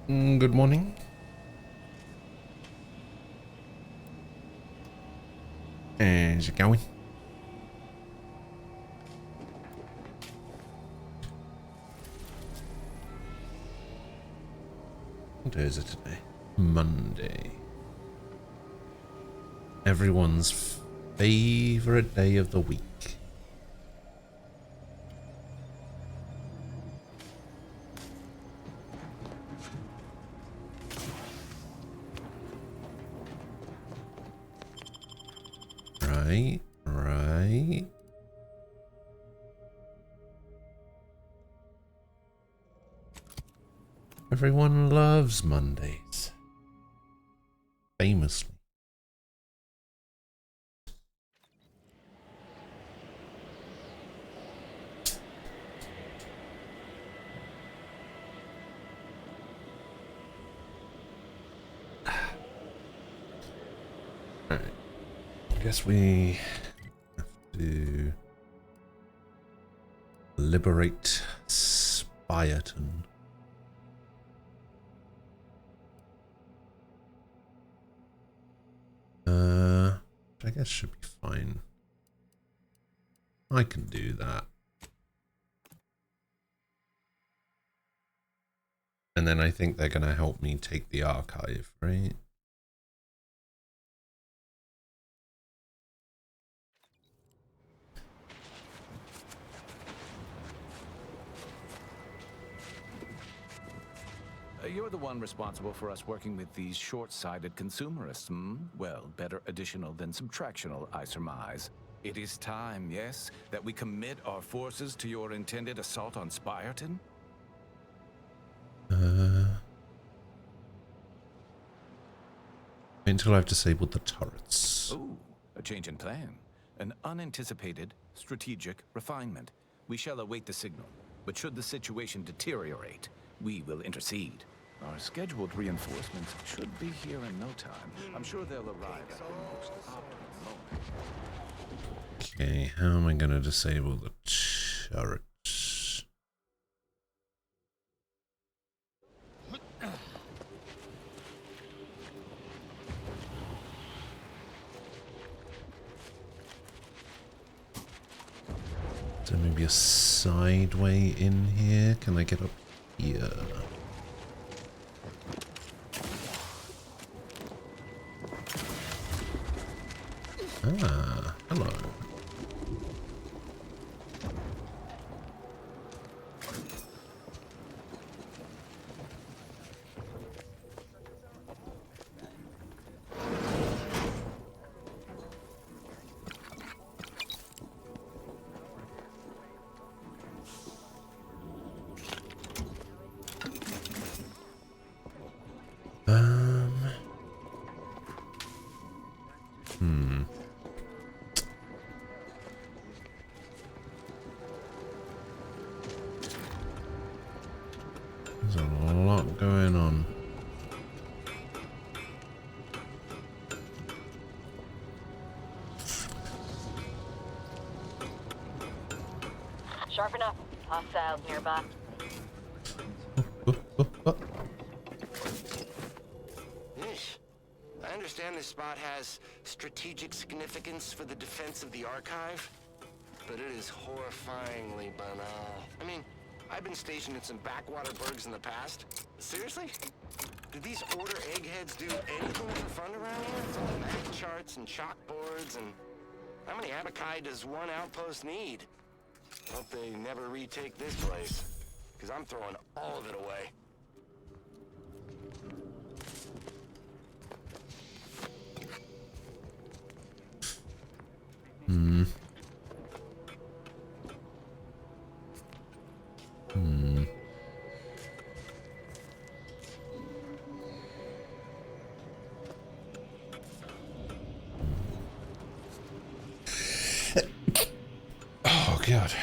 Good morning. How's it going? What day is it today? Monday. Everyone's favorite day of the week. Right. Everyone loves Mondays. Famously. Alright. I guess we have to liberate Spyerton. I guess should be fine. I can do that. And then I think they're going to help me take the archive, right? You're the one responsible for us working with these short-sighted consumerists, hmm? Well, better additional than subtractional, I surmise. It is time, yes, that we commit our forces to your intended assault on Spyerton? Until I've disabled the turrets. Ooh, a change in plan. An unanticipated, strategic refinement. We shall await the signal, but should the situation deteriorate, we will intercede. Our scheduled reinforcements should be here in no time. I'm sure they'll arrive at the most optimal moment. Okay, how am I going to disable the turrets? Is there maybe a side way in here? Can I get up here? Ah, hello. There's a lot going on. Sharpen up. Hostiles nearby. I understand this spot has strategic significance for the defense of the archive, but it is horrifyingly banal. I mean, I've been stationed in some backwater burgs in the past. Seriously? Do these order eggheads do anything for fun around here? It's all map charts and chalkboards, and how many abakai does one outpost need? Hope they never retake this place, because I'm throwing all of it away. Oh, God.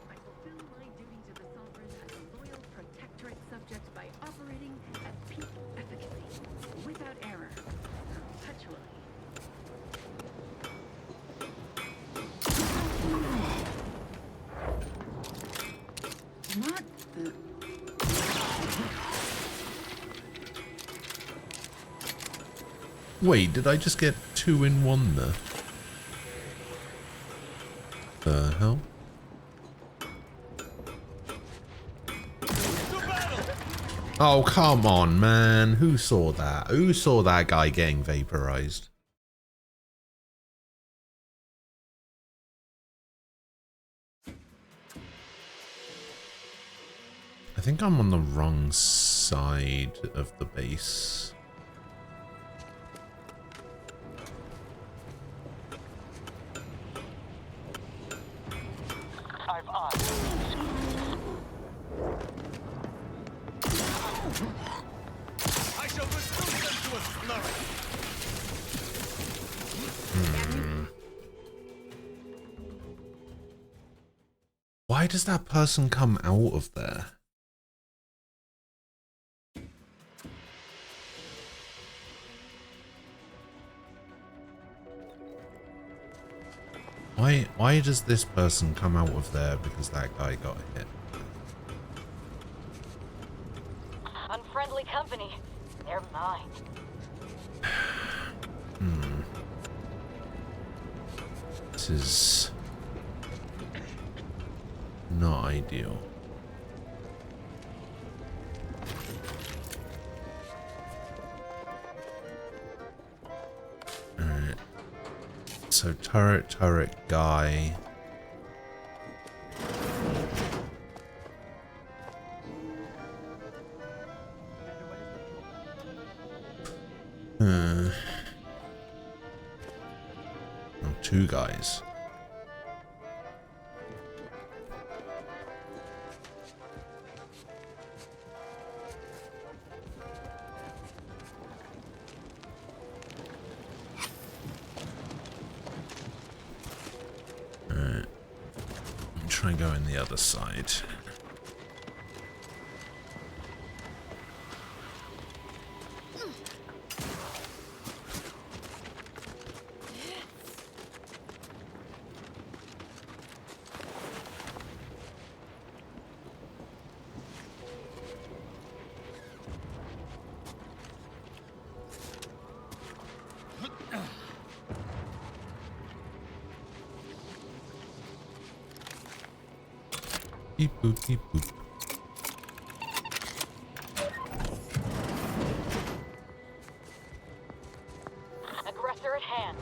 I fulfill my duty to the Sovereign as a loyal protectorate subject by operating at peak efficacy, without error, perpetually. Not the... Wait, did I just get 2 in 1 there? The hell? Oh, come on, man. Who saw that? Who saw that guy getting vaporized? I think I'm on the wrong side of the base. I've eyes. I shall reduce them to a slurry. Why does that person come out of there? Why does this person come out of there because that guy got hit? Unfriendly company. They're mine. This is not ideal. Alright. So turret guy. Oh, 2 guys. Alright. Try and go in the other side. Beep boop, beep boop. Aggressor at hand.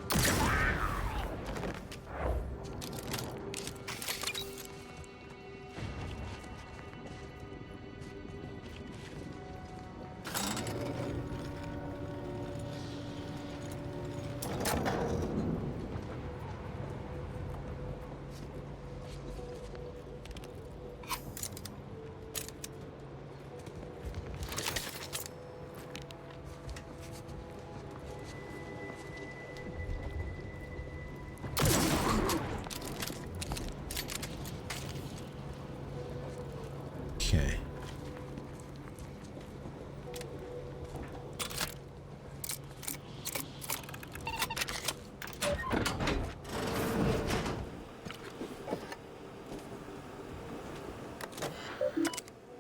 Okay.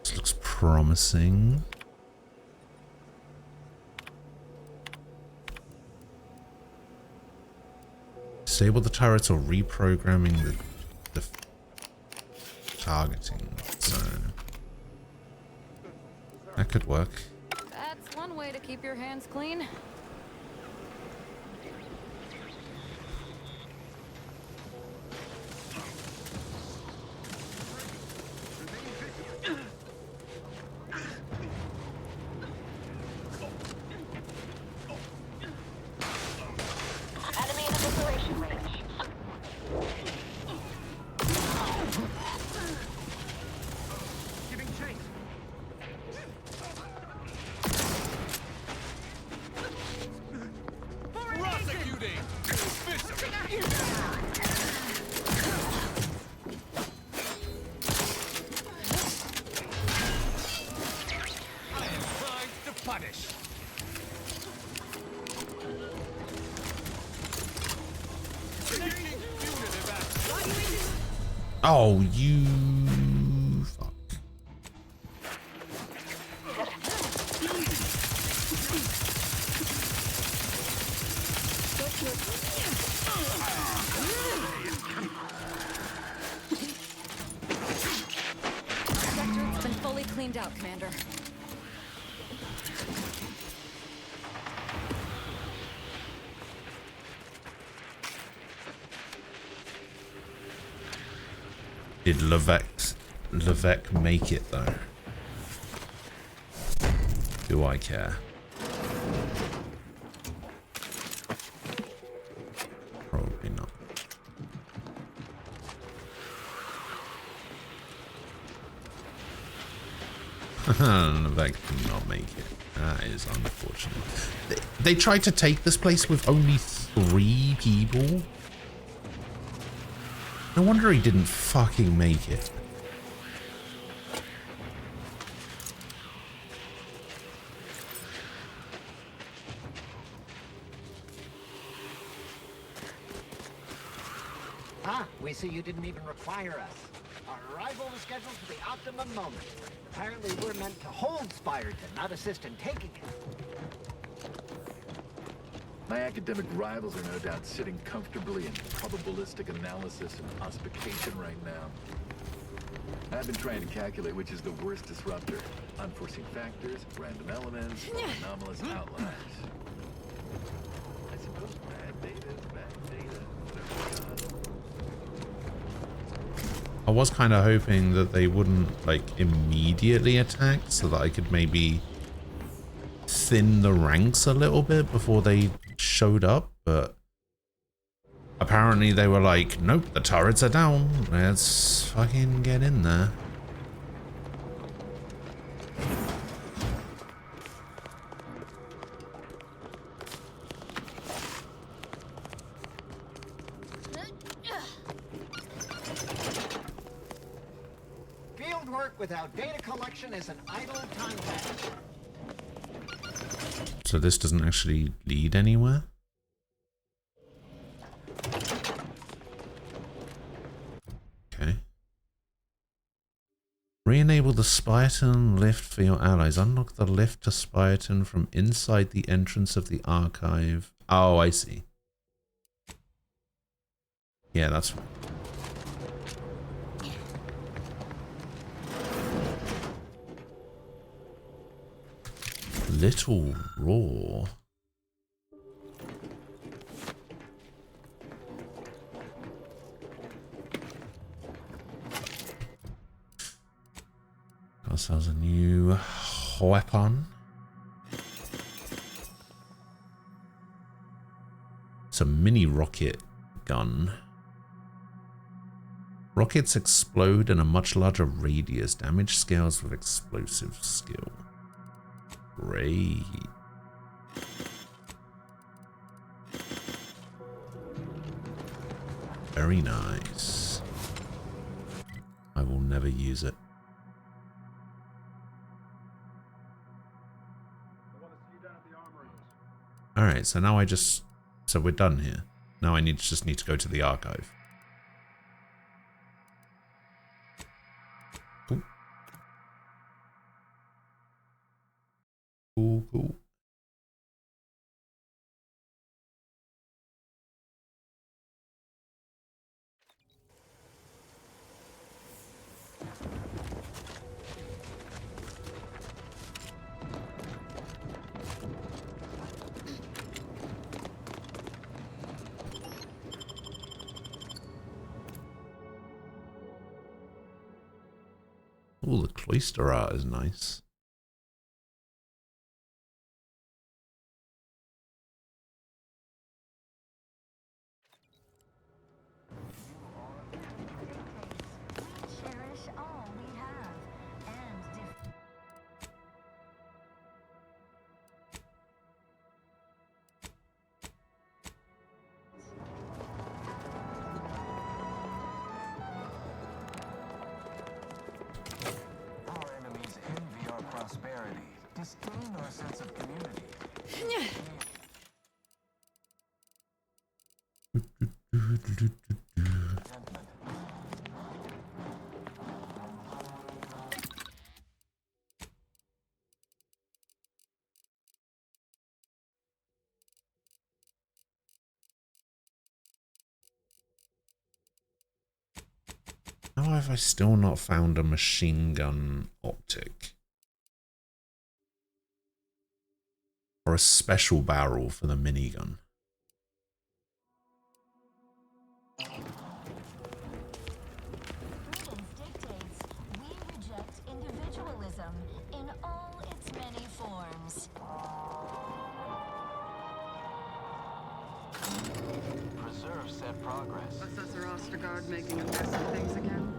This looks promising. Disable the turrets or reprogramming the targeting zone. That could work. That's one way to keep your hands clean. Enemy in evacuation range. Giving chase. Prosecuting. I am trying to punish. Taking punitive action. Oh, you fuck. cleaned out, Commander. Did Levesque make it though? Do I care? Probably not. Levesque did not make it. That is unfortunate. They tried to take this place with only 3 people. No wonder he didn't fucking make it. We see you didn't even require us. Our arrival was scheduled for the optimum moment. Apparently we're meant to hold Spyreton, not assist in taking it. My academic rivals are no doubt sitting comfortably in probabilistic analysis and ossification right now. I've been trying to calculate which is the worst disruptor. Unforeseen factors, random elements, or anomalous outliers. I suppose bad data is bad data. Whatever. I was kind of hoping that they wouldn't like immediately attack so that I could maybe thin the ranks a little bit before they showed up, but apparently they were like, nope, the turrets are down, let's fucking get in there. Field work without data collection is an idle time pass. So this doesn't actually lead anywhere? Okay. Re-enable the Spyreton lift for your allies. Unlock the lift to Spyreton from inside the entrance of the archive. Oh, I see. Yeah, that's fine. Little Raw. Got ourselves a new weapon. It's a mini rocket gun. Rockets explode in a much larger radius. Damage scales with explosive skill. Great. Very nice. I will never use it. Alright, so now so we're done here. Now I just need to go to the archive. Cool. Cool. Oh, the cloister art is nice. Cherish all we have and Our enemies envy our prosperity, disdain our sense of community. How have I still not found a machine gun optic. Or a special barrel for the minigun. Prudence dictates we reject individualism in all its many forms. Preserve said progress. Assessor Ostergaard making a mess of things again.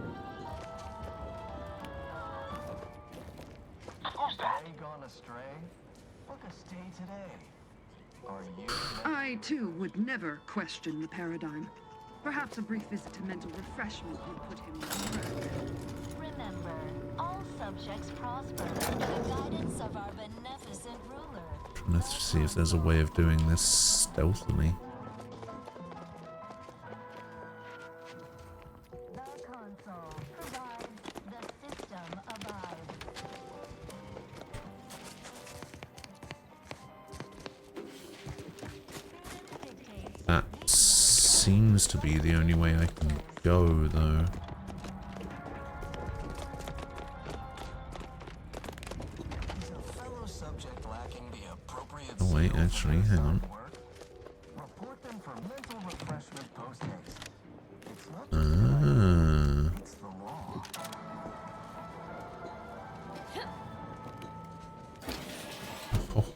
Who's that? Are you gone astray? Look a stay today. Are you? I, too, would never question the paradigm. Perhaps a brief visit to mental refreshment would put him on track. Remember, all subjects prosper under the guidance of our beneficent ruler. Let's see if there's a way of doing this stealthily. The console provides, the system abides. That seems to be the only way I can go, though. Is a fellow subject lacking the appropriate Oh wait, skill for actually, their hang on. side work? Report them for mental refreshment post haste. It's not Ah. it's the law.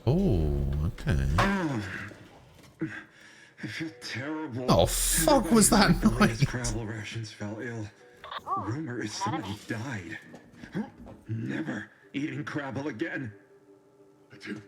Oh, okay. I feel terrible. Oh, fuck was that The latest noise? travel rations fell ill. Rumor is somebody died. Huh? Never eating Crabble again. Achoo.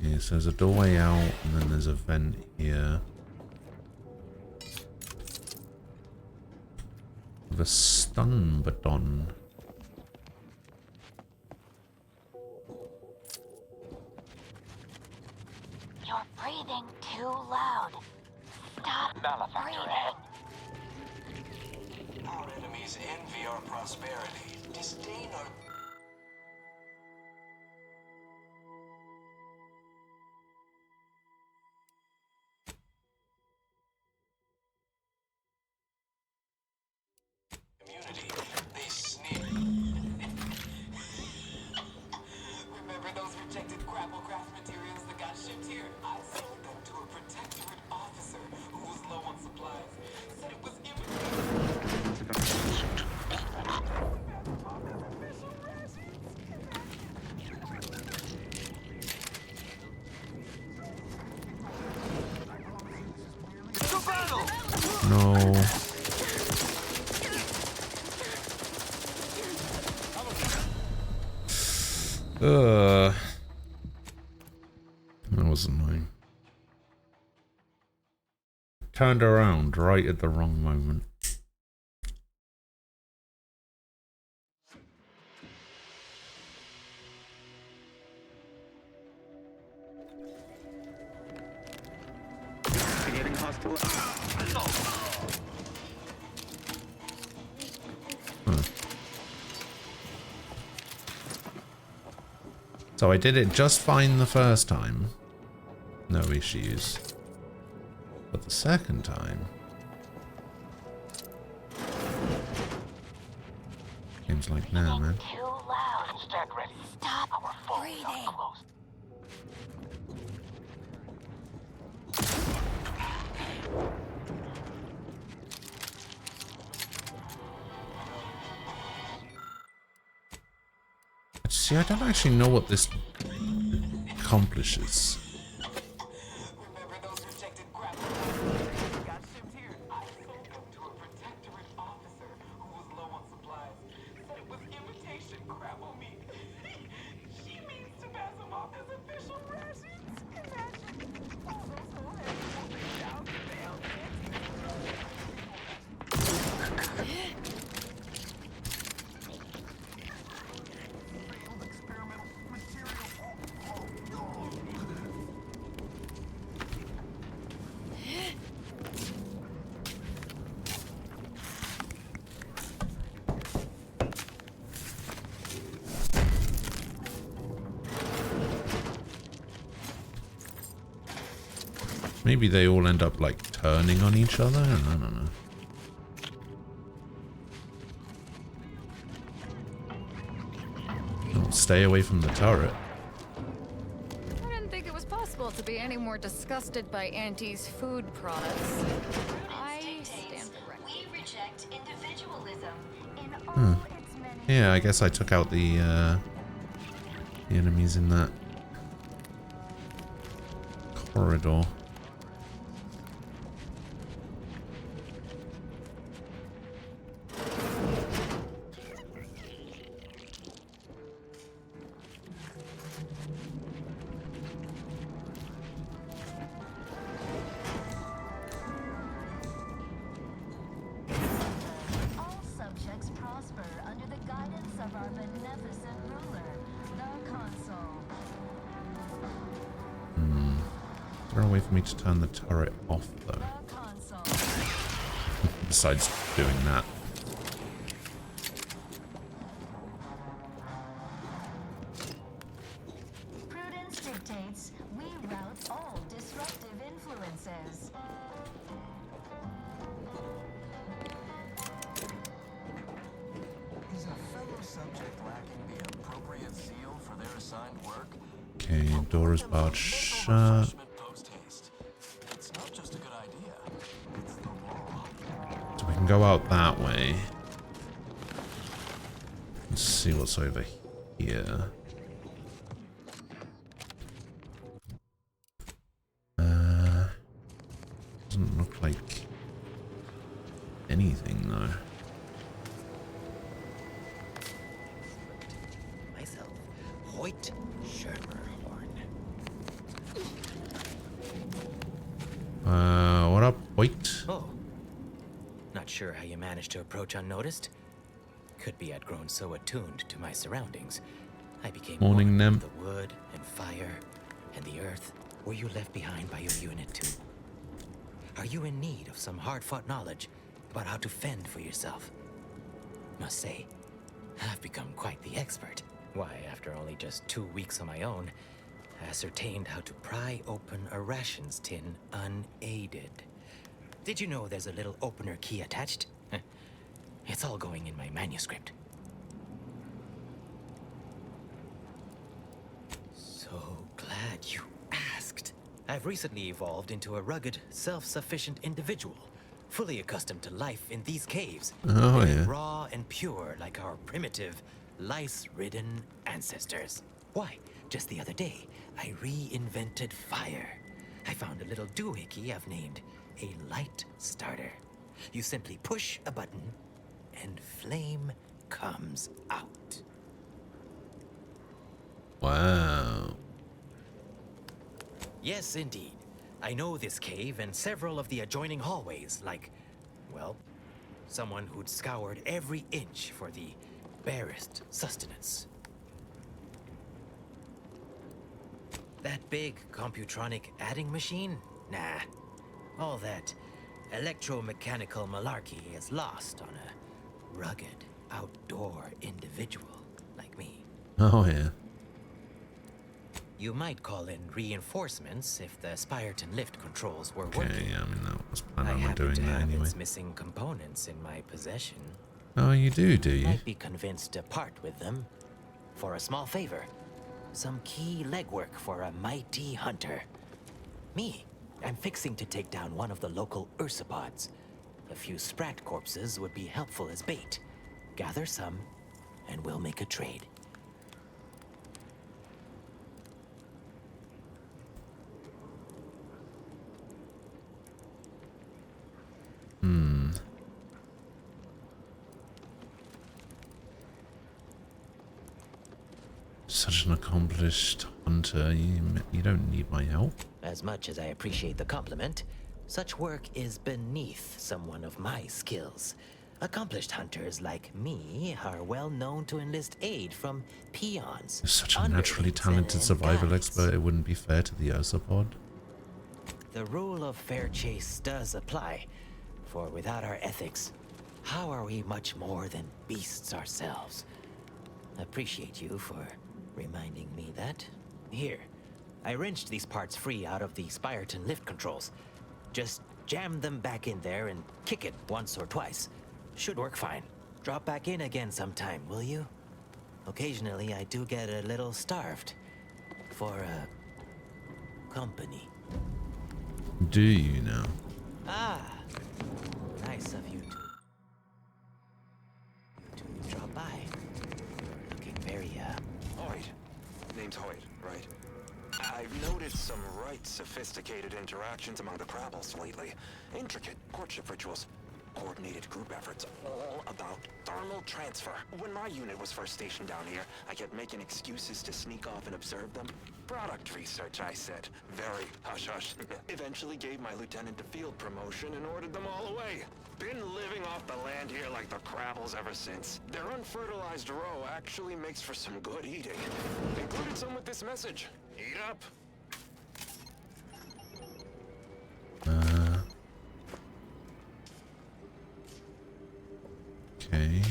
Okay, so there's a doorway out, and then there's a vent here. With a stun baton. You're breathing too loud. Stop breathing. Our enemies envy our prosperity, disdain our... community. They sneer. Remember those rejected grapple craft materials that got shipped here? I sold them to a protectorate officer who was low on supplies. Said it was No. That was annoying. Turned around right at the wrong moment. Getting hostile. So I did it just fine the first time. No issues. But the second time... Seems like now, man. Too loud. stand ready. Stop breathing. See, I don't actually know what this accomplishes. Remember those rejected grapple got shipped here? I sold them to a protectorate officer who was low on supplies. Said it was imitation grapple meat. She means to pass them off as official rations. Imagine all those horrors down the mail. Experimental material. Maybe they all end up like turning on each other. I don't know. Oh, stay away from the turret. I didn't think it was possible to be any more disgusted by Auntie's food products. I stand corrected. We reject individualism in all its many. Yeah, I guess I took out the enemies in that corridor. All subjects prosper under the guidance of our beneficent ruler, the Consul. Is there a way for me to turn the turret off though? The Consul. Besides doing that. Prudence dictates we rout all disruptive influences. Is a fellow subject lacking the appropriate seal for their assigned work? Okay, door is barred shut. Refreshment post-haste. It's not just a good idea, it's the law. So we can go out that way. Let's see what's over here. Doesn't look like anything though. Myself, Hoyt Schermerhorn. What up, wait? Oh. Not sure how you managed to approach unnoticed. Could be I'd grown so attuned to my surroundings. I became Morning, one Nem. with the wood and fire and the earth. Were you left behind by your unit too? Are you in need of some hard-fought knowledge about how to fend for yourself? Must say, I've become quite the expert. Why, after only just 2 weeks on my own, I ascertained how to pry open a rations tin unaided. Did you know there's a little opener key attached? It's all going in my manuscript. So glad you asked. I've recently evolved into a rugged, self-sufficient individual, fully accustomed to life in these caves. Oh, living yeah. raw and pure like our primitive, lice-ridden ancestors. Why, just the other day, I reinvented fire. I found a little doohickey I've named a light starter. You simply push a button, and flame comes out. Wow. Yes, indeed. I know this cave and several of the adjoining hallways, like, well, someone who'd scoured every inch for the barest sustenance. That big computronic adding machine? Nah. All that electromechanical malarkey is lost on a rugged, outdoor individual like me. Oh yeah. You might call in reinforcements if the Spyreton lift controls were Okay, working. yeah, I mean that was I plan on happen doing to that have anyway. its missing components in my possession. Oh, you do you? Might be convinced to part with them for a small favor. Some key legwork for a mighty hunter. Me, I'm fixing to take down one of the local ursopods. A few sprat corpses would be helpful as bait. Gather some, and we'll make a trade. Such an accomplished hunter. You don't need my help. As much as I appreciate the compliment, such work is beneath someone of my skills. Accomplished hunters like me are well known to enlist aid from peons. You're such a naturally underlings, talented and survival guides. expert. It wouldn't be fair to the ursopod. The rule of fair chase does apply, for without our ethics, how are we much more than beasts ourselves? Appreciate you for reminding me that. Here, I wrenched these parts free out of the Spyreton lift controls. Just jam them back in there and kick it once or twice. Should work fine. Drop back in again sometime, will you? Occasionally, I do get a little starved. For, company. Do you now? Ah, nice of you to drop by. You're looking very, Hoyt. Name's Hoyt, right? I've noted some right sophisticated interactions among the Crabbles lately. Intricate courtship rituals. Coordinated group efforts, all about thermal transfer. When my unit was first stationed down here, I kept making excuses to sneak off and observe them. Product research, I said. Very hush-hush. Eventually gave my lieutenant a field promotion and ordered them all away. Been living off the land here like the Crabbles ever since. Their unfertilized roe actually makes for some good eating. Included some with this message. Eat up. Okay.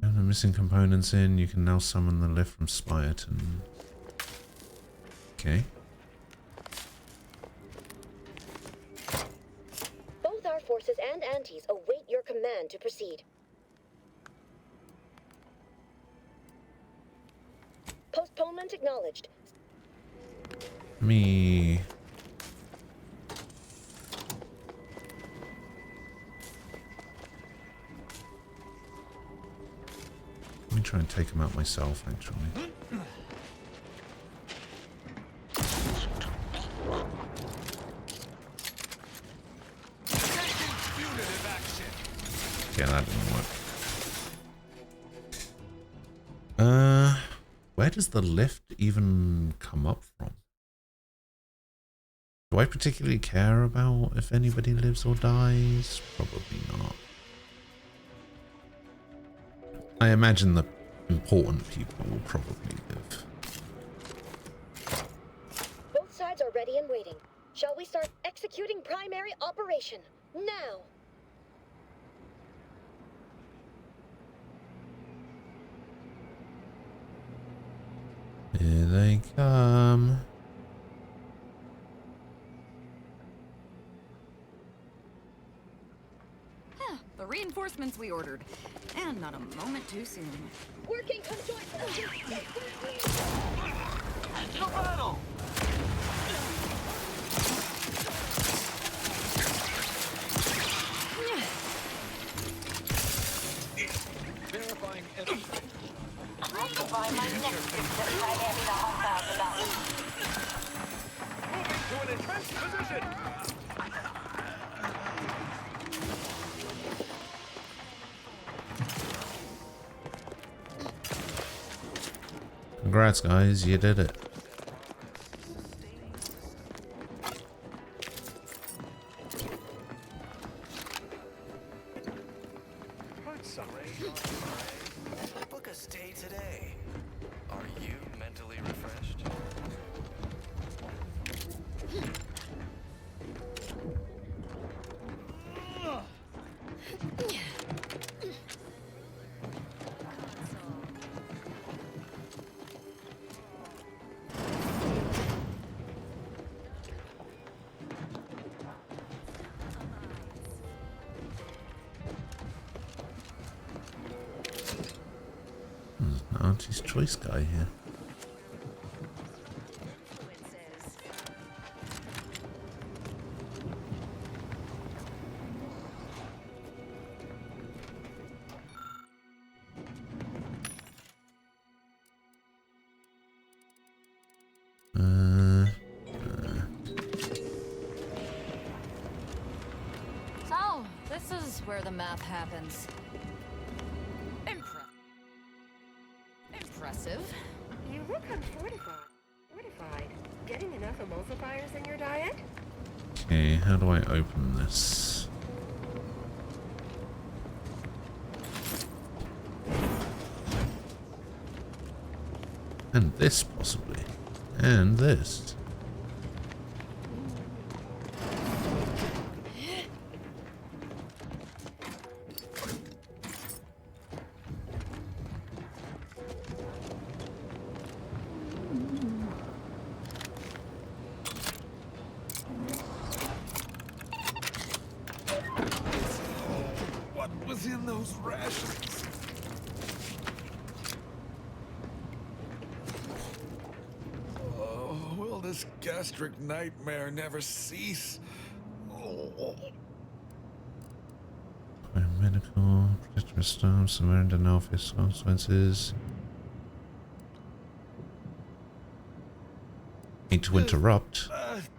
And the missing components in, you can now summon the lift from Spyreton. Okay. Both our forces and Antes await your command to proceed. Postponement acknowledged. Me. Let me try and take him out myself, actually. Yeah, that didn't work. Where does the lift even come up from? Do I particularly care about if anybody lives or dies? Probably not. I imagine the important people will probably live. Both sides are ready and waiting. Shall we start executing primary operation? Now! Here they come. The reinforcements we ordered. And not a moment too soon. Working conjointly! To battle! Verifying entry. Occupy my next system primary the hostiles about. Moving to an entrenched position. Congrats, guys, you did it. Book a stay today. Are you mentally refreshed? Auntie's choice guy here. So, this is where the math happens. Impressive. You look unfortified. Fortified. Getting enough emulsifiers in your diet? Okay, how do I open this? And this, possibly. And this. this gastric nightmare never cease. Oh. Medical, protect restore, surrender no face consequences. Hate to interrupt.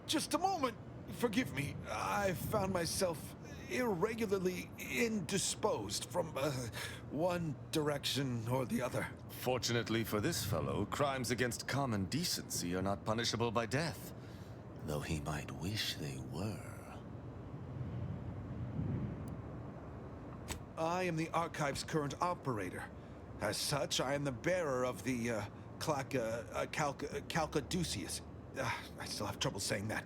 Just a moment. Forgive me. I found myself irregularly indisposed from one direction or the other. Fortunately for this fellow, crimes against common decency are not punishable by death, though he might wish they were. I am the Archive's current operator. As such, I am the bearer of the Calcaduceus. I still have trouble saying that.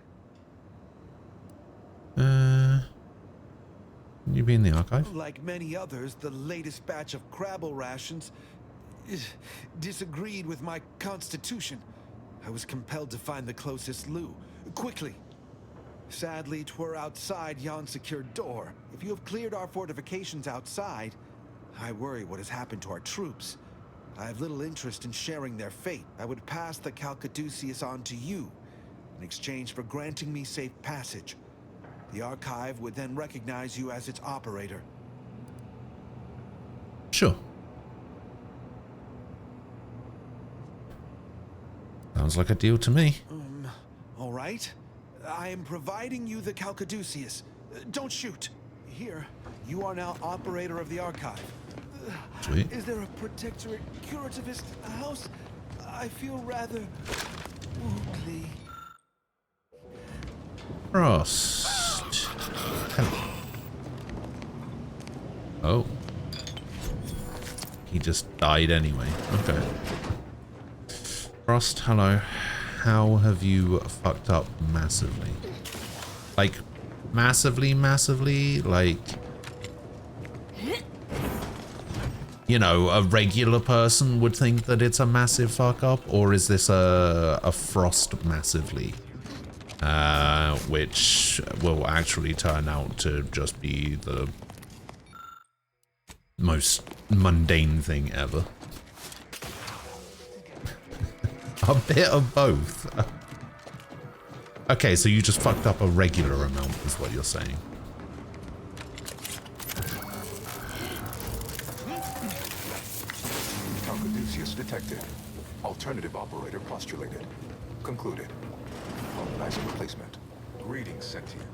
You be in the Archive? Like many others, the latest batch of Crabble rations disagreed with my constitution. I was compelled to find the closest loo, quickly. Sadly, 'twere outside yon secured door. If you have cleared our fortifications outside, I worry what has happened to our troops. I have little interest in sharing their fate. I would pass the Calcaduceus on to you, in exchange for granting me safe passage. The Archive would then recognize you as its operator. Sure. Sounds like a deal to me. All right. I am providing you the Calcaduceus. Don't shoot. Here, you are now operator of the Archive. Sweet. Is there a protectorate curativist house? I feel rather woundly. Frost. Hello. Oh. He just died anyway. Okay. Frost, hello. How have you fucked up massively? Like, massively? Like, you know, a regular person would think that it's a massive fuck up? Or is this a Frost massively? Which will actually turn out to just be the most mundane thing ever. A bit of both. Okay, so you just fucked up a regular amount is what you're saying. Calcaduceus detected. Alternative operator postulated. Concluded. Organizing replacement. Greetings, sentient.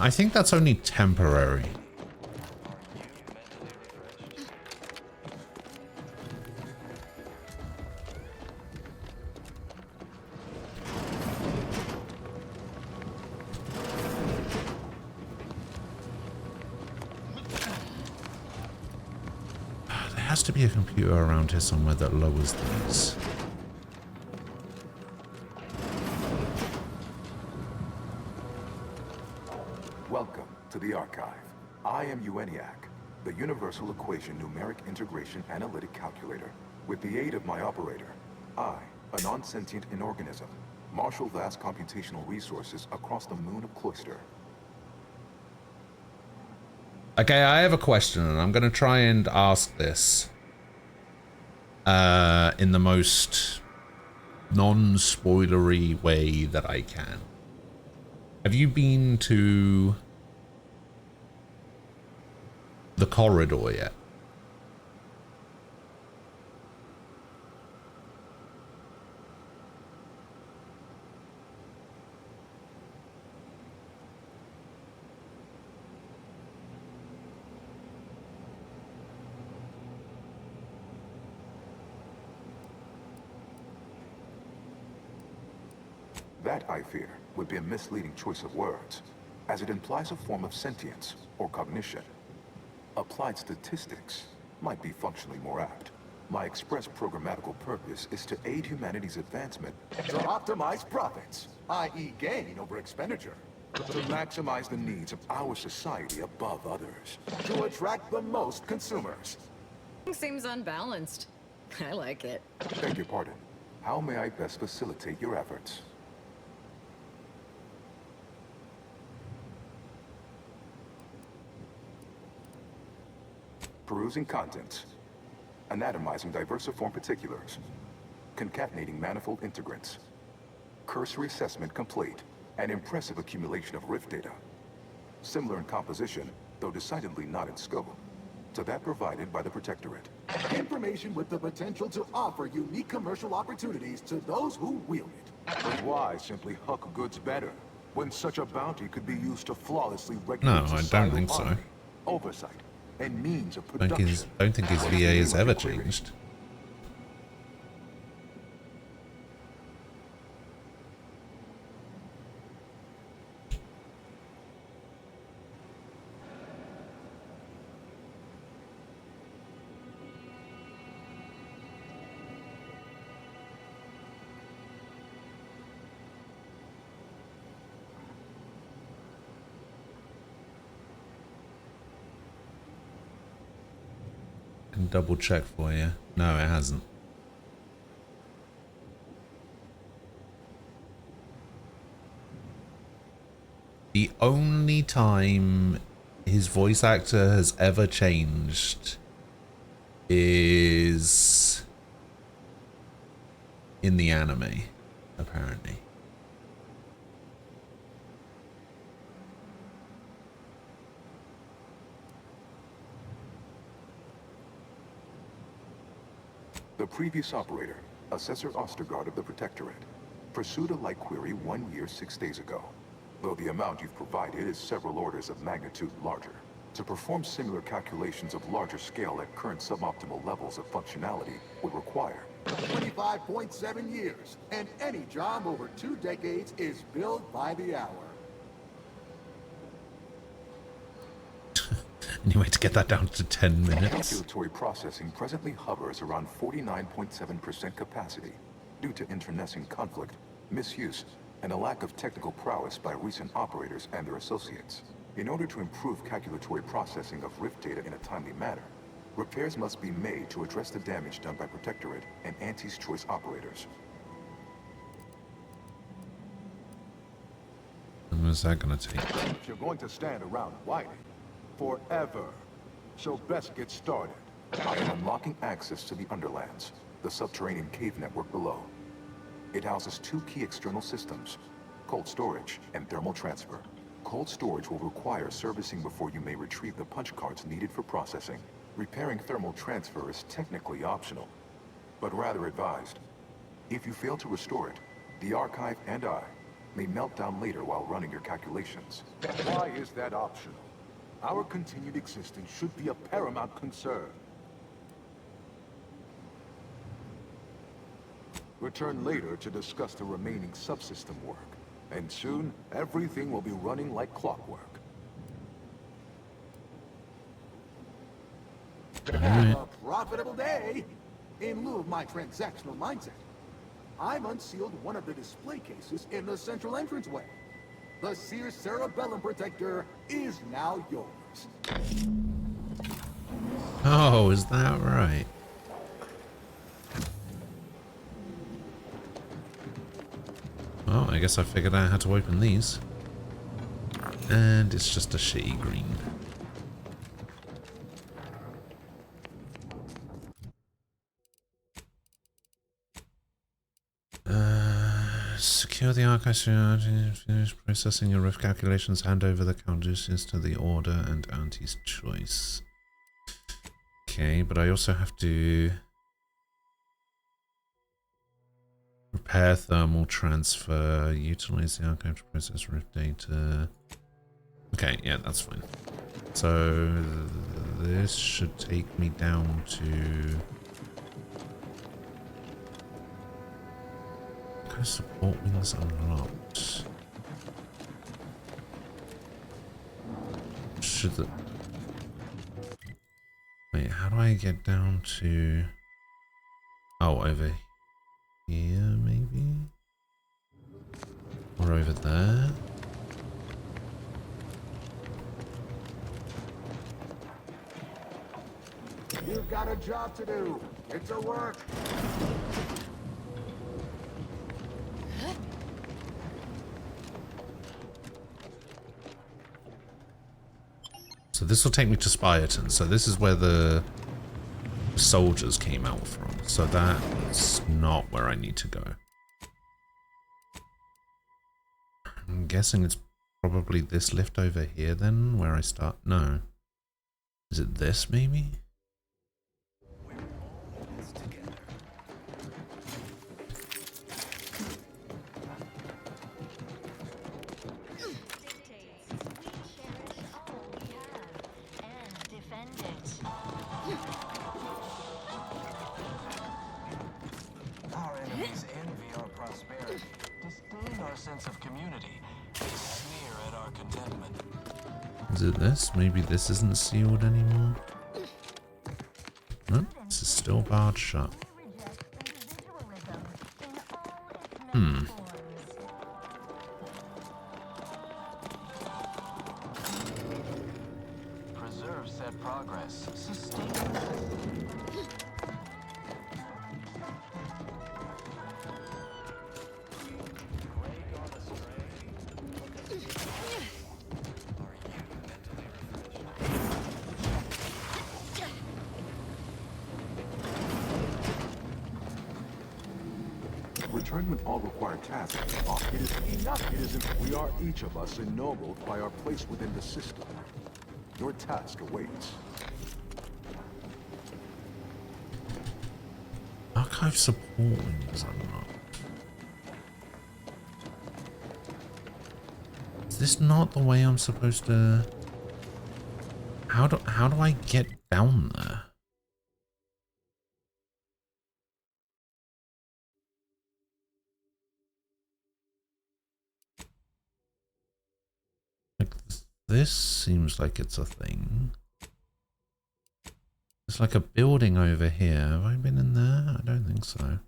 I think that's only temporary. There has to be a computer around here somewhere that lowers these. Welcome to the Archive. I am EUENIAC, the Universal Equation Numeric Integration Analytic Calculator. With the aid of my operator, I, a non-sentient inorganism, marshal vast computational resources across the moon of Cloister. Okay, I have a question, and I'm going to try and ask this in the most non-spoilery way that I can. Have you been to the corridor yet? That, I fear, would be a misleading choice of words, as it implies a form of sentience or cognition. Applied statistics might be functionally more apt. My express programmatical purpose is to aid humanity's advancement to optimize profits. i.e. gain over expenditure, to maximize the needs of our society above others, to attract the most consumers. Seems unbalanced. I like it. Beg your pardon. How may I best facilitate your efforts? Perusing contents. Anatomizing diversiform particulars. Concatenating manifold integrants. Cursory assessment complete. An impressive accumulation of rift data. Similar in composition, though decidedly not in scope, to that provided by the Protectorate. Information with the potential to offer unique commercial opportunities to those who wield it. But why simply huck goods better, when such a bounty could be used to flawlessly No, regulate I don't societal think so. harmony, oversight, and means of I don't production? think his VA has ever changed. Can double check for you. No, it hasn't. The only time his voice actor has ever changed is in the anime, apparently. The previous operator, Assessor Ostergaard of the Protectorate, pursued a like query 1 year, 6 days ago, though the amount you've provided is several orders of magnitude larger. To perform similar calculations of larger scale at current suboptimal levels of functionality would require 25.7 years, and any job over 2 decades is billed by the hour. Any way to get that down to 10 minutes? Calculatory processing presently hovers around 49.7% capacity due to internecine conflict, misuse, and a lack of technical prowess by recent operators and their associates. In order to improve calculatory processing of rift data in a timely manner, repairs must be made to address the damage done by Protectorate and Auntie's Choice operators. What is that going to take? If you're going to stand around whining forever, so best get started. I am unlocking access to the Underlands, the subterranean cave network below. It houses 2 key external systems, cold storage and thermal transfer. Cold storage will require servicing before you may retrieve the punch cards needed for processing. Repairing thermal transfer is technically optional, but rather advised. If you fail to restore it, the Archive and I may melt down later while running your calculations. Why is that optional? Our continued existence should be a paramount concern. Return later to discuss the remaining subsystem work, and soon everything will be running like clockwork. Have a profitable day! In lieu of my transactional mindset, I've unsealed one of the display cases in the central entranceway. The Sears Cerebellum Protector is now yours. Oh, is that right? Well, I guess I figured out how to open these. And it's just a shitty green. Secure the archive, finish processing your rift calculations, hand over the Caldusians to the Order and Auntie's Choice. Okay, but I also have to repair thermal transfer, utilize the archive to process rift data. Okay, yeah, that's fine. So this should take me down to support wings unlocked. Should the... Wait, how do I get down to... Oh, over here maybe? there. You've got a job to do. Get to work. So this will take me to Spyerton. So this is where the soldiers came out from. So that's not where I need to go. I'm guessing it's probably this lift over here then, where I start. No. Is it this maybe? Our enemies envy our prosperity, disdain our sense of community, and sneer at our contentment. Is it this? Maybe this isn't sealed anymore? No, this is still barred shut. Hmm. Preserve said progress. Sustain. Return when all required tasks are. It is enough. It isn't. We are each of us ennobled by our place within the system. Your task awaits. Archive support wings unlocked. Is this not the way I'm supposed to? How do I get down there? Like this seems like it's a thing. It's like a building over here. Have I been in there? I don't think so.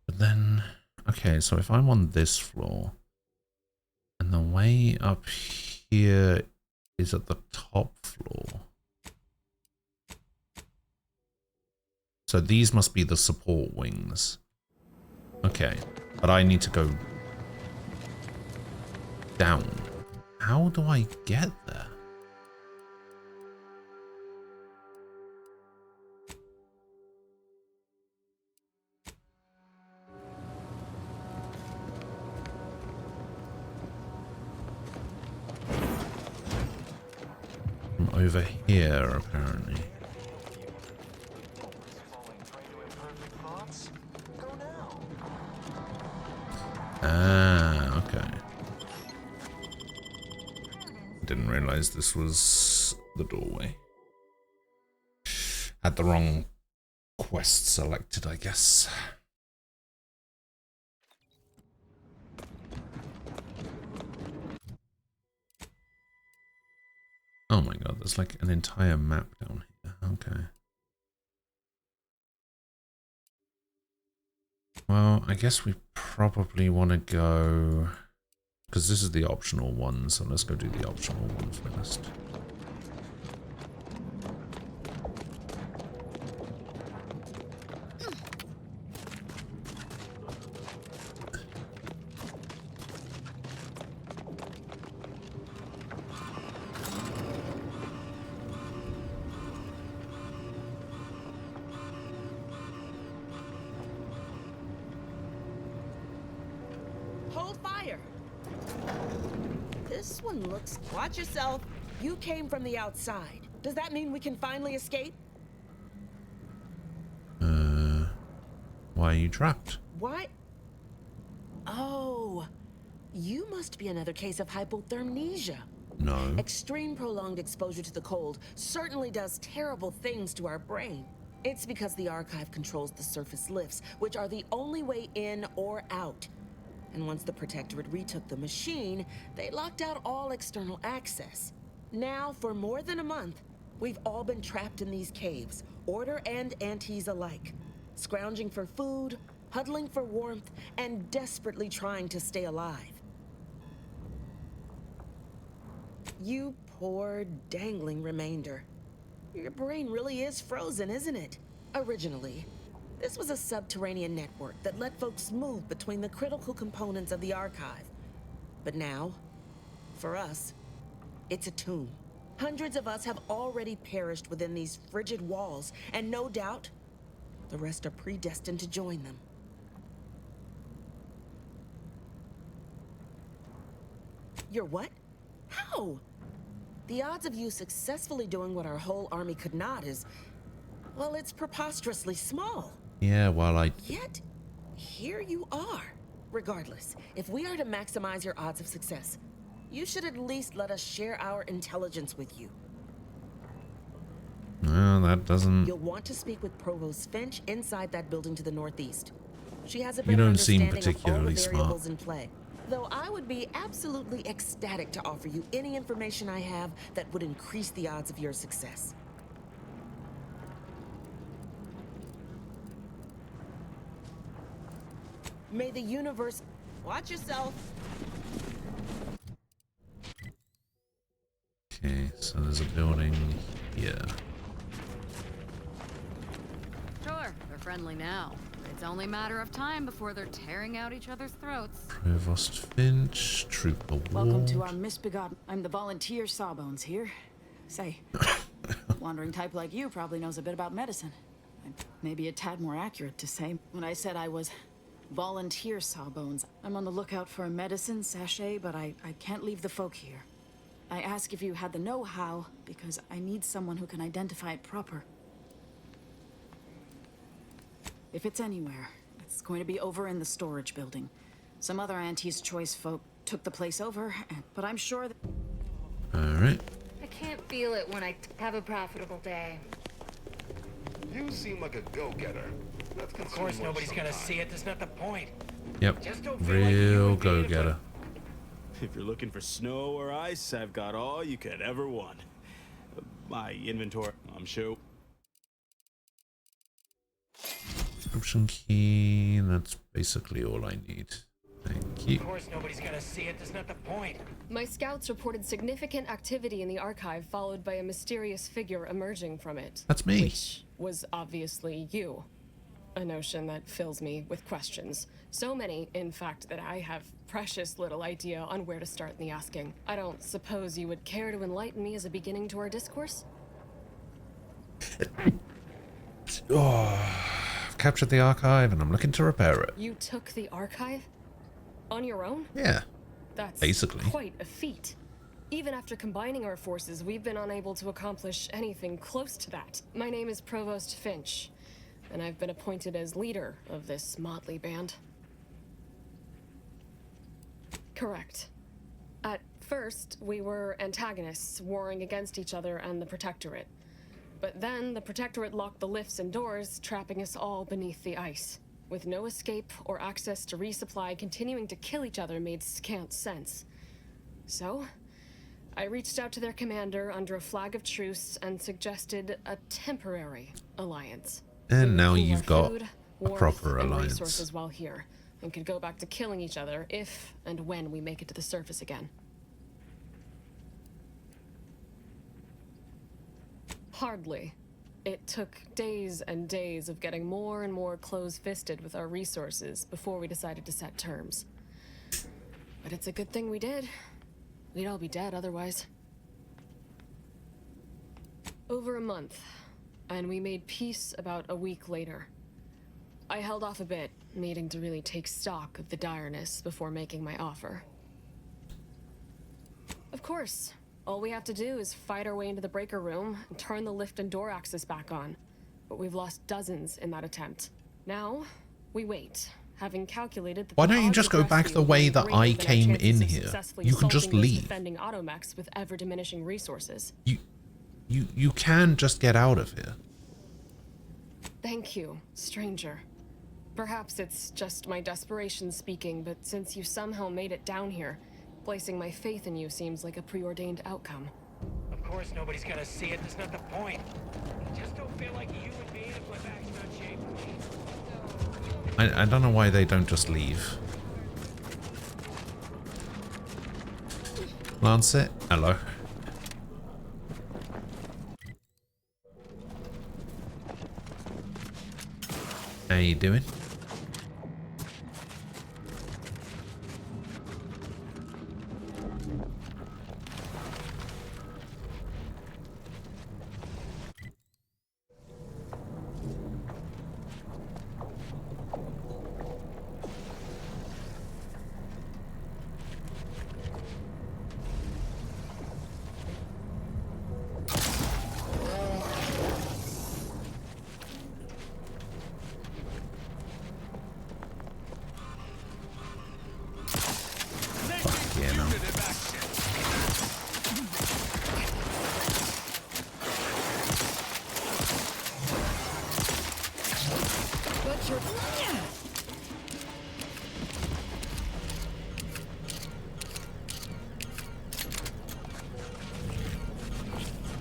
But then, okay, so if I'm on this floor, and the way up here is at the top floor. So these must be the support wings. Okay, but I need to go down. How do I get there? From over here, apparently. Ah, okay. Didn't realize this was the doorway. Had the wrong quest selected, I guess. Oh my god, there's like an entire map down here. Okay. Well, I guess we probably want to go... Because this is the optional one, so let's go do the optional one first. Hold fire! This one looks... Watch yourself. You came from the outside. Does that mean we can finally escape? Why are you trapped? What? Oh, you must be another case of hypothermia. No. Extreme prolonged exposure to the cold certainly does terrible things to our brain. It's because the Archive controls the surface lifts, which are the only way in or out. And once the Protectorate retook the machine, they locked out all external access. Now, for more than a month, we've all been trapped in these caves, Order and Antes alike, scrounging for food, huddling for warmth, and desperately trying to stay alive. You poor, dangling remainder. Your brain really is frozen, isn't it? Originally, this was a subterranean network that let folks move between the critical components of the Archive. But now, for us, it's a tomb. Hundreds of us have already perished within these frigid walls, and no doubt, the rest are predestined to join them. You're what? How? The odds of you successfully doing what our whole army could not is, well, it's preposterously small. Yeah, well, Yet, here you are. Regardless, if we are to maximize your odds of success, you should at least let us share our intelligence with you. Well, that doesn't... You'll want to speak with Provost Finch inside that building to the northeast. She has a You better don't seem understanding of all the particularly smart. variables in play. Though I would be absolutely ecstatic to offer you any information I have that would increase the odds of your success. May the universe... Watch yourself! Okay, so there's a building here. Sure, they're friendly now. It's only a matter of time before they're tearing out each other's throats. Provost Finch, Trooper Welcome to Ward. our misbegotten. I'm the volunteer Sawbones here. Say, wandering type like you probably knows a bit about medicine. Maybe a tad more accurate to say. When I said I was volunteer Sawbones, I'm on the lookout for a medicine sachet, but I can't leave the folk here. I ask if you had the know-how because I need someone who can identify it proper. If it's anywhere, it's going to be over in the storage building. Some other Auntie's Choice folk took the place over, but I'm sure that... Alright. I can't feel it when I have a profitable day. You seem like a go-getter. Of course nobody's gonna see it, that's not the point. Yep. Just don't feel like you Real would be able to- go-getter. If you're looking for snow or ice, I've got all you could ever want. My inventory, I'm sure. Option key, that's basically all I need. Thank you. Of course nobody's gonna see it, that's not the point. My scouts reported significant activity in the Archive, followed by a mysterious figure emerging from it. That's me. Which was obviously you. A notion that fills me with questions. So many, in fact, that I have precious little idea on where to start in the asking. I don't suppose you would care to enlighten me as a beginning to our discourse? I've captured the Archive and I'm looking to repair it. You took the Archive? On your own? Yeah. That's basically quite a feat. Even after combining our forces, we've been unable to accomplish anything close to that. My name is Provost Finch, and I've been appointed as leader of this motley band. Correct. At first, we were antagonists, warring against each other and the Protectorate. But then the Protectorate locked the lifts and doors, trapping us all beneath the ice. With no escape or access to resupply, continuing to kill each other made scant sense. So, I reached out to their commander under a flag of truce and suggested a temporary alliance. And now Pool you've our got food, a warmth, proper and alliance. resources while here, and could go back to killing each other if and when we make it to the surface again. Hardly. It took days and days of getting more and more close-fisted with our resources before we decided to set terms. But it's a good thing we did. We'd all be dead otherwise. Over a month, and we made peace about a week later. I held off a bit, needing to really take stock of the direness before making my offer. Of course. All we have to do is fight our way into the breaker room and turn the lift and door access back on. But we've lost dozens in that attempt. Now, we wait, having calculated that Why the don't you odds just of go back rescue the way will be that greater I than our came chances in of here? successfully You can just assaulting those leave. defending automechs with ever-diminishing resources. You can just get out of here. Thank you, stranger. Perhaps it's just my desperation speaking, but since you somehow made it down here, placing my faith in you seems like a preordained outcome. Of course nobody's gonna see it, that's not the point. I just don't feel like you and me, if my back's not shaped. I don't know why they don't just leave. Lancet, hello. How you doing?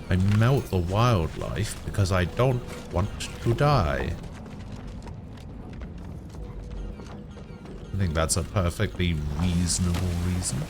I melt the wildlife because I don't want to die. I think that's a perfectly reasonable reason.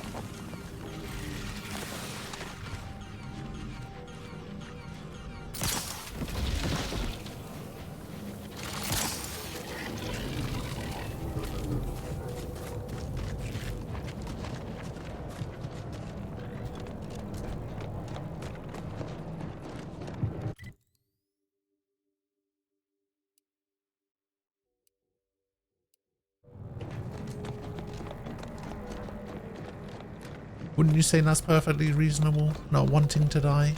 Wouldn't you say that's perfectly reasonable, not wanting to die?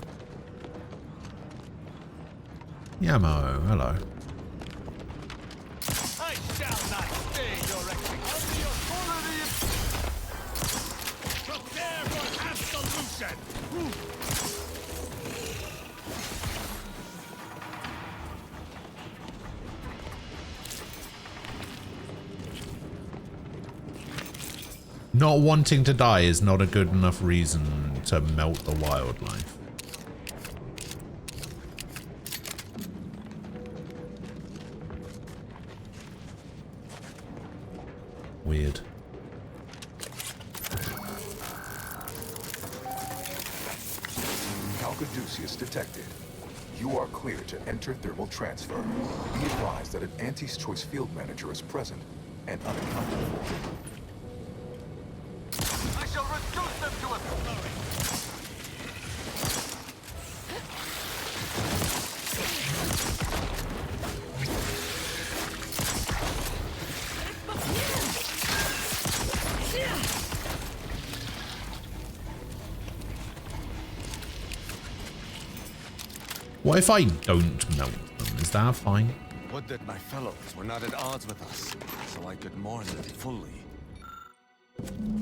Yamo, hello. I shall not stay your authority. Prepare for absolution. Not wanting to die is not a good enough reason to melt the wildlife. Weird. Caduceus detected. You are clear to enter thermal transfer. Be advised that an Anti's Choice field manager is present and unaccounted for. I shall reduce them to a flurry. What if I don't melt them? Is that fine? Would that my fellows were not at odds with us, so I could mourn them fully.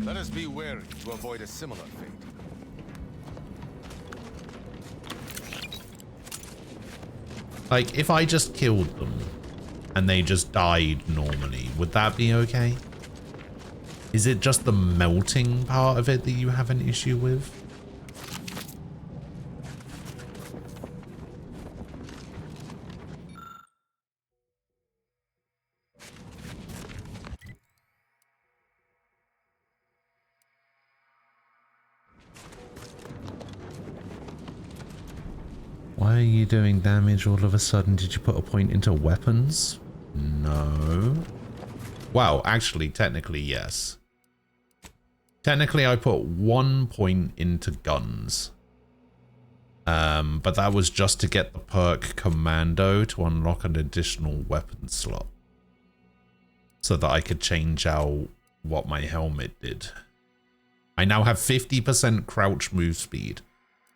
Let us be wary to avoid a similar fate. Like, if I just killed them and they just died normally, would that be okay? Is it just the melting part of it that you have an issue with? Why are you doing damage all of a sudden? Did you put a point into weapons? No. Well, actually, technically, yes. Technically, I put 1 point into guns. But that was just to get the perk Commando to unlock an additional weapon slot. So that I could change out what my helmet did. I now have 50% crouch move speed.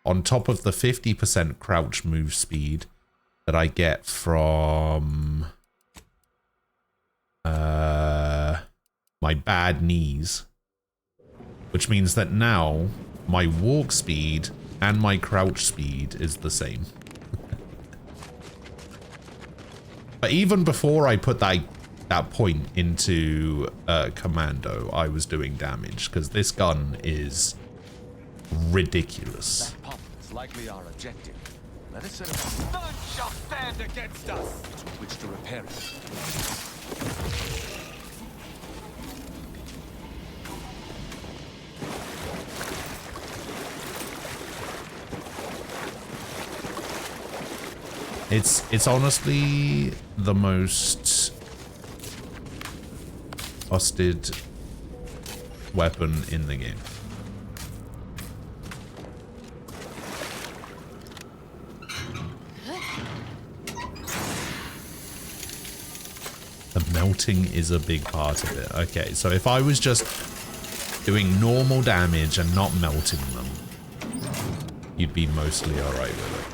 On top of the 50% crouch move speed that I get from my bad knees. Which means that now my walk speed and my crouch speed is the same. But even before I put that point into commando, I was doing damage because this gun is ridiculous. That pump is likely our objective. Let us set up. None shall stand against us. With which to repair it. It's honestly the most busted weapon in the game. The melting is a big part of it. Okay, so if I was just doing normal damage and not melting them, you'd be mostly alright with it.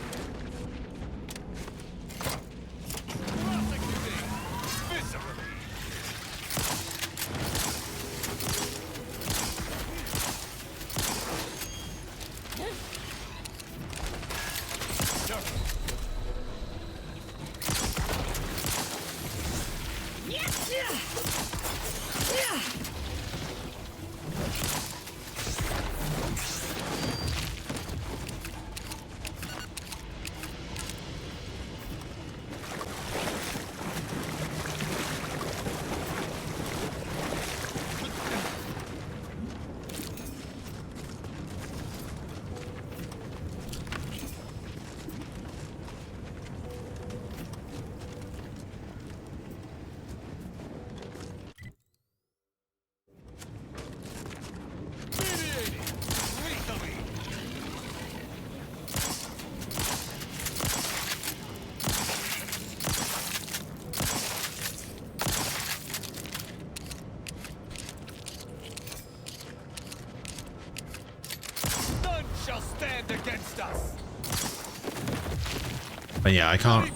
But yeah, I can't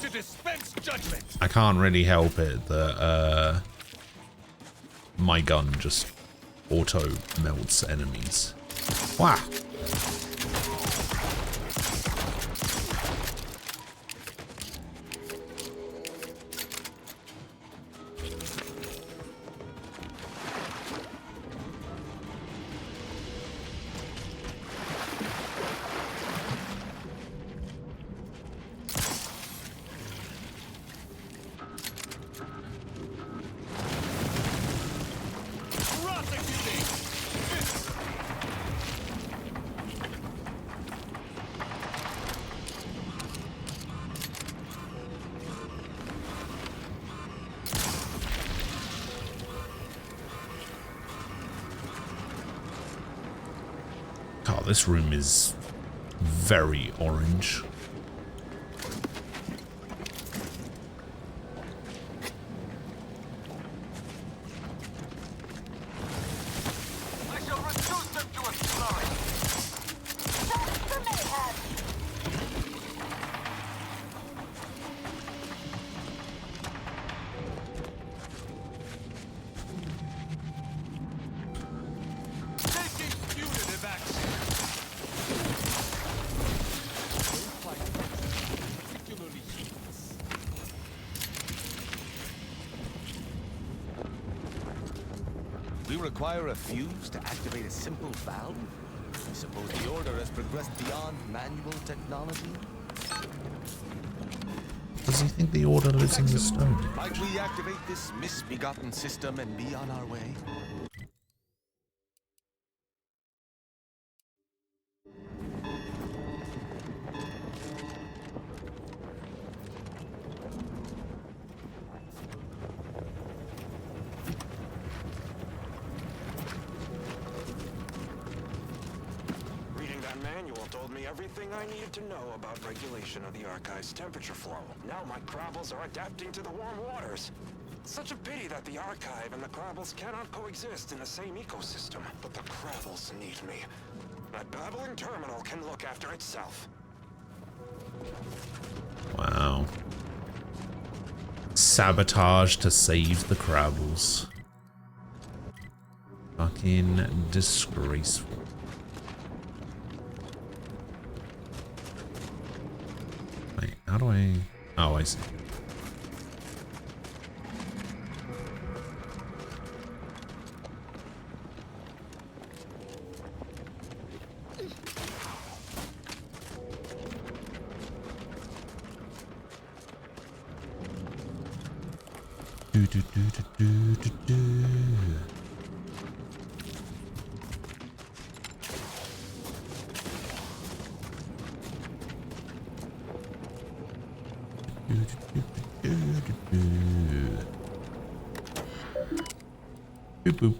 really help it that my gun just auto melts enemies. Wow. God, this room is very orange. Require a fuse to activate a simple valve? I suppose the Order has progressed beyond manual technology? Does he think the Order lives in the stone? Might we activate this misbegotten system and be on our way? Everything I needed to know about regulation of the Archive's temperature flow. Now my Krabbles are adapting to the warm waters. It's such a pity that the Archive and the Krabbles cannot coexist in the same ecosystem. But the Krabbles need me. That babbling terminal can look after itself. Wow. Sabotage to save the Krabbles. Fucking disgraceful. Wait, how do I... Oh, I see. Do, do, do, do, do, do, do. Boop, boop.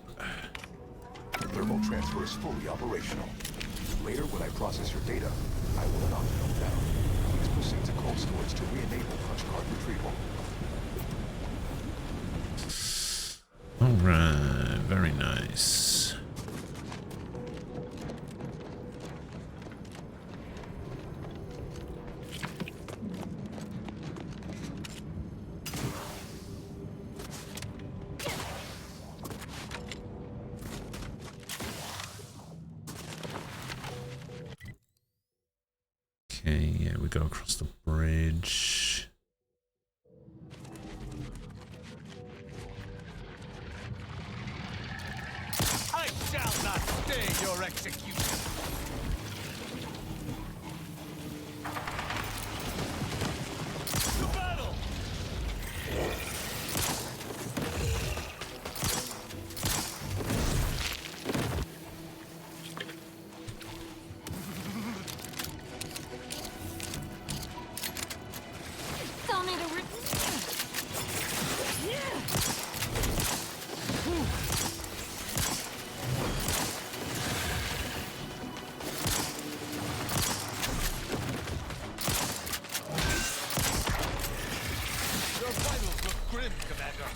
Thermal transfer is fully operational. Later, when I process your data, I will knock them down. Please proceed to cold storage to re-enable punch card retrieval. Alright, very nice. Okay, yeah, we go across the bridge. I shall not stay your execution. To battle! Still need a Your vitals look grim, Commander.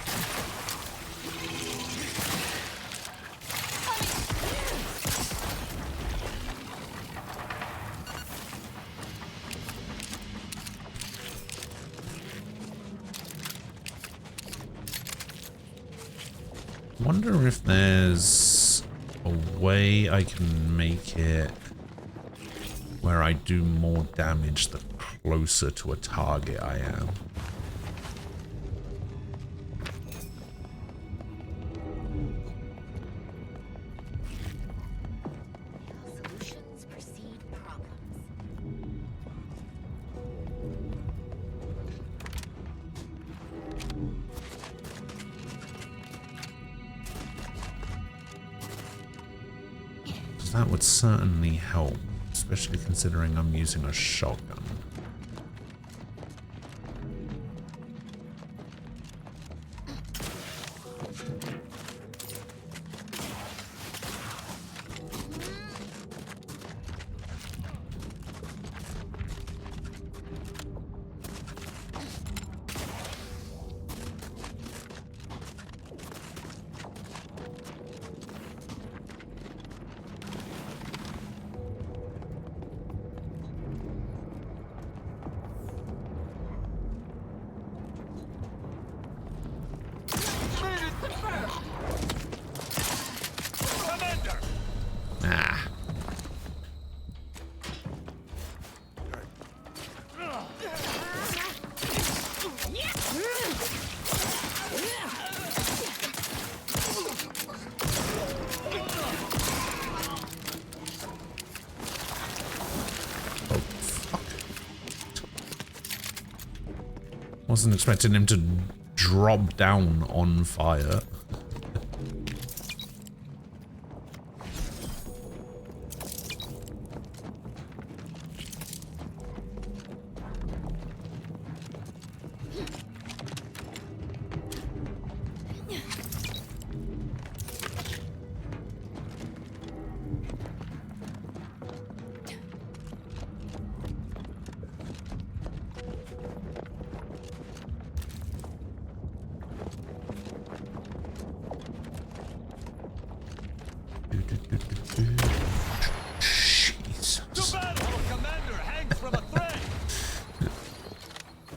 Wonder if there's a way I can make it where I do more damage the closer to a target I am. solutions precede problems. That would certainly help, especially considering I'm using a shotgun. Commander! Ah. Wasn't expecting him to drop down on fire.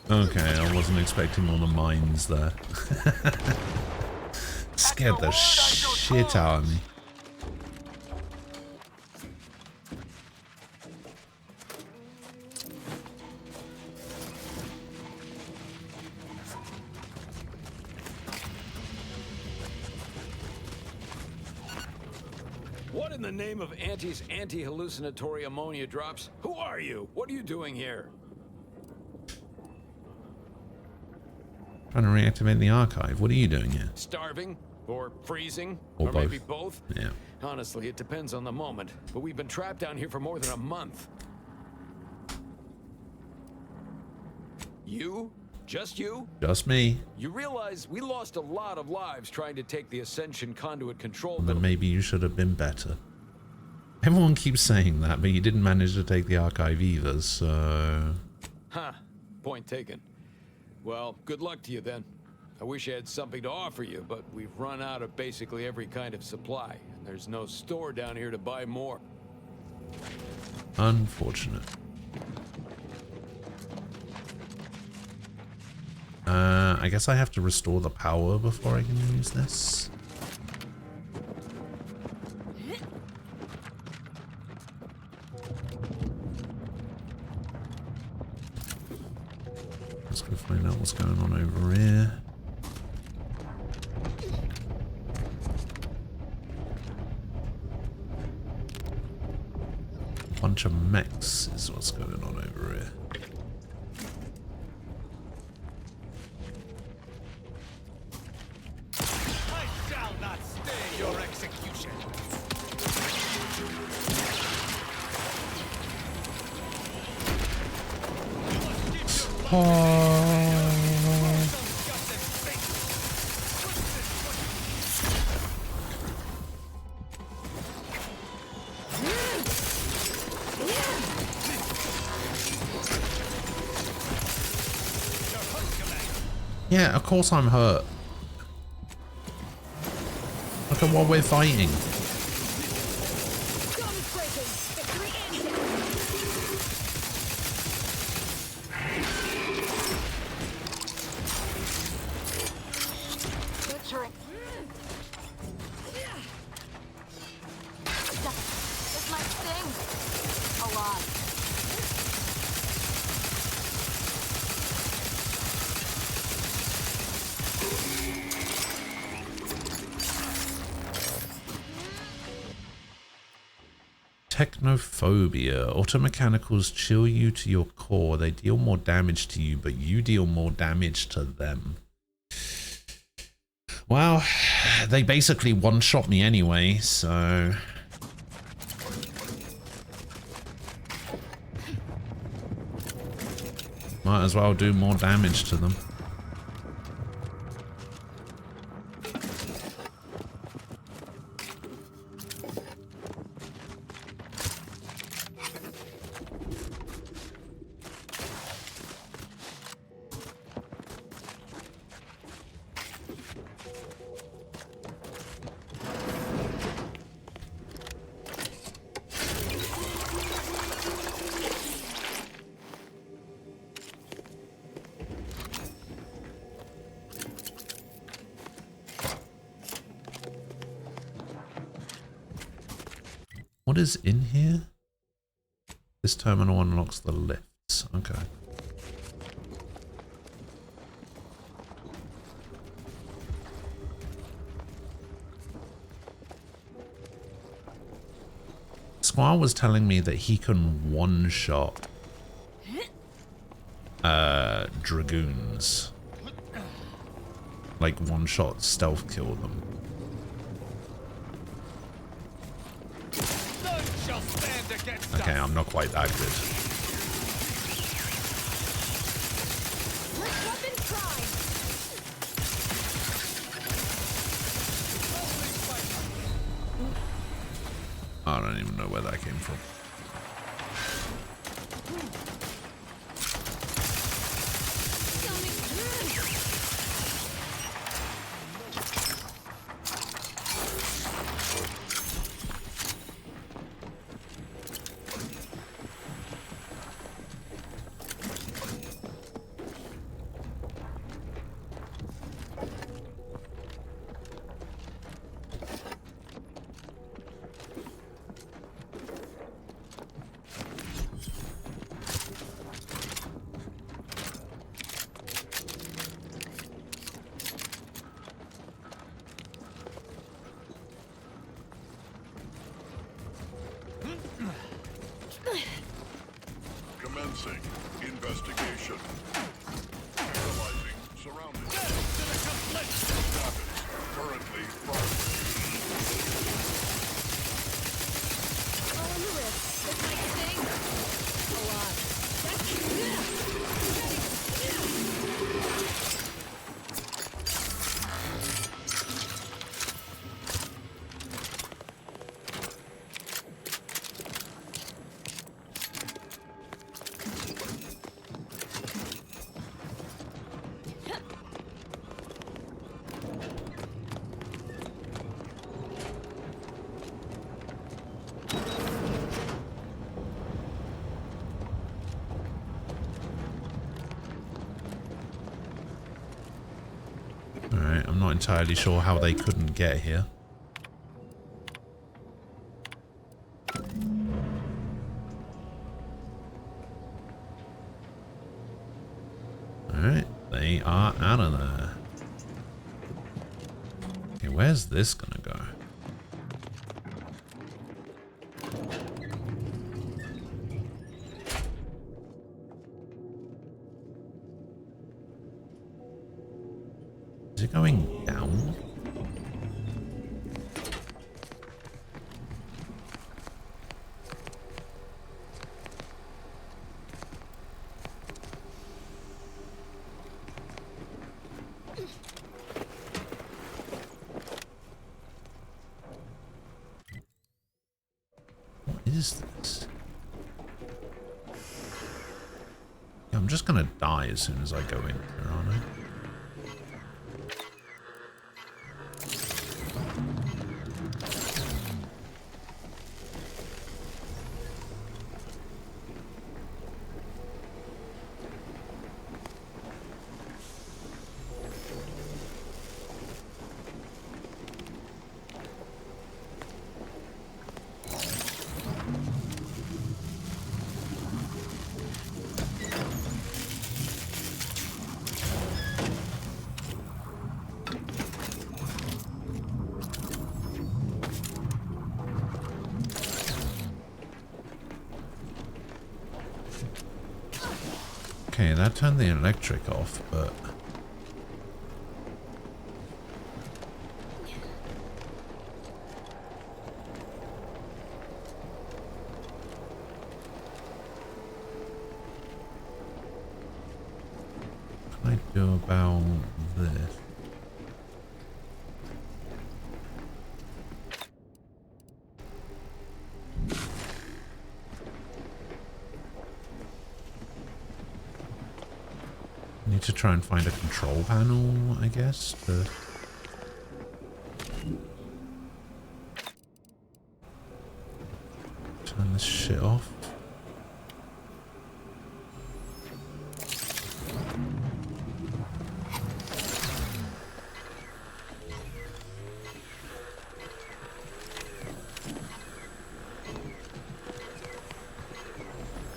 Okay, I wasn't expecting all the mines there. Scared the shit out of me. What in the name of Auntie's anti-hallucinatory ammonia drops? Who are you? What are you doing here? Trying to reactivate the archive. What are you doing here? Starving? Or freezing? Or maybe both. both? Yeah. Honestly, it depends on the moment. But we've been trapped down here for more than a month. You? Just you? Just me. You realize we lost a lot of lives trying to take the Ascension conduit control But building. maybe you should have been better. Everyone keeps saying that, but you didn't manage to take the archive either, so... Huh. Point taken. Well, good luck to you then. I wish I had something to offer you, but we've run out of basically every kind of supply, and there's no store down here to buy more. Unfortunate. I guess I have to restore the power before I can use this. Let's go find out what's going on over here. Bunch of mechs is what's going on over here. I shall not stay your execution. Yeah, of course I'm hurt. Look at what we're fighting. Good trick. This might sting. A lot. Technophobia. Automechanicals chill you to your core. They deal more damage to you, but you deal more damage to them. Well, they basically one-shot me anyway, so... might as well do more damage to them. What is in here? This terminal unlocks the lifts. Okay. Squire was telling me that he can one-shot dragoons. Like one-shot stealth kill them. Okay, I'm not quite that good. I don't even know where that came from. Commencing investigation. Analyzing surroundings. entirely sure how they couldn't get here. Alright, they are out of there. Okay, where's this gonna go? Is it going down? What is this? Yeah, I'm just gonna die as soon as I go in here, aren't I? Okay, that turned the electric off, but... what can I do about this? Need to try and find a control panel, I guess, to... turn this shit off.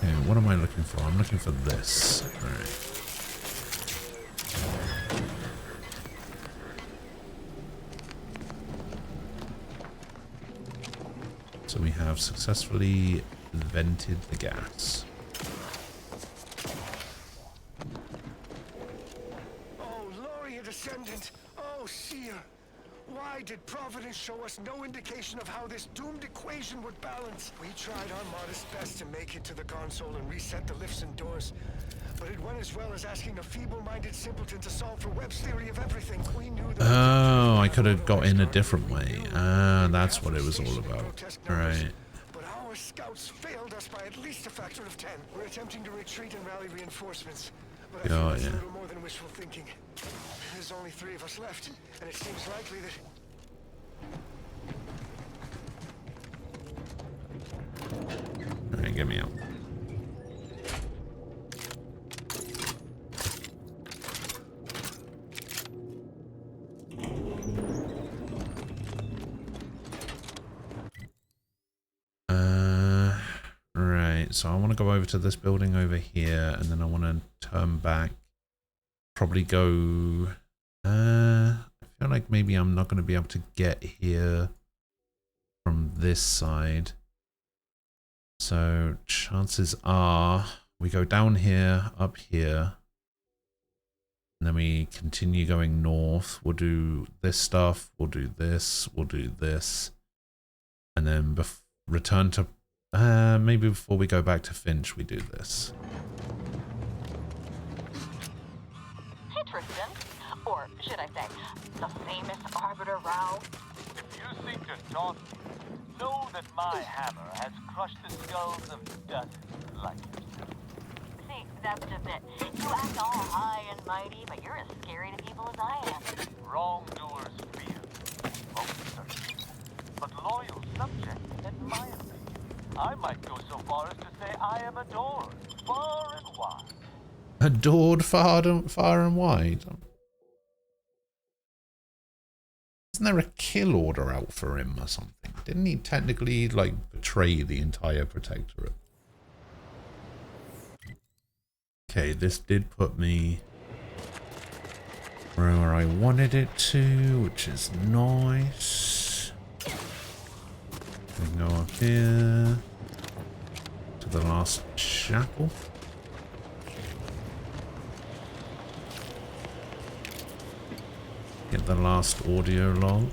Okay, what am I looking for? I'm looking for this. Alright. So we have successfully vented the gas. Oh, Loria Descendant! Oh, Seer! Why did Providence show us no indication of how this doomed equation would balance? We tried our modest best to make it to the console and reset the lifts and doors, but it went as well as asking a feeble-minded simpleton to solve for Webb's theory of everything. We knew that. Oh, I could have got in a different way. Ah, that's what it was all about. Right. But our scouts failed us by at least a factor of 10. We're attempting to retreat and rally reinforcements, but I feel it's a little more than wishful thinking. There's only 3 of us left, and it seems likely that... Alright, get me out. Right, so I want to go over to this building over here, and then I want to turn back. Probably go... I feel like maybe I'm not going to be able to get here from this side. So chances are we go down here, up here, and then we continue going north. We'll do this stuff, we'll do this, we'll do this, and then return to... maybe before we go back to Finch, we do this. Hey, Tristan. Or should I say, the famous Arbiter Rao. If you seek to taunt me, know that my hammer has crushed the skulls of dozens like yourself. See, that's just it. You act all high and mighty, but you're as scary to people as I am. Wrongdoers fear, most certainly. But loyal subjects admire me. I might go so far as to say I am adored, far and wide. Adored far and wide? Isn't there a kill order out for him or something? Didn't he technically, like, betray the entire Protectorate? Okay, this did put me where I wanted it to, which is nice. We can go up here to the last chapel. Get the last audio log.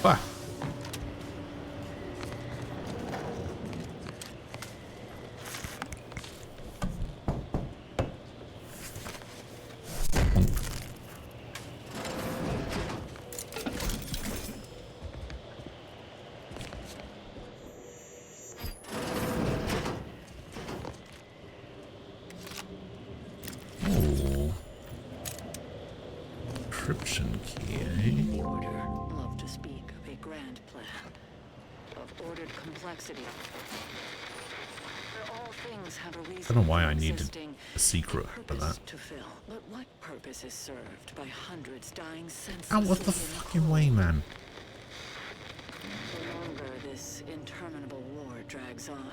Ah. Encryption key, eh? The Order love to speak of a grand plan, of ordered complexity. For all things have a reason. I don't know why I needed existing, a secret for that. to fill. But what purpose is served by hundreds dying senselessly? Out of the fucking way, man. The longer this interminable war drags on,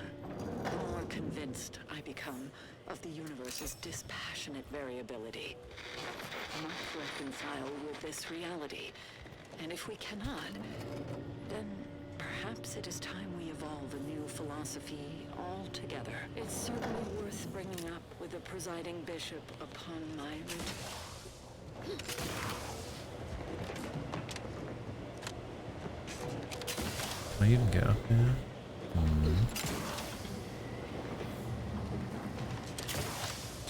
the more convinced I become of the universe's dispassionate variability. We must reconcile with this reality, and if we cannot, then perhaps it is time we evolve a new philosophy altogether. It's certainly worth bringing up with the presiding bishop upon my return. Can I even get up here?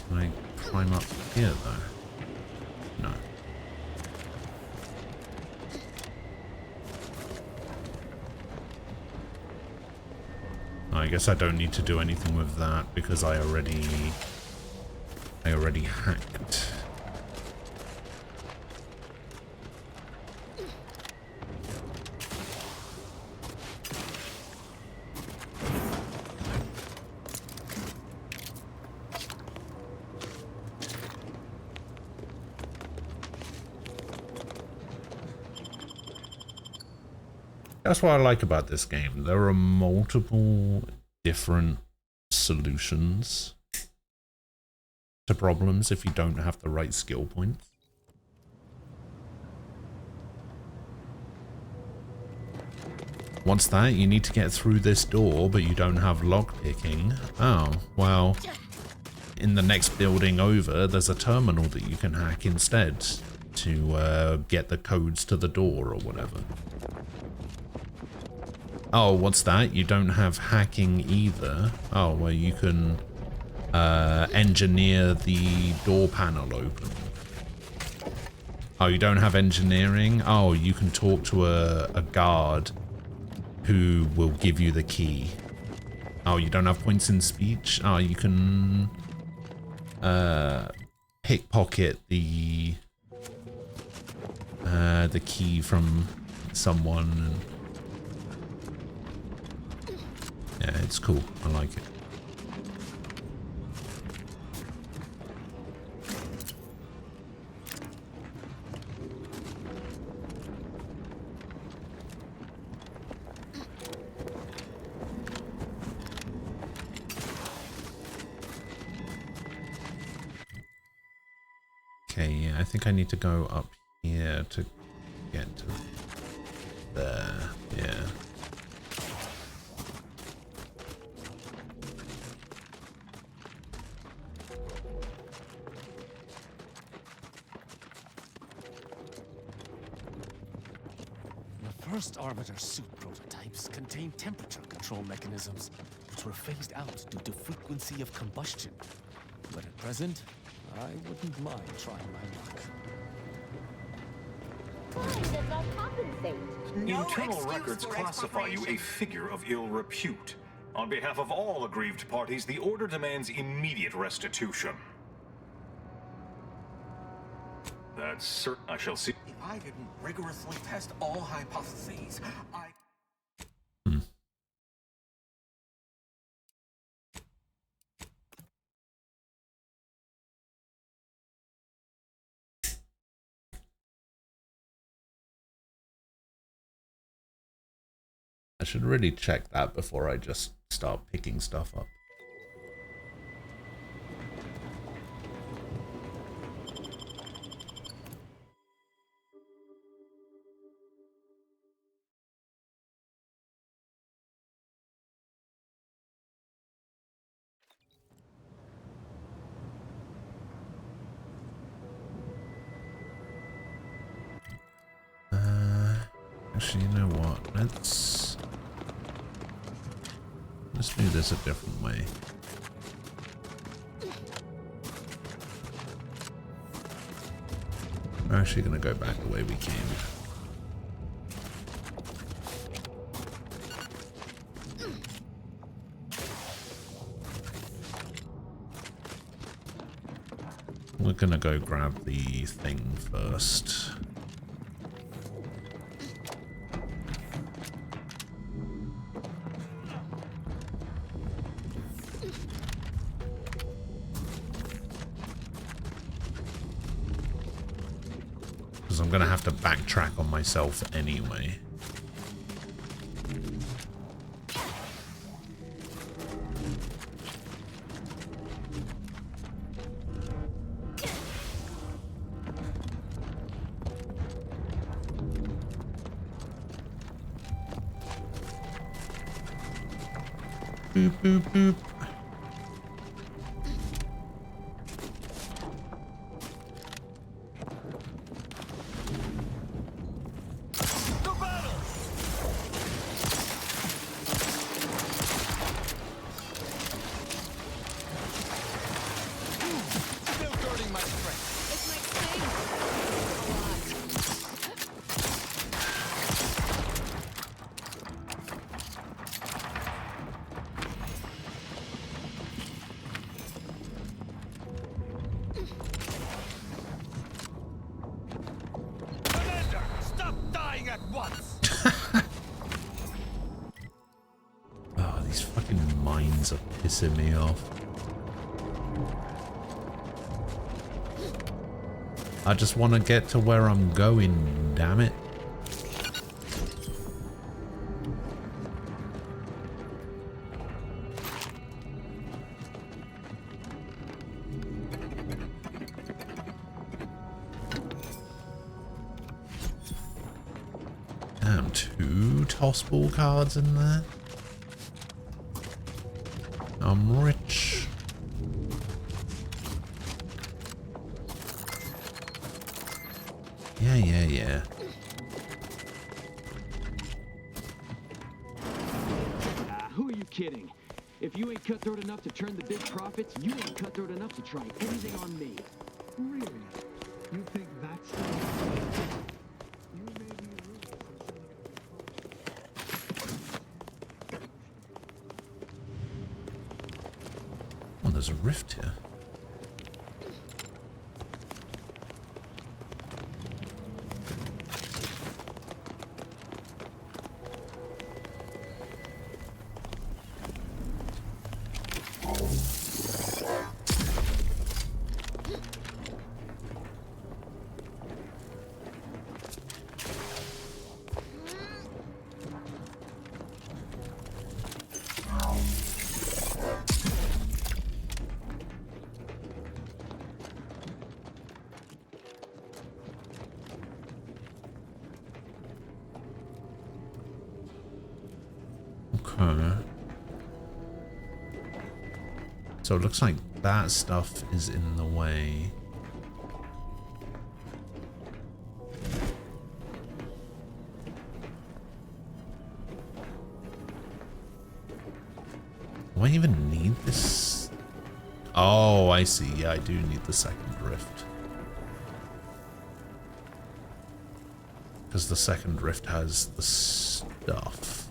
Can I climb up here though? No. I guess I don't need to do anything with that because I already hacked. That's what I like about this game. There are multiple different solutions to problems if you don't have the right skill points. Once that, you need to get through this door, but you don't have lockpicking. Oh, well, in the next building over, there's a terminal that you can hack instead to get the codes to the door or whatever. Oh, what's that? You don't have hacking either. Oh, well, you can engineer the door panel open. Oh, you don't have engineering? Oh, you can talk to a guard who will give you the key. Oh, you don't have points in speech? Oh, you can pickpocket the key from someone. And yeah, it's cool. I like it. Okay, yeah, I think I need to go up here to get to there. Yeah. First Arbiter suit prototypes contained temperature control mechanisms, which were phased out due to frequency of combustion. But at present, I wouldn't mind trying my luck. Fine, does that compensate? Internal records classify you a figure of ill repute. On behalf of all aggrieved parties, the Order demands immediate restitution. That's certain. I shall see. If I didn't rigorously test all hypotheses, I... I should really check that before I just start picking stuff up. Actually, you know what? Let's do this a different way. We're actually going to go back the way we came. We're going to go grab the thing first. I'm gonna have to backtrack on myself anyway. Boop, boop, boop. Pissing me off. I just want to get to where I'm going, damn it. Damn, 2 toss ball cards in there. I'm rich. Yeah. Who are you kidding? If you ain't cutthroat enough to turn the big profits, you ain't cutthroat enough to try anything on me. Really? You think that's the... You may be Oh, there's a rift here. So it looks like that stuff is in the way. Do I even need this? Oh, I see. Yeah, I do need the second rift. Because the second rift has the stuff.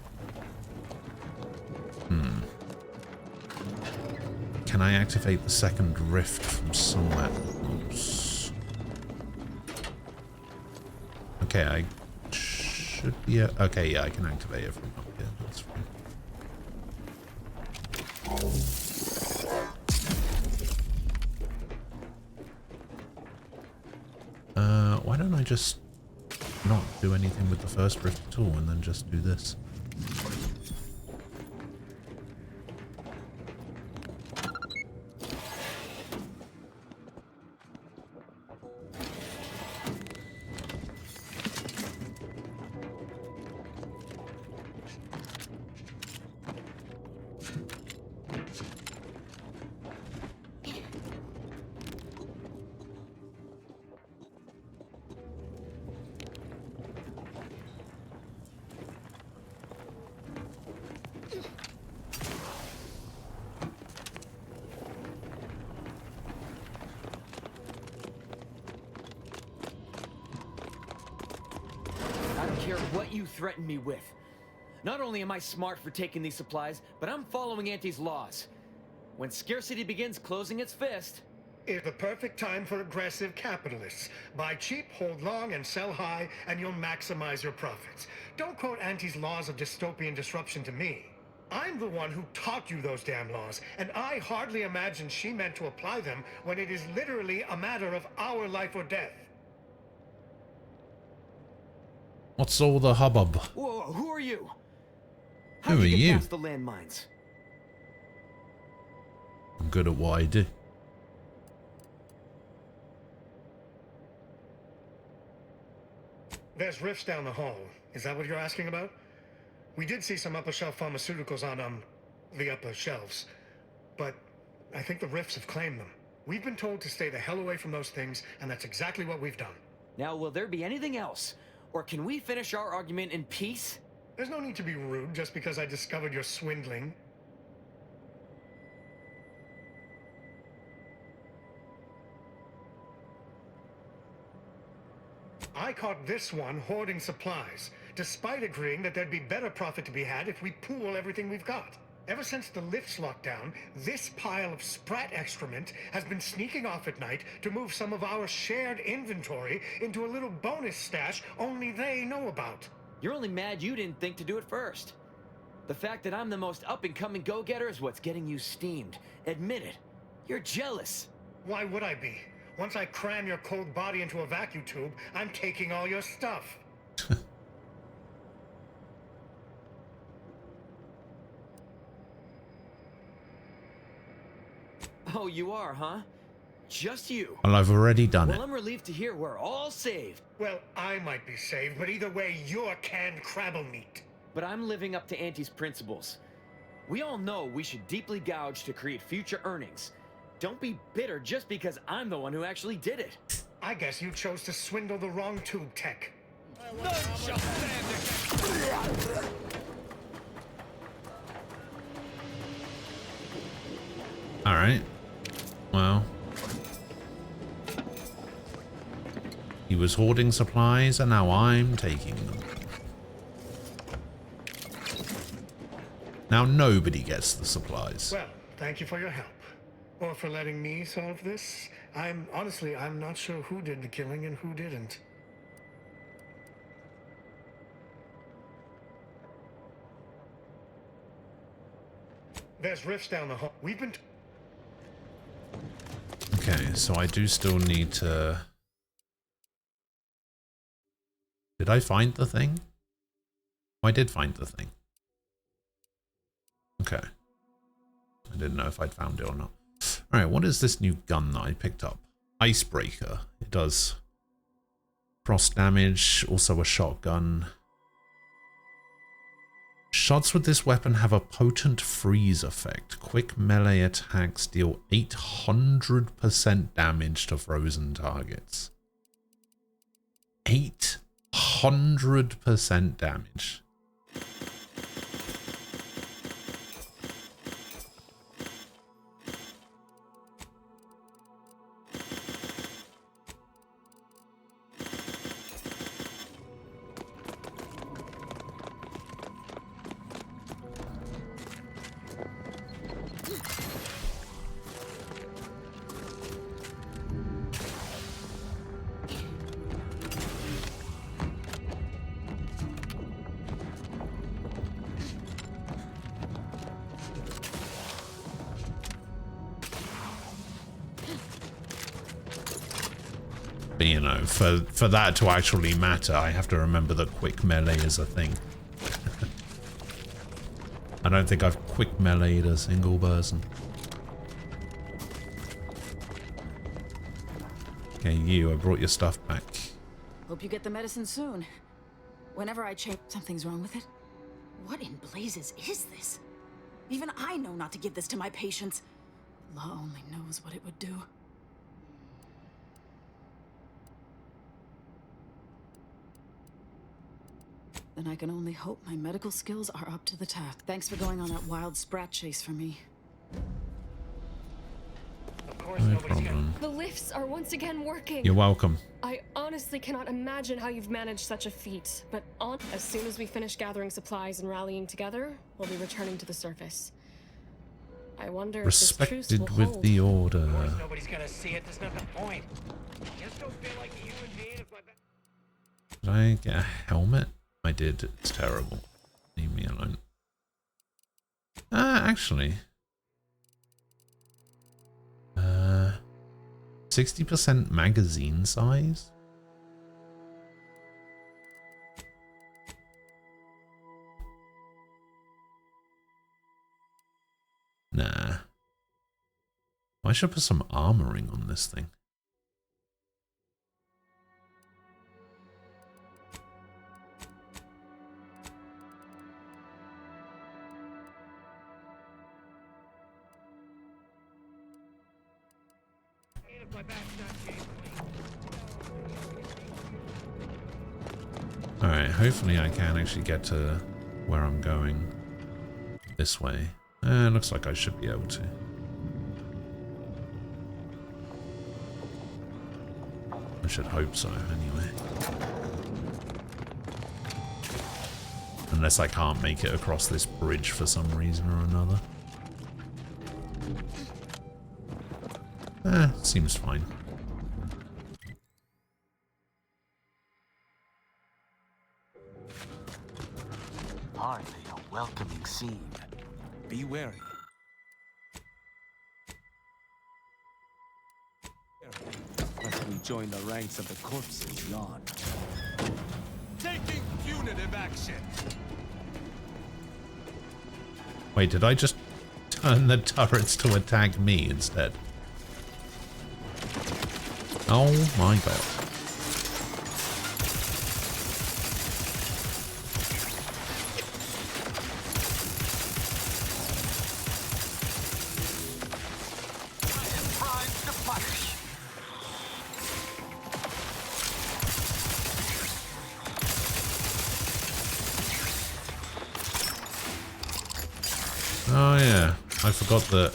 Can I activate the second rift from somewhere else? Okay, I should be... Okay, yeah, I can activate it from up here. That's fine. Why don't I just not do anything with the first rift at all and then just do this? care what you threaten me with. Not only am I smart for taking these supplies, but I'm following Auntie's laws. When scarcity begins closing its fist... It's the perfect time for aggressive capitalists. Buy cheap, hold long, and sell high, and you'll maximize your profits. Don't quote Auntie's laws of dystopian disruption to me. I'm the one who taught you those damn laws, and I hardly imagine she meant to apply them when it is literally a matter of our life or death. What's all the hubbub? Whoa, who are you? Who are How'd you get you? past the landmines? I'm good at what I do. There's rifts down the hall. Is that what you're asking about? We did see some upper shelf pharmaceuticals on, the upper shelves. But I think the rifts have claimed them. We've been told to stay the hell away from those things, and that's exactly what we've done. Now, will there be anything else? Or can we finish our argument in peace? There's no need to be rude just because I discovered you're swindling. I caught this one hoarding supplies, despite agreeing that there'd be better profit to be had if we pool everything we've got. Ever since the lifts locked down, this pile of sprat excrement has been sneaking off at night to move some of our shared inventory into a little bonus stash only they know about. You're only mad you didn't think to do it first. The fact that I'm the most up-and-coming go-getter is what's getting you steamed. Admit it. You're jealous. Why would I be? Once I cram your cold body into a vacuum tube, I'm taking all your stuff. Oh, you are, huh? Just you. Well, I've already done it. Well, I'm relieved to hear we're all saved. Well, I might be saved, but either way, you're canned crabble meat. But I'm living up to Auntie's principles. We all know we should deeply gouge to create future earnings. Don't be bitter just because I'm the one who actually did it. I guess you chose to swindle the wrong tube tech. All right. Well, he was hoarding supplies, and now I'm taking them. Now nobody gets the supplies. Well, thank you for your help. Or for letting me solve this. I'm not sure who did the killing and who didn't. There's rifts down the hall. We've been... Okay, so I do still need to... Did I find the thing? I did find the thing. Okay. I didn't know if I'd found it or not. Alright, what is this new gun that I picked up? Icebreaker. It does cross damage, also a shotgun. Shots with this weapon have a potent freeze effect. Quick melee attacks deal 800% damage to frozen targets. 800% damage. But, you know, for that to actually matter, I have to remember that quick melee is a thing. I don't think I've quick melee'd a single person. Okay, you, I brought your stuff back. Hope you get the medicine soon. Whenever I change, something's wrong with it. What in blazes is this? Even I know not to give this to my patients. Law only knows what it would do. Then I can only hope my medical skills are up to the task. Thanks for going on that wild sprat chase for me. Of course, No problem. The lifts are once again working. You're welcome. I honestly honestly cannot imagine how you've managed such a feat, but as soon as we finish gathering supplies and rallying together, we'll be returning to the surface. I wonder if this truce Respected will with hold. the order. Nobody's gonna see it. There's not the point. Just don't feel like you and me if Did I get a helmet? I did. It's terrible. Leave me alone. Actually. 60% magazine size? Nah. I should put some armoring on this thing. Alright, hopefully I can actually get to where I'm going this way. Looks like I should be able to. I should hope so, anyway. Unless I can't make it across this bridge for some reason or another. Seems fine. Hardly a welcoming scene. Be wary. Lest we join the ranks of the corpses yawn. Taking punitive action. Wait, did I just turn the turrets to attack me instead? Oh my god. Oh yeah, I forgot that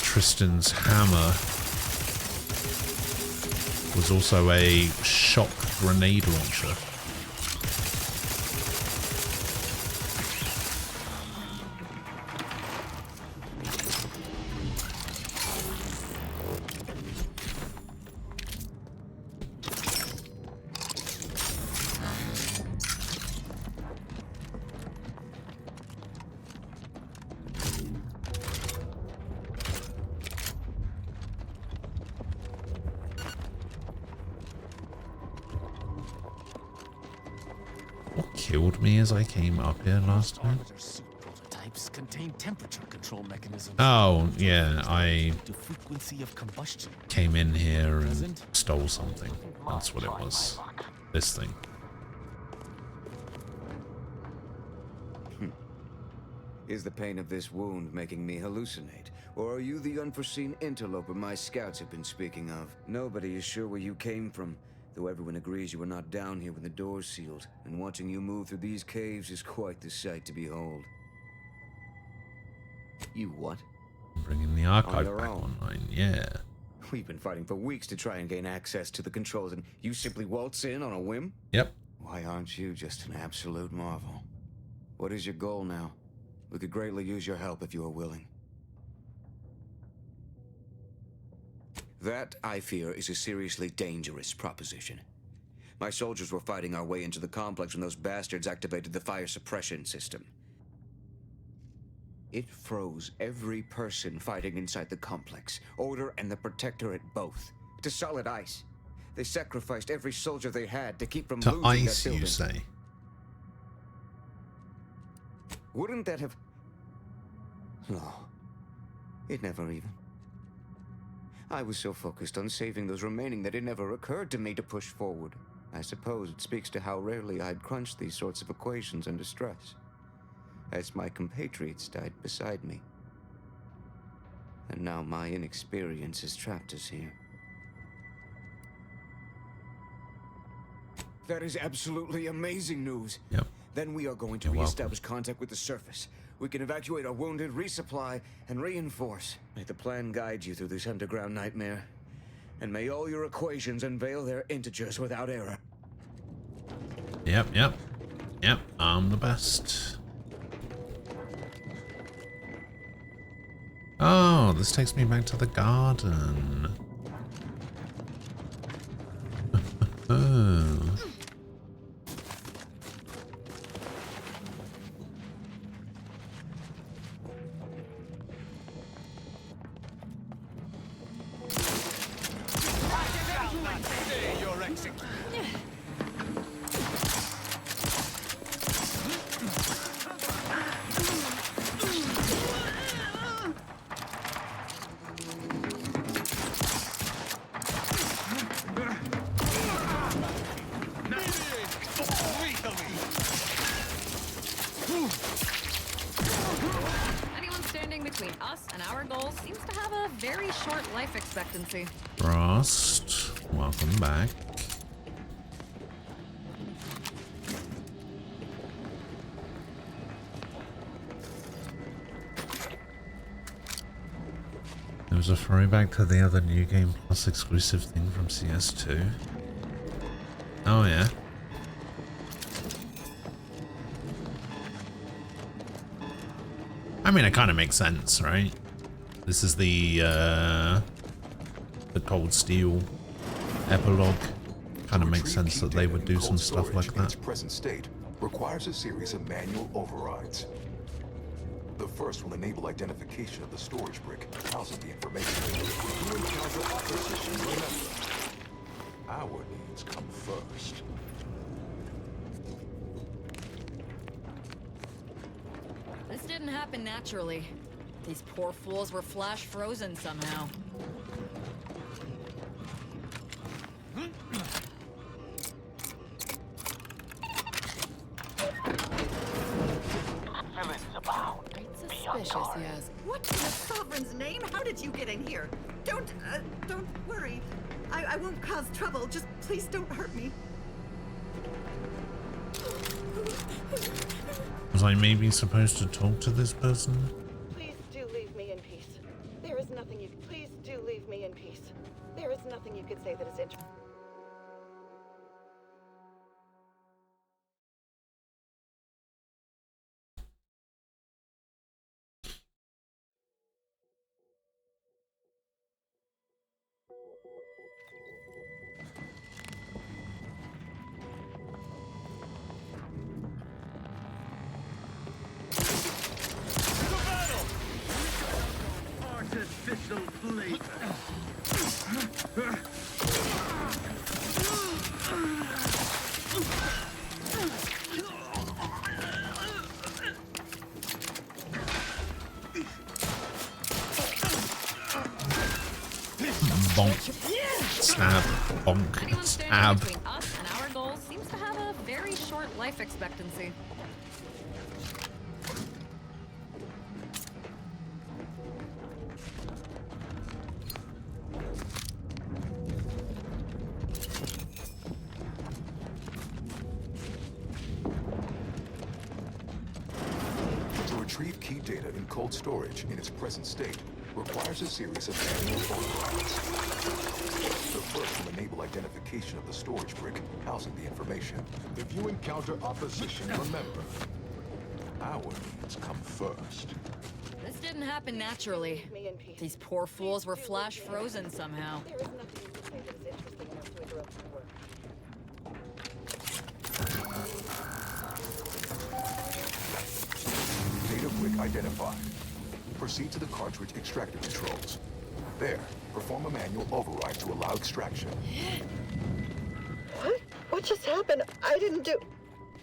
Tristan's hammer was also a shock grenade launcher. Killed me as I came up here last time. Prototypes contain temperature control mechanisms. Oh, yeah, I To frequency of combustion. came in here and stole something. That's what it was. This thing. Is the pain of this wound making me hallucinate? Or are you the unforeseen interloper my scouts have been speaking of? Nobody is sure where you came from, though everyone agrees you were not down here when the doors sealed, and watching you move through these caves is quite the sight to behold. You what? Bringing the archive your back own. online, yeah. We've been fighting for weeks to try and gain access to the controls, and you simply waltz in on a whim? Yep. Why aren't you just an absolute marvel? What is your goal now? We could greatly use your help if you are willing. That, I fear, is a seriously dangerous proposition. My soldiers were fighting our way into the complex when those bastards activated the fire suppression system. It froze every person fighting inside the complex, Order and the Protectorate both, to solid ice. They sacrificed every soldier they had to keep from To losing ice, that building. you say? Wouldn't that have... No. It never even... I was so focused on saving those remaining that it never occurred to me to push forward. I suppose it speaks to how rarely I'd crunch these sorts of equations under stress. As my compatriots died beside me. And now my inexperience has trapped us here. That is absolutely amazing news. Yep. Then we are going to reestablish contact with the surface. We can evacuate our wounded, resupply, and reinforce. May the plan guide you through this underground nightmare. And may all your equations unveil their integers without error. Yep, I'm the best. Oh, this takes me back to the garden. Oh. Anyone standing between us and our goals seems to have a very short life expectancy. Frost, welcome back. There was a throwback to the other New Game Plus exclusive thing from CS2. Oh yeah. I mean, it kind of makes sense, right? This is the Cold Steel epilogue. Kind of makes sense that they would do some stuff like that. Its present state requires a series of manual overrides. The first will enable identification of the storage brick housing the information. If you encounter opposition, remember, our needs come first. This didn't happen naturally. These poor fools were flash frozen somehow. Villains abound. Suspicious, yes. What in the Sovereign's name? How did you get in here? Don't worry. I won't cause trouble. Just please don't hurt me. Was I maybe supposed to talk to this person? Please do leave me in peace. There is nothing you... Please do leave me in peace. There is nothing you could say that is interesting. Artificial flavor. Bonk. Stab. Bonk. Anyone standing Stab. between us and our goals seems to have a very short life expectancy. To retrieve key data in cold storage in its present state requires a series of manual overrides. The first will enable identification of the storage brick housing the information. If you encounter opposition, remember, our needs come first. This didn't happen naturally. These poor fools were flash frozen somehow. There is nothing you could say that is interesting enough to interrupt your work. Data brick identified. Proceed to the cartridge extractor controls. There, perform a manual override to allow extraction. What? What just happened? I didn't do...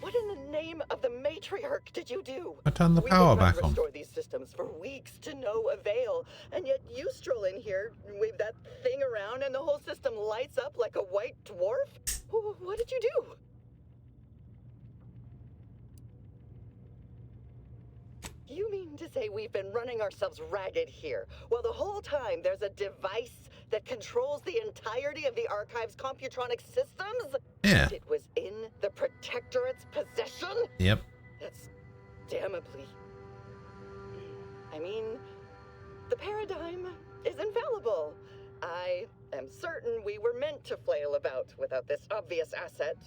What in the name of the matriarch did you do? I turned the power back on. We restore these systems for weeks to no avail, and yet you stroll in here, wave that thing around, and the whole system lights up like a white dwarf? What did you do? You mean to say we've been running ourselves ragged here, while the whole time there's a device that controls the entirety of the Archive's computronic systems? Yeah. And it was in the Protectorate's possession? Yep. That's damnably... I mean, the paradigm is infallible. I am certain we were meant to flail about without this obvious asset.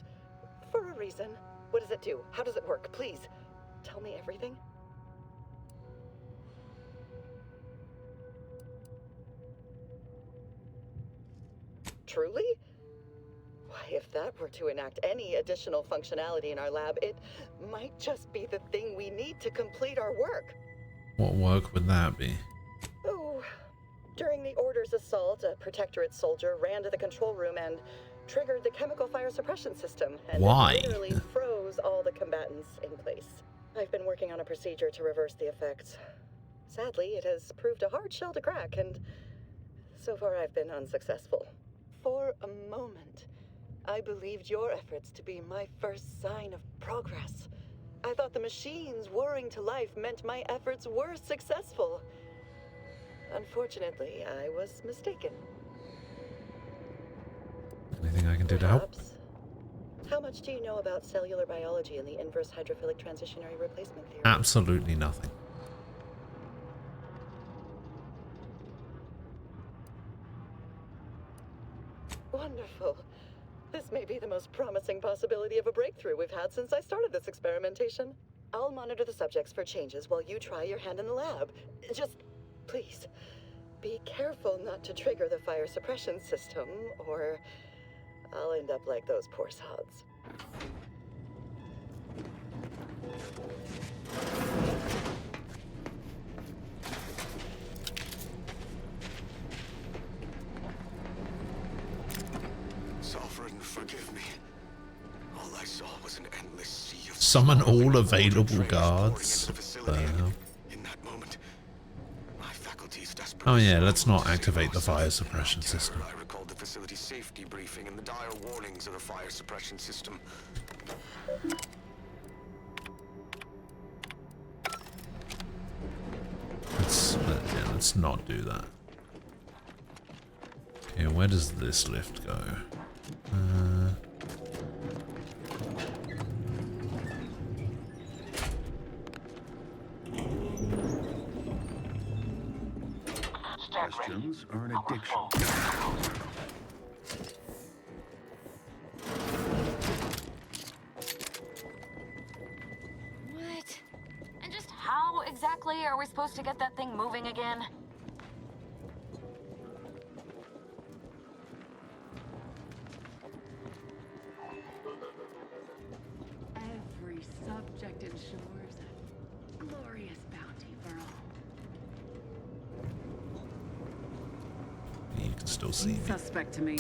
For a reason. What does it do? How does it work? Please, tell me everything. Truly? Why, if that were to enact any additional functionality in our lab, it might just be the thing we need to complete our work. What work would that be? Oh, during the Order's assault, a Protectorate soldier ran to the control room and triggered the chemical fire suppression system. And Why? It literally froze all the combatants in place. I've been working on a procedure to reverse the effects. Sadly, it has proved a hard shell to crack, and so far I've been unsuccessful. For a moment, I believed your efforts to be my first sign of progress. I thought the machines whirring to life meant my efforts were successful. Unfortunately, I was mistaken. Anything I can do to help? Perhaps. How much do you know about cellular biology and the inverse hydrophilic transitionary replacement theory? Absolutely nothing. Wonderful. This may be the most promising possibility of a breakthrough we've had since I started this experimentation. I'll monitor the subjects for changes while you try your hand in the lab. Just, please, be careful not to trigger the fire suppression system, or I'll end up like those poor sods. Sovereign, forgive me. All I saw was an endless sea of Summon all available guards. In that moment, my faculties Oh yeah, let's not activate the fire suppression system. I recalled the facility safety briefing and the dire warnings of the fire suppression system. Let's not do that. Okay, where does this lift go? Questions are an addiction. What? And just how exactly are we supposed to get that thing moving again? Every subject ensures a glorious bounty for all. You can still see me. Suspect to me.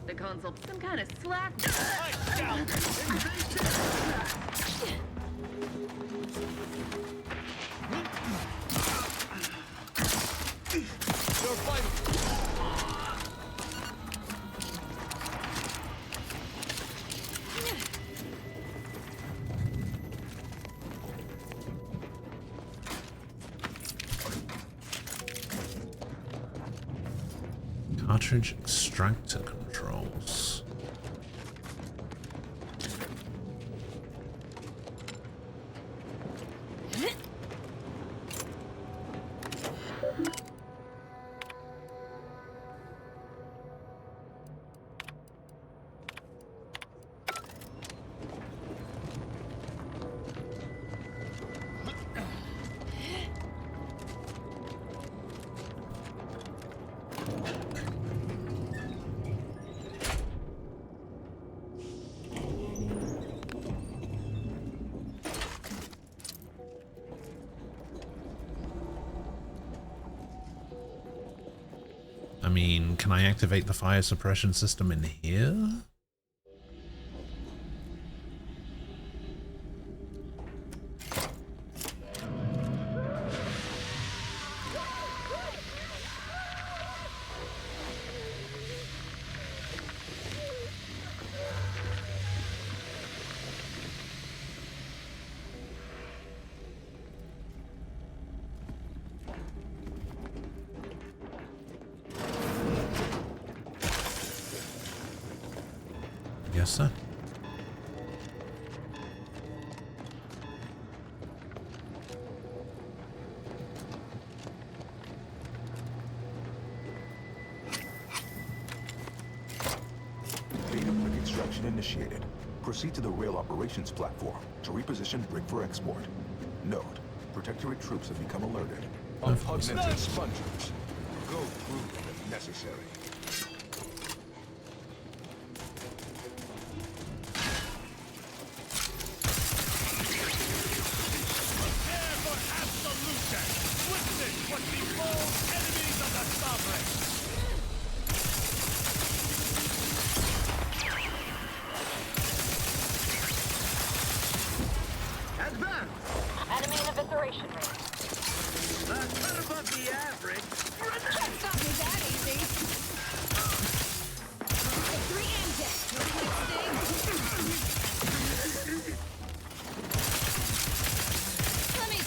The console, some kind of slack. You're fighting. Cartridge extractor controls. I mean, can I activate the fire suppression system in here? Yes, sir. Mission initiated. Proceed to the rail operations platform to reposition brick for export. Note, Protectorate troops have become alerted. Unpugnated expungers. Go through them if necessary. Prepare for absolution! Witness what befalls enemies of the sovereign! Enemy evisceration rate. Cut above the average. Can't stop me that easy. 3 Let me.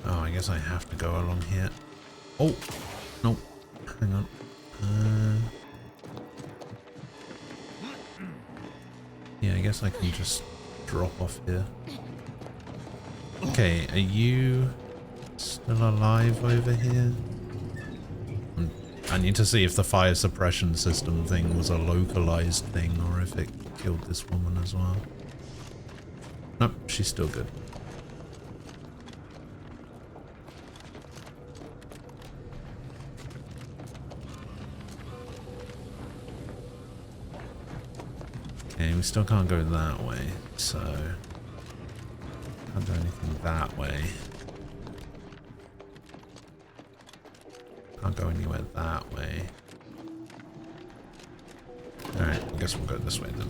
Oh, I guess I have to go along here. Oh, no, hang on. Yeah, I guess I can just drop off here. Okay, are you still alive over here? I need to see if the fire suppression system thing was a localized thing or if it killed this woman as well. Nope, she's still good. Okay, we still can't go that way, so can't do anything that way. Can't go anywhere that way. Alright, I guess we'll go this way then.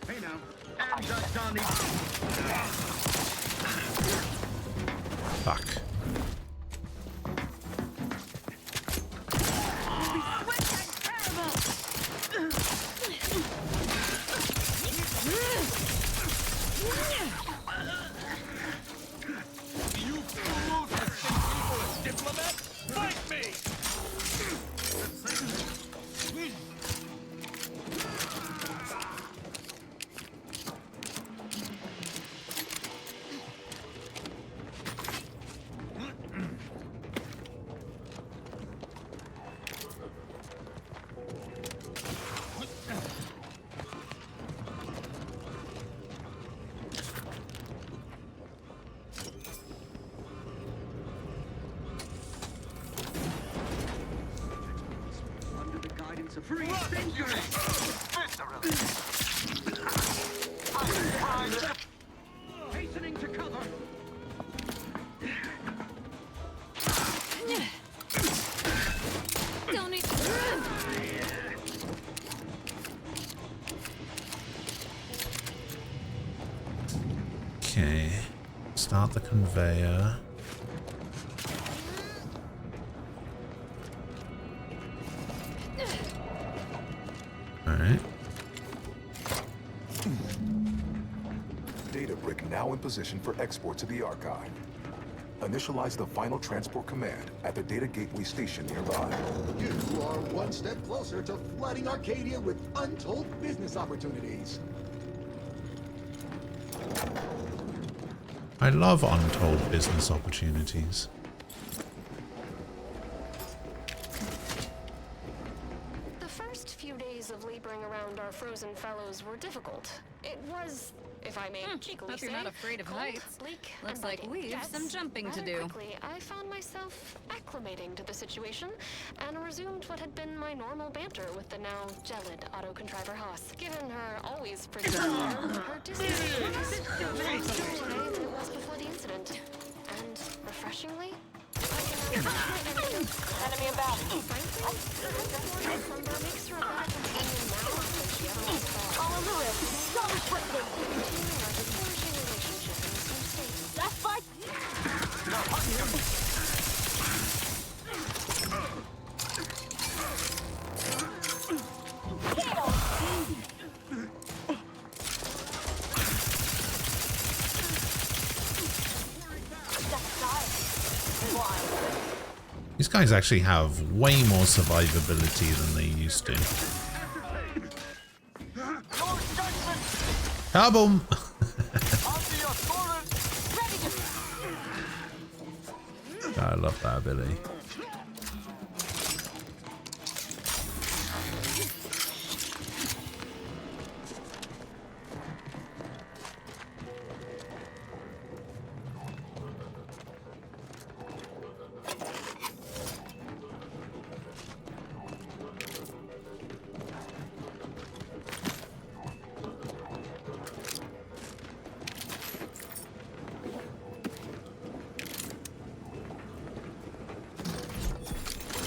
Hey now, I'm just on the... Fuck. You fools that think people as diplomats? Fight me! Under the guidance of free thinkers! Hastening to cover! Don't need. Okay, start the conveyor. Alright. Data brick now in position for export to the archive. Initialize the final transport command at the data gateway station nearby. You are one step closer to flooding Arcadia with untold business opportunities. I love untold business opportunities. The first few days of laboring around our frozen fellows were difficult. It was, if I may cheekily hope say, you're not afraid of cold, heights. bleak, Looks and like bumpy. we've Yes, some jumping to rather do. Quickly, I found myself acclimating to the situation and resumed what had been my normal banter with the now gelid auto-contriver Haas. Given her always pretty her disposition was than it was before the incident. And refreshingly, I can now Enemy about. frankly, from her makes her a better companion now than she ever was before. Follow the risk. Double twisting. Continuing our flourishing relationship in this new state. Last fight. These guys actually have way more survivability than they used to. Kaboom! I love that ability.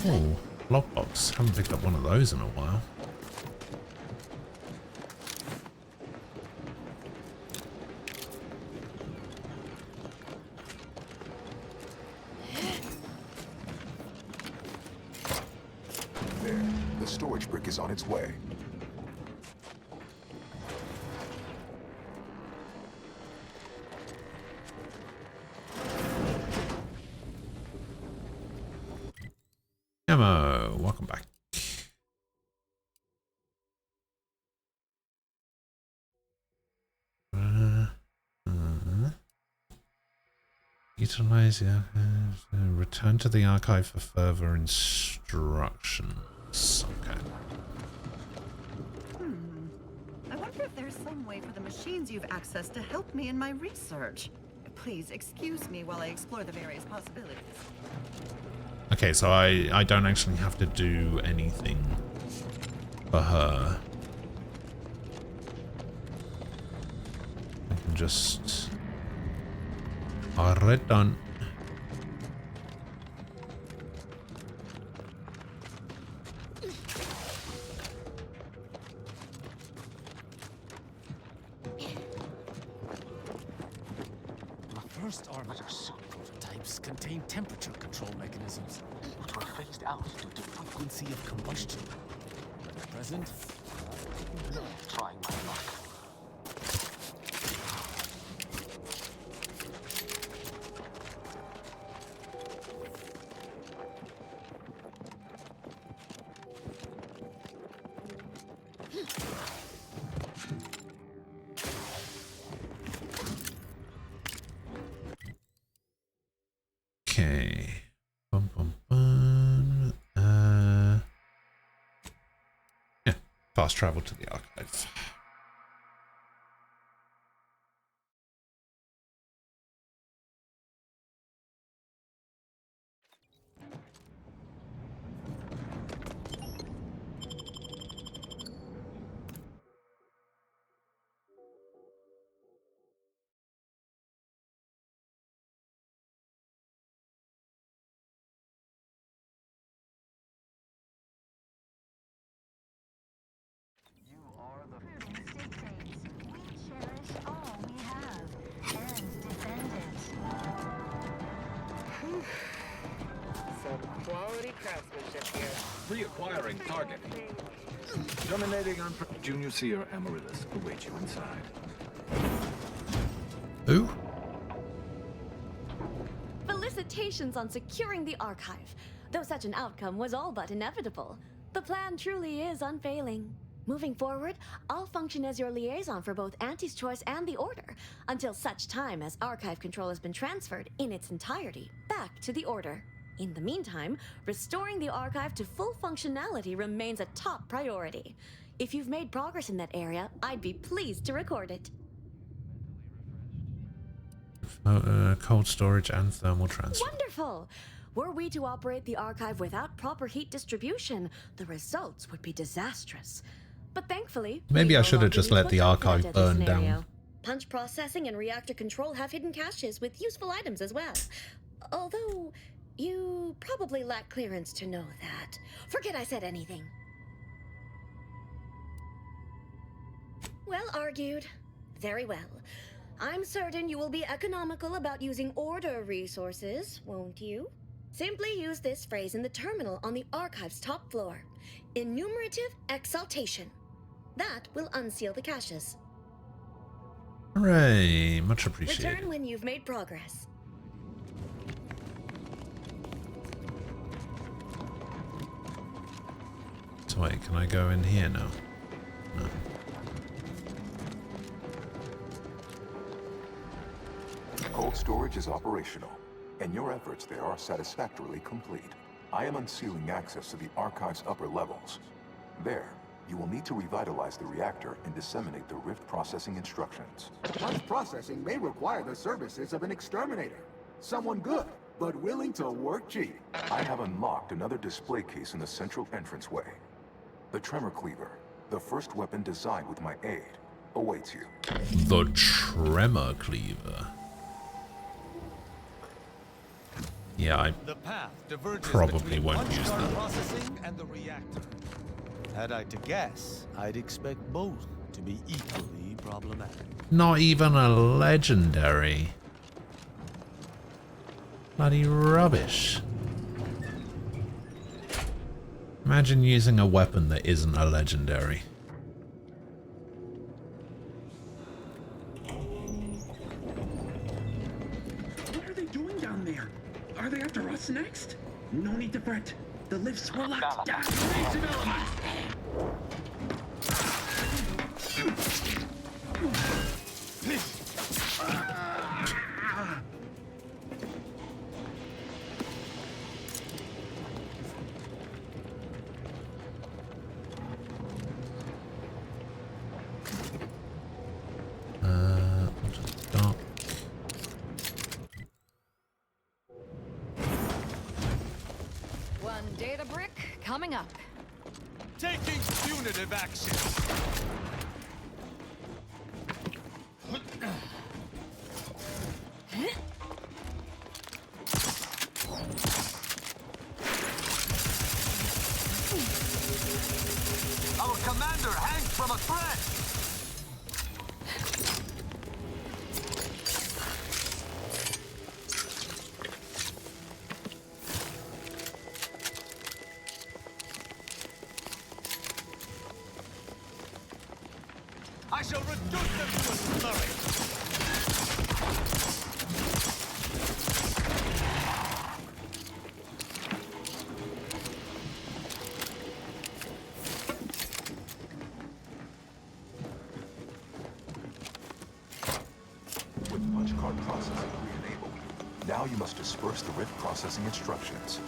Oh, lockbox. Haven't picked up one of those in a while. There, the storage brick is on its way. Ammo, welcome back. Utilize the archives. Return to the archive for further instructions. Okay. I wonder if there's some way for the machines you've accessed to help me in my research. Please excuse me while I explore the various possibilities. Okay, so I don't actually have to do anything for her. I can just... Alright, done. The first arbiter suit prototypes contained temperature control mechanisms, which were phased out due to frequency of combustion. But at present, I'm not trying my luck. Okay. Bum, bum, bum. Yeah, fast travel to the archive. Some quality craftsmanship here. Reacquiring target. Terminating on Junior Seer Amaryllis awaits you inside. Who? Felicitations on securing the archive. Though such an outcome was all but inevitable, the plan truly is unfailing. Moving forward, I'll function as your liaison for both Auntie's Choice and the Order, until such time as archive control has been transferred in its entirety back to the Order. In the meantime, restoring the archive to full functionality remains a top priority. If you've made progress in that area, I'd be pleased to record it. Cold storage and thermal transfer. Wonderful! Were we to operate the archive without proper heat distribution, the results would be disastrous. But thankfully, Maybe I should have just let the archive burn down. Punch processing and reactor control have hidden caches with useful items as well. Although, you probably lack clearance to know that. Forget I said anything. Well argued. Very well. I'm certain you will be economical about using Order resources, won't you? Simply use this phrase in the terminal on the archive's top floor. Enumerative exaltation. That will unseal the caches. Hooray, much appreciated. Return when you've made progress. way. Can I go in here now? No. Cold storage is operational, and your efforts there are satisfactorily complete. I am unsealing access to the Archive's upper levels. There, you will need to revitalize the reactor and disseminate the Rift processing instructions. Post-processing may require the services of an exterminator. Someone good, but willing to work cheap. I have unlocked another display case in the central entranceway. The Tremor Cleaver, the first weapon designed with my aid, awaits you. The Tremor Cleaver. Yeah, I probably won't use that. Processing and the reactor. Had I to guess, I'd expect both to be equally problematic. Not even a legendary. Bloody rubbish. Imagine using a weapon that isn't a legendary. What are they doing down there? Are they after us next? No need to fret. The lifts were locked down. Base development. Stop. One data brick coming up. Taking punitive action. Our commander hangs from a thread. I shall reduce them to a slurry. With punch card processing re-enabled, now you must disperse the Rift processing instructions.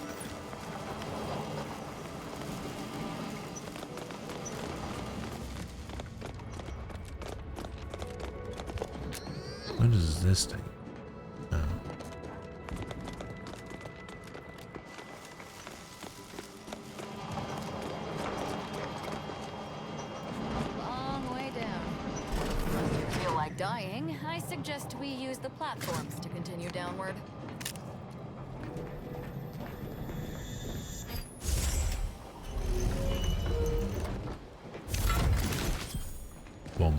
What is this thing? Oh. Long way down. If you feel like dying, I suggest we use the platforms to continue downward. Boom.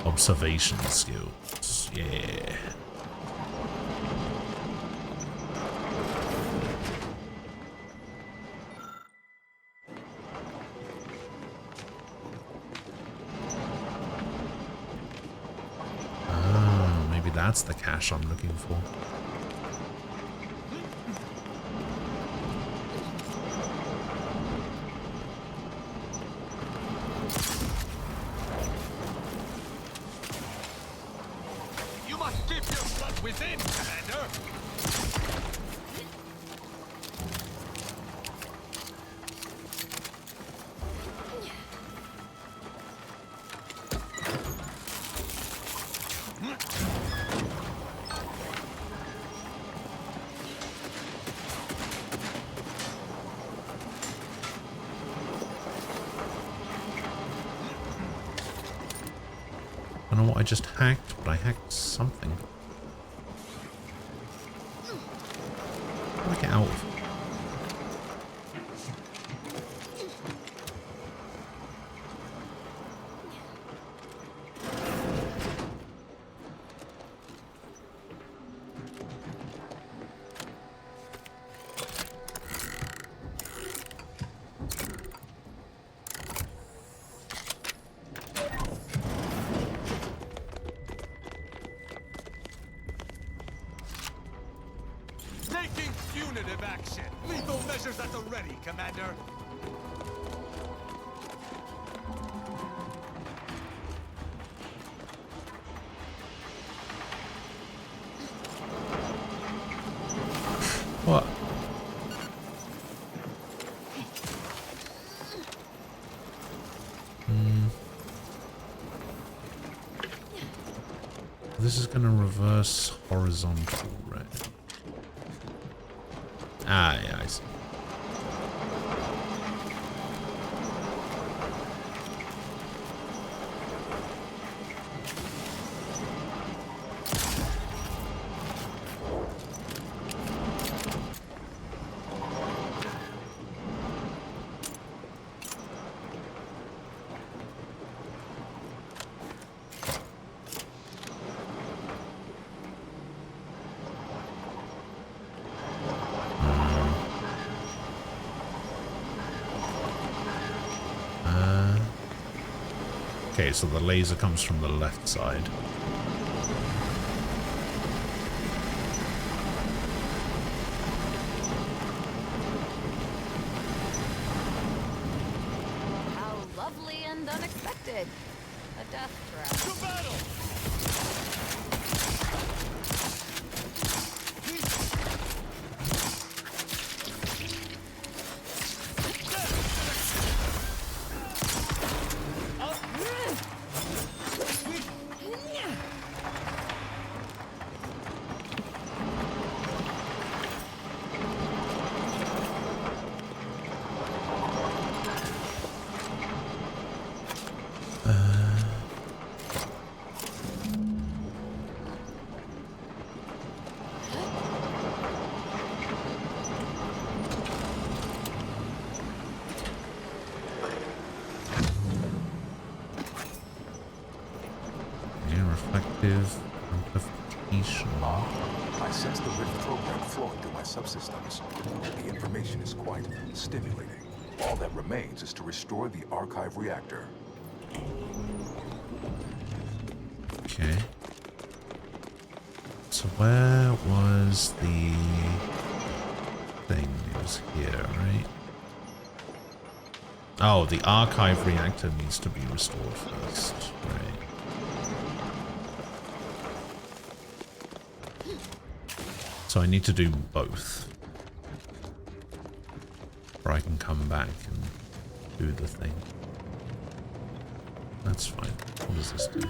Observation skills. Yeah. Ah, maybe that's the cache I'm looking for. You must keep your blood within, Commander. I don't know what I just hacked, but I hacked something. How do I get out of? Taking punitive action. Lethal measures at the ready, Commander. What? This is going to reverse horizontal, right? Ah, yeah, I see. Okay, so the laser comes from the left side. How lovely and unexpected. A death trap. To battle! Amplification. I sense the Rift program flowing through my subsystems. The information is quite stimulating. All that remains is to restore the archive reactor. Okay. So where was the thing? It was here, right? Oh, the archive reactor needs to be restored first, right? So I need to do both. Or I can come back and do the thing. That's fine. What does this do?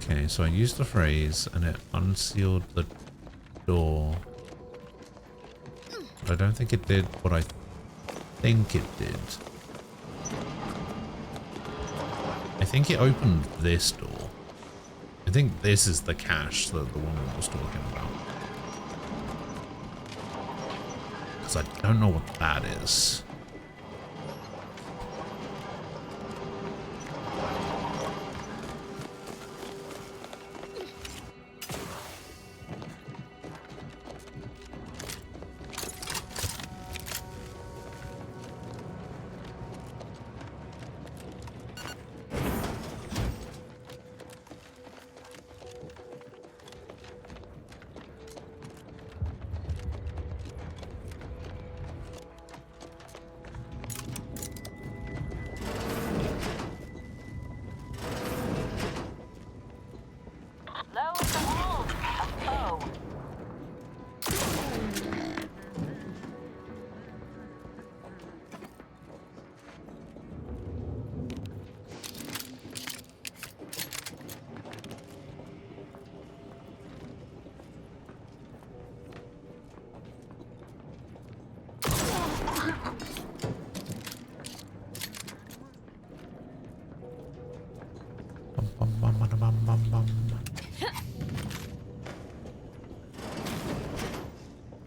Okay, so I used the phrase and it unsealed the door. But I don't think it did what I think it did. I think it opened this door. I think this is the cache that the woman was talking about. Because I don't know what that is.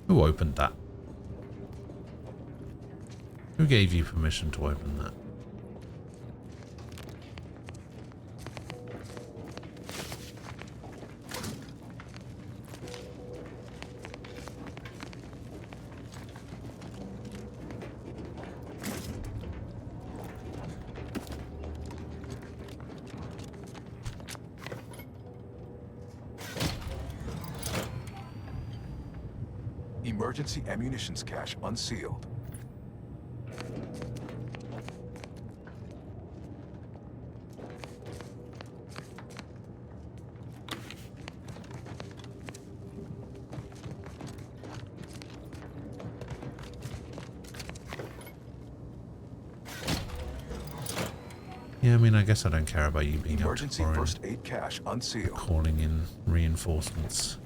Who opened that? Who gave you permission to open that? Emergency ammunitions cache unsealed. Yeah, I mean, I guess I don't care about you being Emergency up to first aid cache unsealed. calling in reinforcements.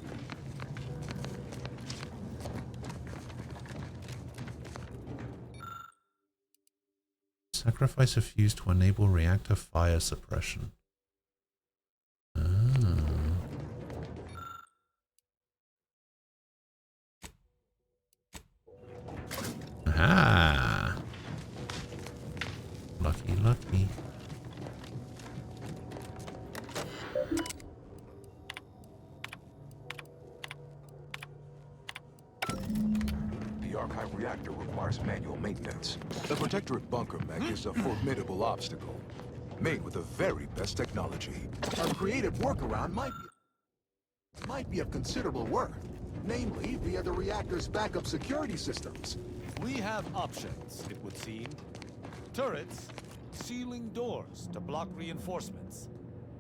Sacrifice a fuse to enable reactor fire suppression. Ah. Lucky, lucky. The archive reactor requires manual maintenance. The Protectorate bunker mech is a formidable obstacle, made with the very best technology. A creative workaround might be of considerable worth, namely via the reactor's backup security systems. We have options, it would seem. Turrets, sealing doors to block reinforcements.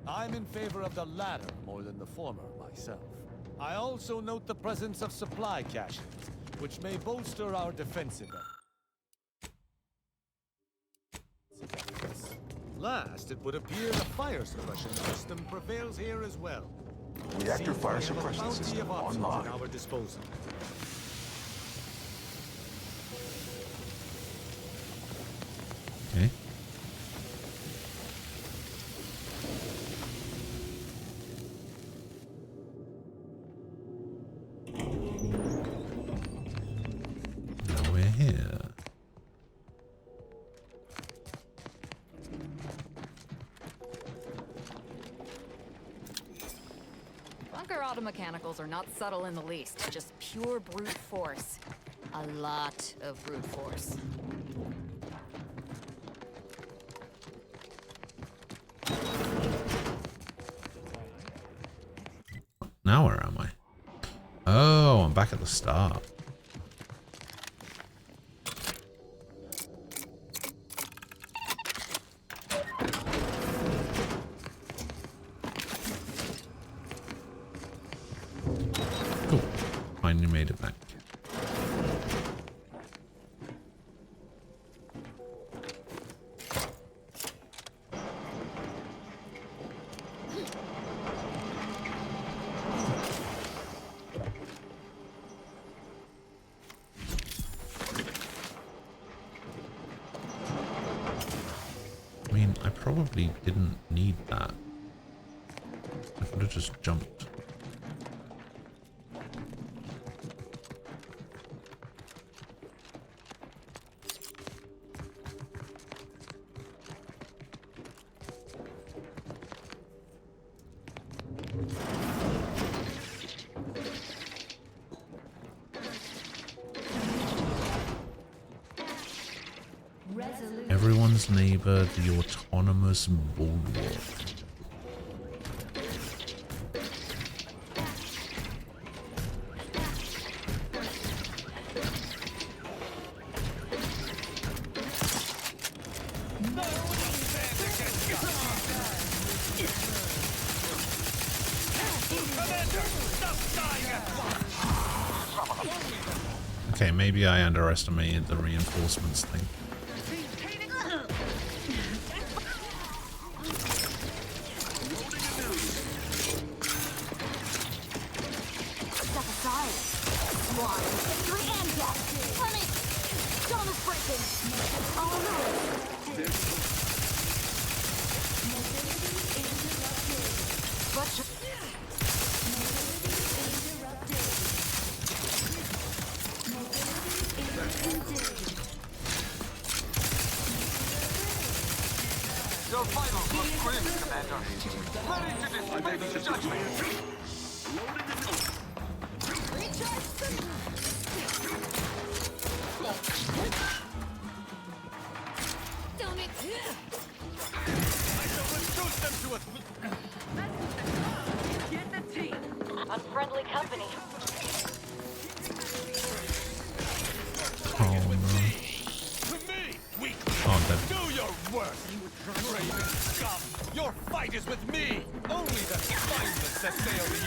I'm in favor of the latter more than the former myself. I also note the presence of supply caches, which may bolster our defensive efforts. Last, it would appear the fire suppression system prevails here as well. Reactor fire suppression system online. At our disposal. Okay. Now we're here. Bunker automechanicals are not subtle in the least, just pure brute force. A lot of brute force. Now where am I? Oh, I'm back at the start. Cool. Finally made it back. I mean, I probably didn't need that. I could have just jumped. Everyone's neighbor, the autonomous bulwark. Okay, maybe I underestimated the reinforcements thing. Step aside. Swan, victory and death. Let me. Dawn is breaking. All right. But Your finals look grim, Commander. Ready to dispense judgment. don't it. I shall reduce them to a... Get the team. Unfriendly company. The fight is with me! Only the spineless that sail the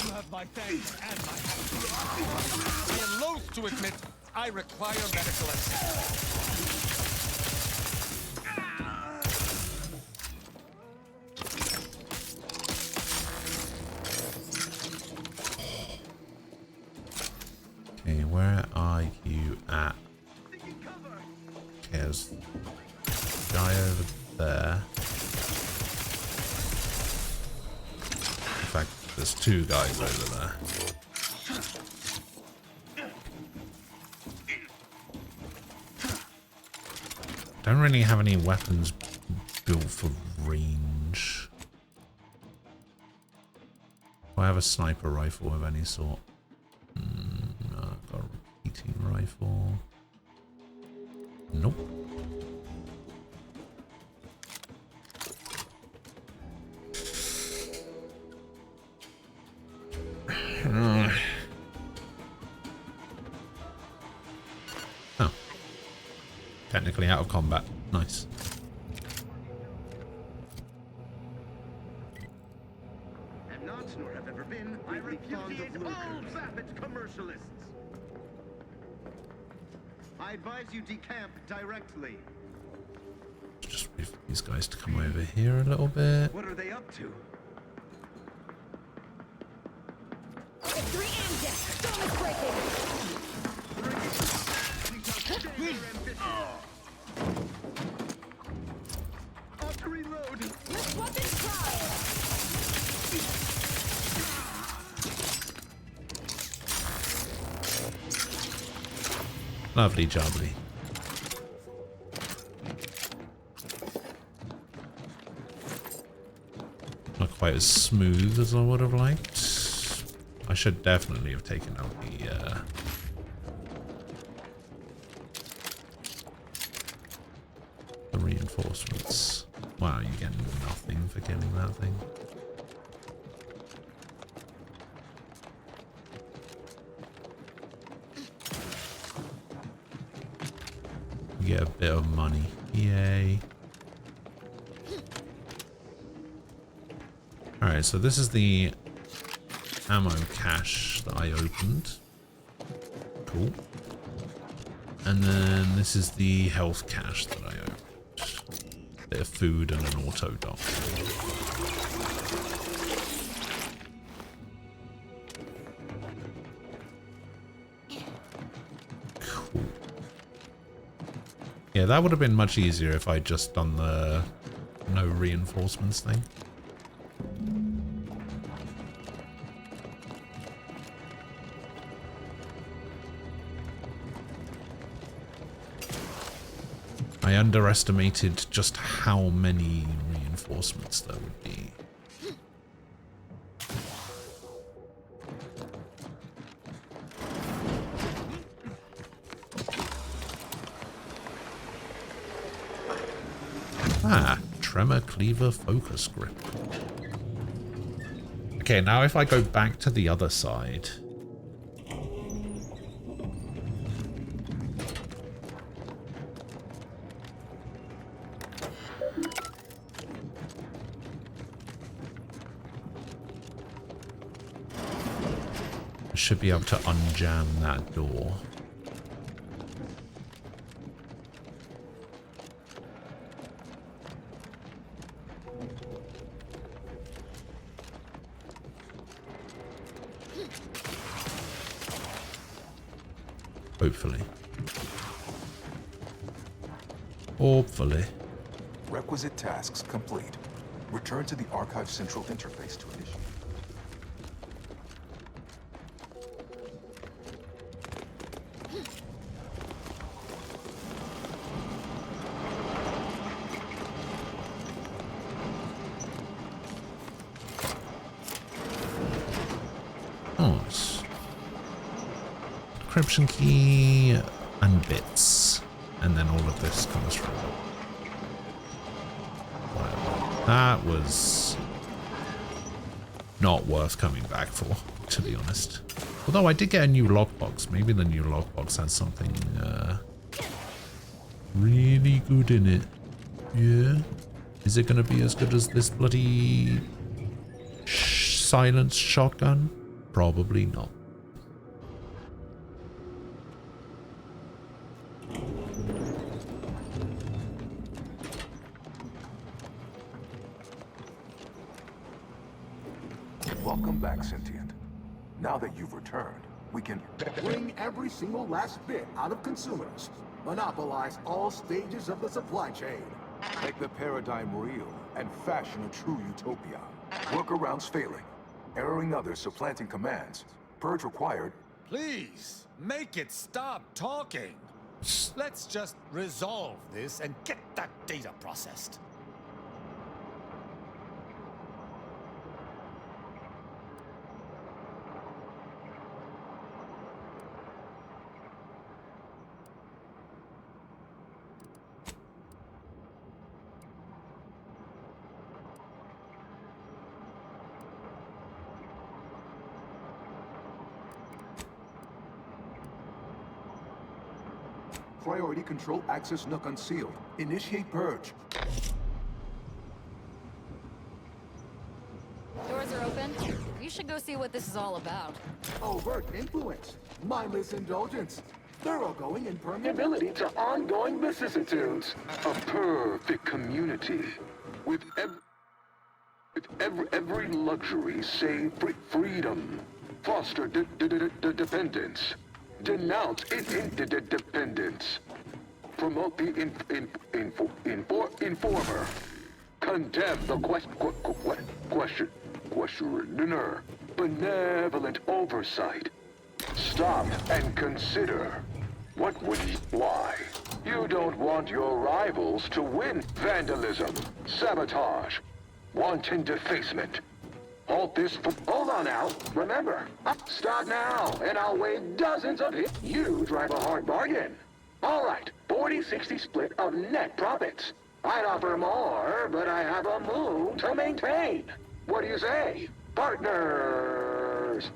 You have my thanks and my I am loath to admit I require medical assistance. Okay, where are you at? Okay, there's a guy over there. In fact, there's two guys over there. Don't really have any weapons built for range. Do I have a sniper rifle of any sort? No, I've got a repeating rifle. Nope. Oh. Technically out of combat. Nice. Am not, nor have ever been, I repudiate all vapid commercialists. I advise you decamp directly. Just wait for these guys to come over here a little bit. What are they up to? Victory and death! Dawn is breaking! Off to reload! Let's weapon trial! Lovely jubbly. Not quite as smooth as I would have liked. I should definitely have taken out the reinforcements. Wow, you get nothing for killing that thing. You get a bit of money. Yay. Alright, so this is the ammo cache that I opened. Cool. And then this is the health cache that I opened. Bit of food and an auto dock. Cool. Yeah, that would have been much easier if I'd just done the no reinforcements thing. I underestimated just how many reinforcements there would be. Ah, Tremor Cleaver Focus Grip. Okay, now if I go back to the other side... should be able to unjam that door. Hopefully. Hopefully. Requisite tasks complete. Return to the Archive Central interface to initiate. encryption key and bits. And then all of this comes from whatever. That was not worth coming back for, to be honest. Although I did get a new lockbox. Maybe the new lockbox has something really good in it. Yeah. Is it going to be as good as this bloody silenced shotgun? Probably not. Welcome back, Sentient. Now that you've returned, we can bring every single last bit out of consumers. Monopolize all stages of the supply chain. make the paradigm real and fashion a true utopia. Workarounds failing, erroring others supplanting commands. Purge required. Please, make it stop talking. Let's just resolve this and get that data processed. Priority control access nook unsealed. Initiate purge. Doors are open. You should go see what this is all about. Overt influence. Mindless indulgence. Thoroughgoing impermeability to ongoing vicissitudes. A perfect community. With every luxury save freedom. Foster dependence. Denounce interdependence. Promote the informer. Condemn the questioner. Benevolent oversight. Stop and consider. What would you... Why? You don't want your rivals to win. Vandalism. Sabotage. Wanton defacement. Halt this for... Hold on now. Remember, start now, and I'll waive dozens of hits. You drive a hard bargain. All right, 40-60 split of net profits. I'd offer more, but I have a moon to maintain. What do you say, partners?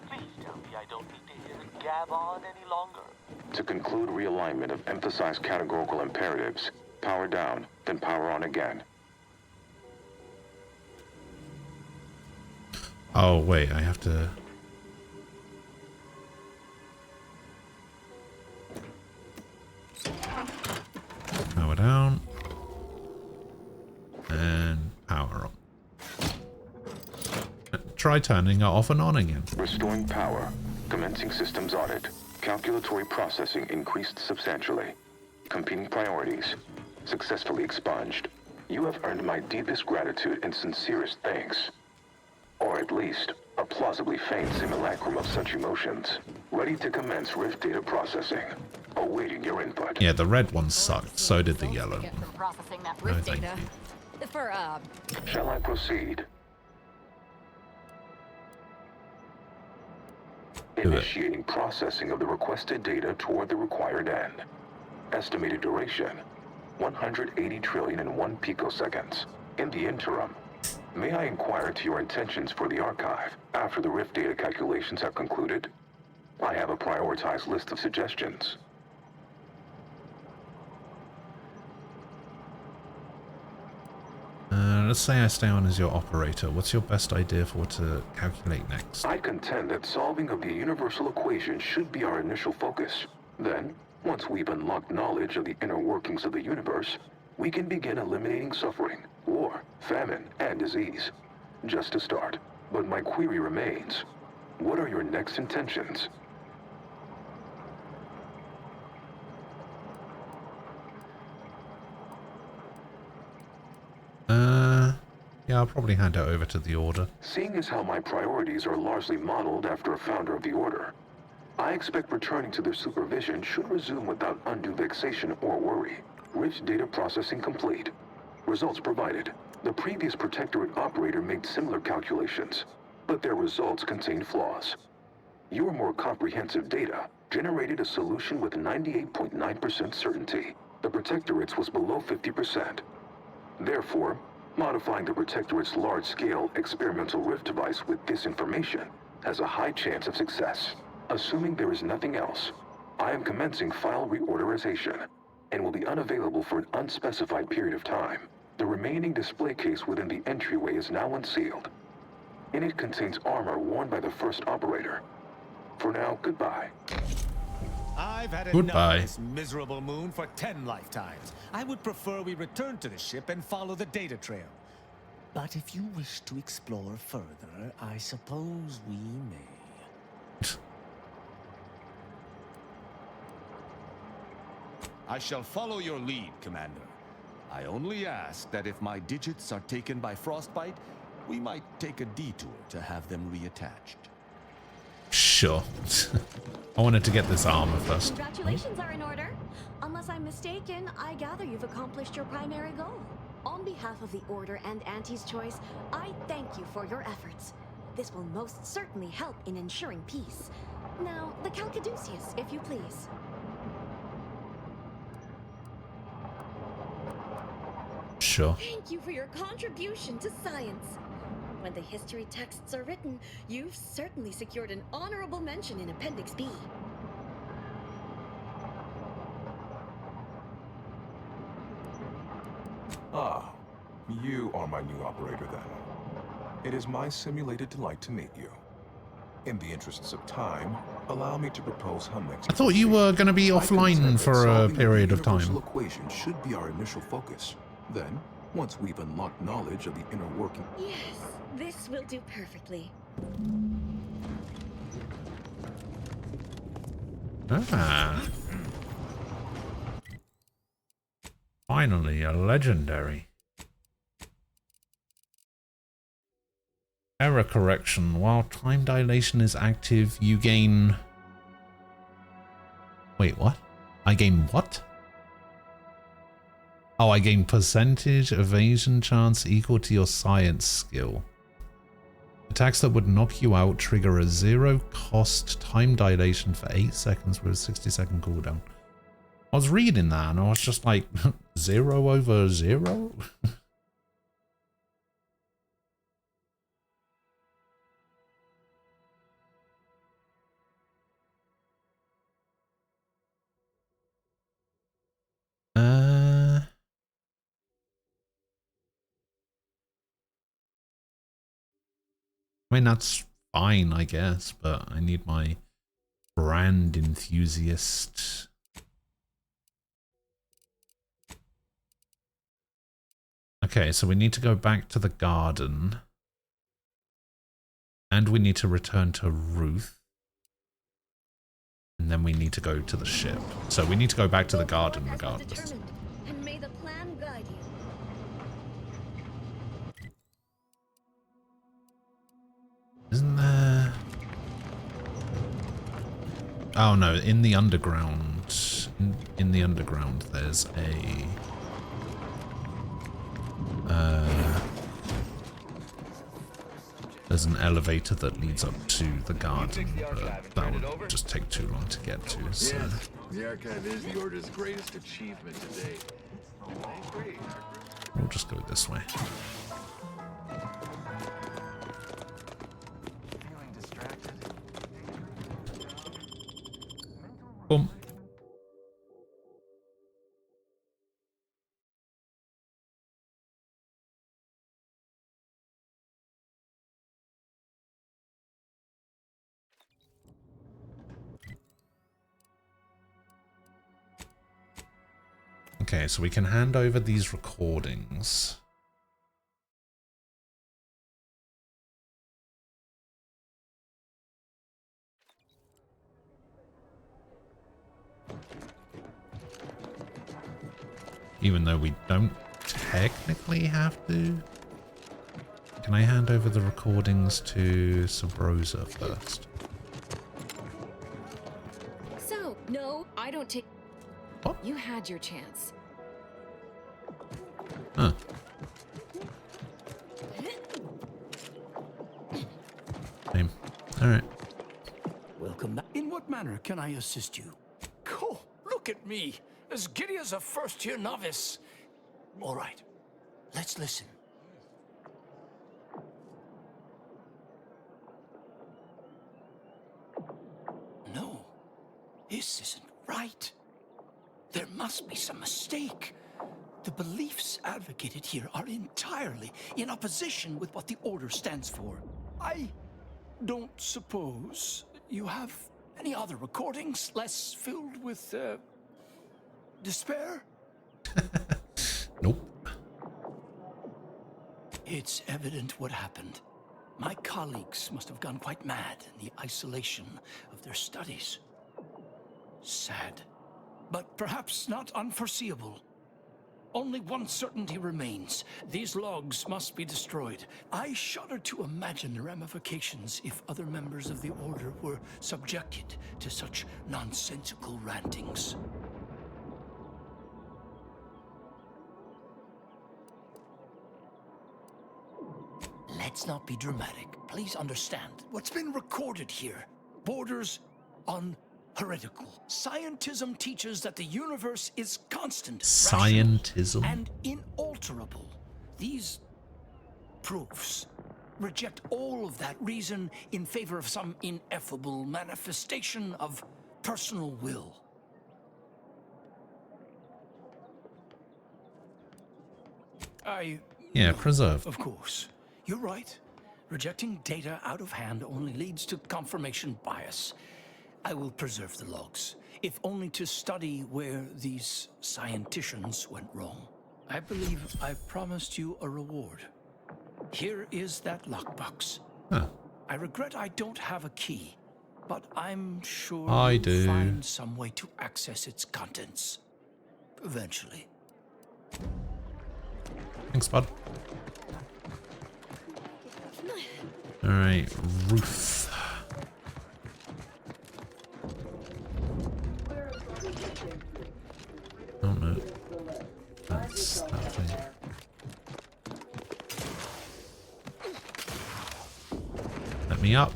Please tell me I don't need to hear the gab on any longer. To conclude realignment of emphasized categorical imperatives, power down, then power on again. Oh, wait, I have to... Power down. And power on. Try turning it off and on again. Restoring power. Commencing systems audit. Calculatory processing increased substantially. Competing priorities. Successfully expunged. You have earned my deepest gratitude and sincerest thanks. Or at least, a plausibly feigned simulacrum of such emotions. Ready to commence Rift data processing. Awaiting your input. Yeah, the red one sucked. So did the yellow Get one. from processing that No, Rift thank data. For, Shall I proceed? Initiating processing of the requested data toward the required end. Estimated duration, 180 trillion and 1 picoseconds. In the interim, may I inquire to your intentions for the archive after the Rift data calculations have concluded? I have a prioritized list of suggestions. Let's say I stay on as your operator. What's your best idea for what to calculate next? I contend that solving of the universal equation should be our initial focus. Then, once we've unlocked knowledge of the inner workings of the universe, we can begin eliminating suffering, war, famine, and disease. Just a start. But my query remains. What are your next intentions? Yeah, I'll probably hand it over to the Order. Seeing as how my priorities are largely modeled after a founder of the Order, I expect returning to their supervision should resume without undue vexation or worry. Rift data processing complete. Results provided. The previous Protectorate operator made similar calculations, but their results contained flaws. Your more comprehensive data generated a solution with 98.9% certainty. The Protectorate's was below 50%. Therefore, modifying the Protectorate's large-scale experimental rift device with this information has a high chance of success. Assuming there is nothing else, I am commencing file reorderization and will be unavailable for an unspecified period of time. The remaining display case within the entryway is now unsealed. In it contains armor worn by the first operator. For now, goodbye. I've had Goodbye. enough of this miserable moon for 10 lifetimes. I would prefer we return to the ship and follow the data trail. But if you wish to explore further, I suppose we may. I shall follow your lead, Commander. I only ask that if my digits are taken by frostbite, we might take a detour to have them reattached. Sure. I wanted to get this armor first. Congratulations are in order. Unless I'm mistaken, I gather you've accomplished your primary goal. On behalf of the Order and Auntie's Choice, I thank you for your efforts. This will most certainly help in ensuring peace. Now, the Calcaduceus, if you please. Sure. Thank you for your contribution to science. When the history texts are written, you've certainly secured an honorable mention in Appendix B. Ah, you are my new operator then. It is my simulated delight to meet you. In the interests of time, allow me to propose how next. I thought you were going to be offline for a period of time. Universal equation should be our initial focus. Then, once we've unlocked knowledge of the inner working. Yes, this will do perfectly. Ah. Finally, a legendary. Error correction. While time dilation is active, you gain... Wait, what? I gain what? Oh, I gain percentage evasion chance equal to your science skill. Attacks that would knock you out trigger a 0 cost time dilation for 8 seconds with a 60-second cooldown. I was reading that and I was just like, 0 over 0? I mean, that's fine, I guess, but I need my brand enthusiast. Okay, so we need to go back to the garden. And we need to return to Ruth. And then we need to go to the ship. So we need to go back to the garden regardless. And may the plan guide you. Isn't there... Oh no, in the underground. In the underground there's a... there's an elevator that leads up to the garden, but that would just take too long to get to, so... Yes, the archive is the Order's greatest achievement to date. We'll just go this way. Boom. Okay, so we can hand over these recordings. Even though we don't technically have to. Can I hand over the recordings to Sabrosa first? So, no, I don't take... What? You had your chance. Huh. Same. Alright. what manner can I assist you? Oh, look at me, as giddy as a first-year novice. All right, let's listen. No, this isn't right. There must be some mistake. The beliefs advocated here are entirely in opposition with what the Order stands for. I don't suppose you have any other recordings less filled with, despair? Nope. It's evident what happened. My colleagues must have gone quite mad in the isolation of their studies. Sad, but perhaps not unforeseeable. Only one certainty remains. These logs must be destroyed. I shudder to imagine the ramifications if other members of the Order were subjected to such nonsensical rantings. Let's not be dramatic. Please understand. What's been recorded here borders on heretical. Scientism teaches that the universe is constant, Scientism? rational, and inalterable. These proofs reject all of that reason in favor of some ineffable manifestation of personal will. Yeah, preserved. Of course. You're right. Rejecting data out of hand only leads to confirmation bias. I will preserve the logs, if only to study where these scienticians went wrong. I believe I've promised you a reward. Here is that lockbox. Huh. I regret I don't have a key, but I'm sure I you'll do. find some way to access its contents. Eventually. Thanks, bud. Alright, Ruth. Oh no. That's that thing. Let me up.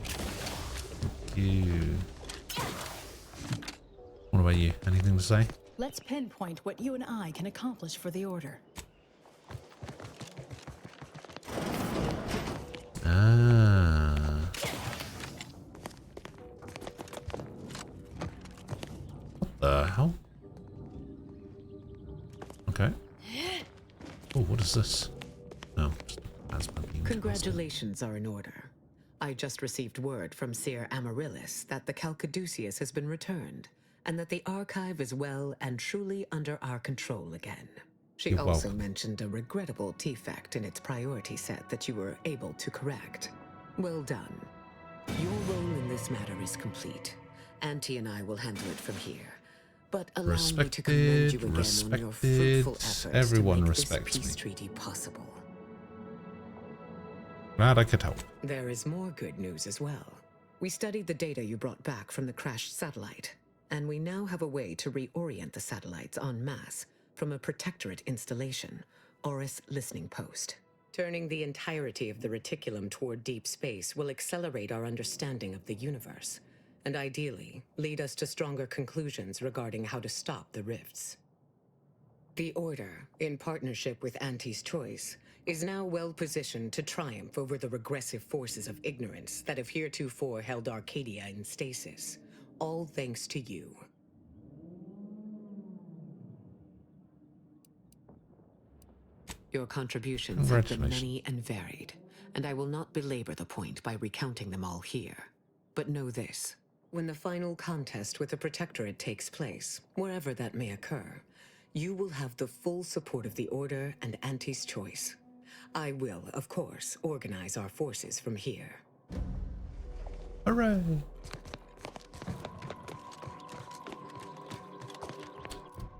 Thank you. What about you? Anything to say? Let's pinpoint what you and I can accomplish for the Order. Ah. What the hell? Okay. Oh, what is this? No, just plasma beam. Congratulations are in order. I just received word from Seer Amaryllis that the Calcaduceus has been returned, and that the Archive is well and truly under our control again. She You're also welcome. mentioned a regrettable defect in its priority set that you were able to correct. Well done. Your role in this matter is complete. Auntie and I will handle it from here. But allow me to commend you again on your fruitful efforts Everyone to make respects this peace me. treaty possible. Glad I could help. There is more good news as well. We studied the data you brought back from the crashed satellite, and we now have a way to reorient the satellites en masse from a Protectorate installation, Oris Listening Post. Turning the entirety of the reticulum toward deep space will accelerate our understanding of the universe, and ideally lead us to stronger conclusions regarding how to stop the rifts. The Order, in partnership with Auntie's Choice, is now well positioned to triumph over the regressive forces of ignorance that have heretofore held Arcadia in stasis, all thanks to you. Your contributions have been many and varied, and I will not belabor the point by recounting them all here. But know this. When the final contest with the Protectorate takes place, wherever that may occur, you will have the full support of the Order and Auntie's Choice. I will, of course, organize our forces from here. Hooray!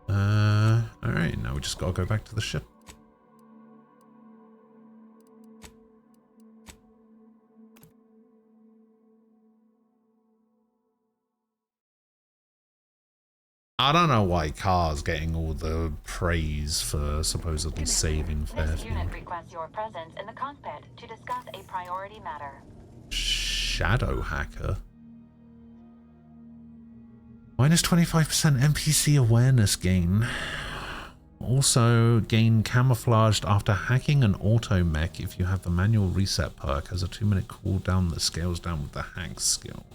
Alright, now we just gotta go back to the ship. I don't know why Car's getting all the praise for supposedly saving This Fairfield. unit requests your presence in the cockpit to discuss a priority matter. Shadow hacker? Minus 25% NPC awareness gain. Also gain camouflaged after hacking an auto mech if you have the manual reset perk. Has a 2-minute cooldown that scales down with the hack skill.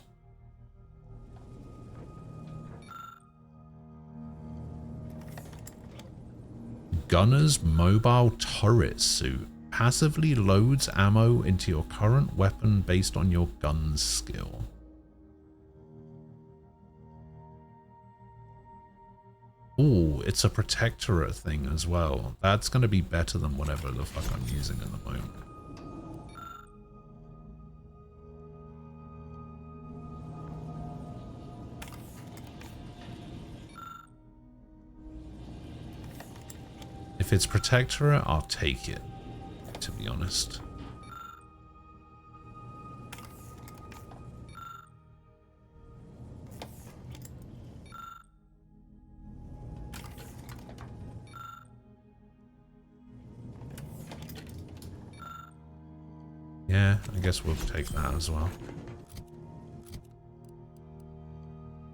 Gunner's mobile turret suit. Passively loads ammo into your current weapon based on your gun's skill. Ooh, it's a protectorate thing as well. That's going to be better than whatever the fuck I'm using at the moment. If it's protectorate, I'll take it, to be honest. Yeah, I guess we'll take that as well.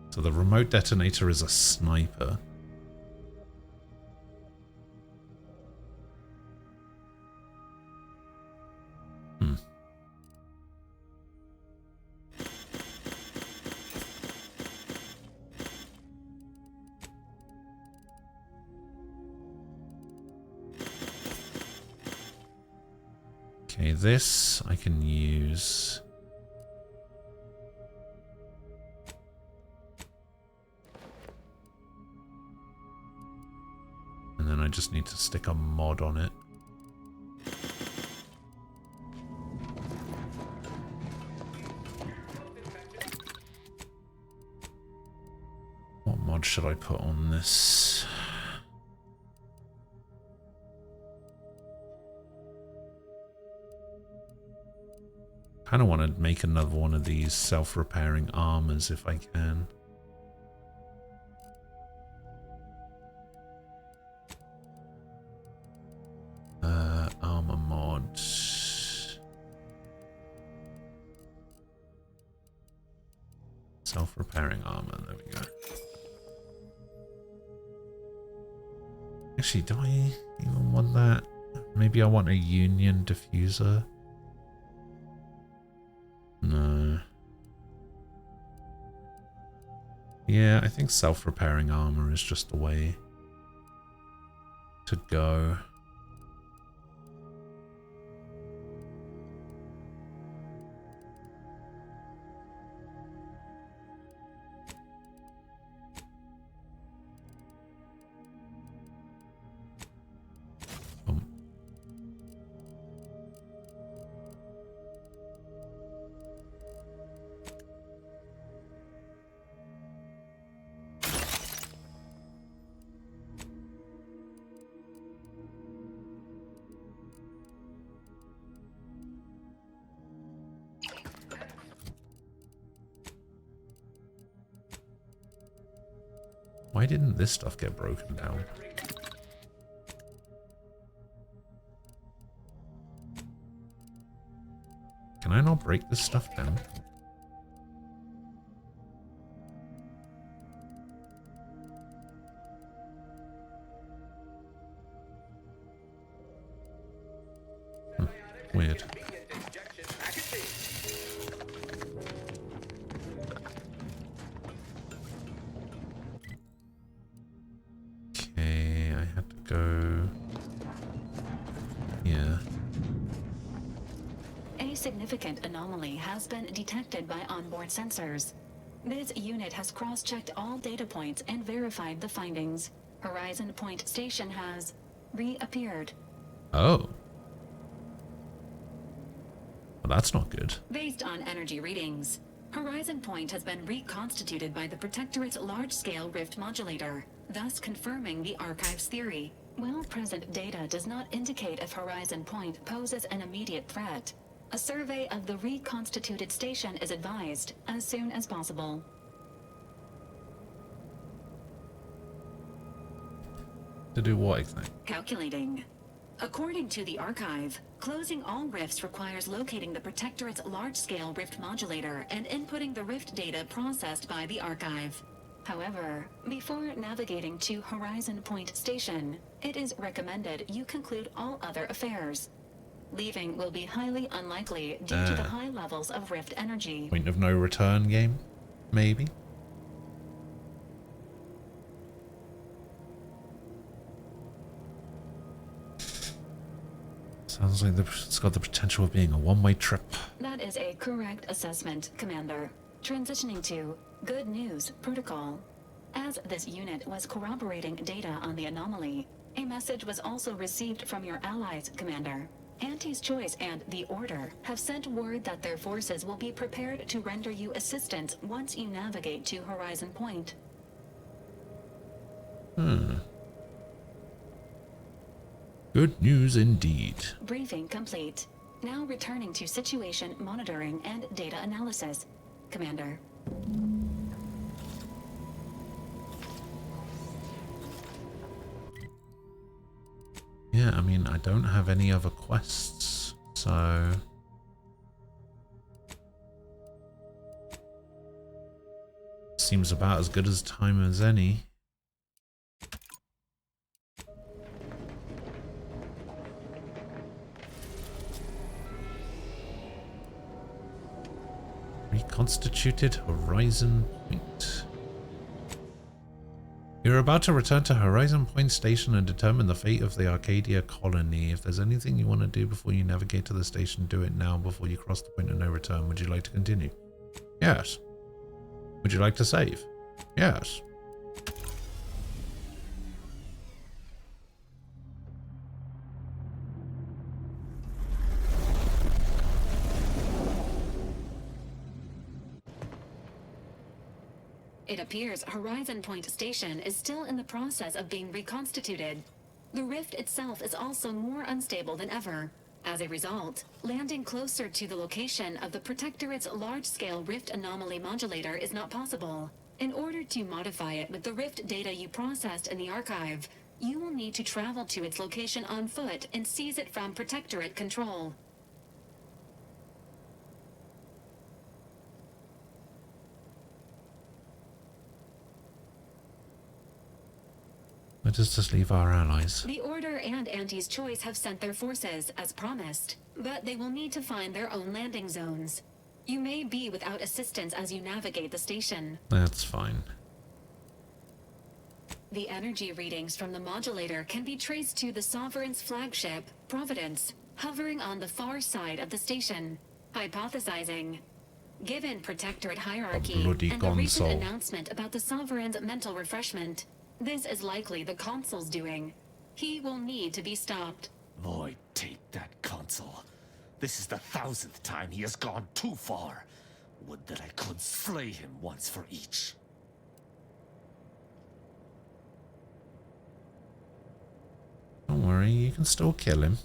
So the remote detonator is a sniper. Okay, this I can use. And then I just need to stick a mod on it. What mod should I put on this? I kind of want to make another one of these self-repairing armors if I can. Armor mod. Self-repairing armor, there we go. Actually, do I even want that? Maybe I want a Union diffuser. No. Yeah, I think self-repairing armor is just the way to go. Why didn't this stuff get broken down? Can I not break this stuff down? Weird. Okay, I had to go... Yeah. A significant anomaly has been detected by onboard sensors. This unit has cross-checked all data points and verified the findings. Horizon Point Station has reappeared. Oh. Well, that's not good. Based on energy readings, Horizon Point has been reconstituted by the Protectorate's large-scale rift modulator, thus confirming the Archive's theory. While present data does not indicate if Horizon Point poses an immediate threat, a survey of the reconstituted station is advised as soon as possible. To do what exactly? Calculating. According to the Archive, closing all rifts requires locating the Protectorate's large-scale rift modulator and inputting the rift data processed by the Archive. However, before navigating to Horizon Point Station, it is recommended you conclude all other affairs. Leaving will be highly unlikely due to the high levels of Rift energy. Point of no return game, maybe? Sounds like it's got the potential of being a one-way trip. That is a correct assessment, Commander. Transitioning to Good News Protocol. As this unit was corroborating data on the anomaly, a message was also received from your allies, Commander. Auntie's Choice and the Order have sent word that their forces will be prepared to render you assistance once you navigate to Horizon Point. Good news indeed. Briefing complete. Now returning to situation monitoring and data analysis, Commander. Yeah, I mean, I don't have any other quests, so... Seems about as good as time as any. Reconstituted Horizon Point. You're about to return to Horizon Point Station and determine the fate of the Arcadia colony. If there's anything you want to do before you navigate to the station, do it now before you cross the point of no return. Would you like to continue? Yes. Would you like to save? Yes. It appears Horizon Point Station is still in the process of being reconstituted. The rift itself is also more unstable than ever. As a result, landing closer to the location of the Protectorate's large-scale rift anomaly modulator is not possible. In order to modify it with the rift data you processed in the archive, you will need to travel to its location on foot and seize it from Protectorate control. Where does this leave our allies? The Order and Auntie's Choice have sent their forces, as promised, but they will need to find their own landing zones. You may be without assistance as you navigate the station. That's fine. The energy readings from the modulator can be traced to the Sovereign's flagship, Providence, hovering on the far side of the station. Hypothesizing. Given Protectorate hierarchy and the recent announcement about the Sovereign's mental refreshment, this is likely the Consul's doing. He will need to be stopped. Void, take that Consul. This is the 1000th time he has gone too far. Would that I could slay him once for each. Don't worry, you can still kill him.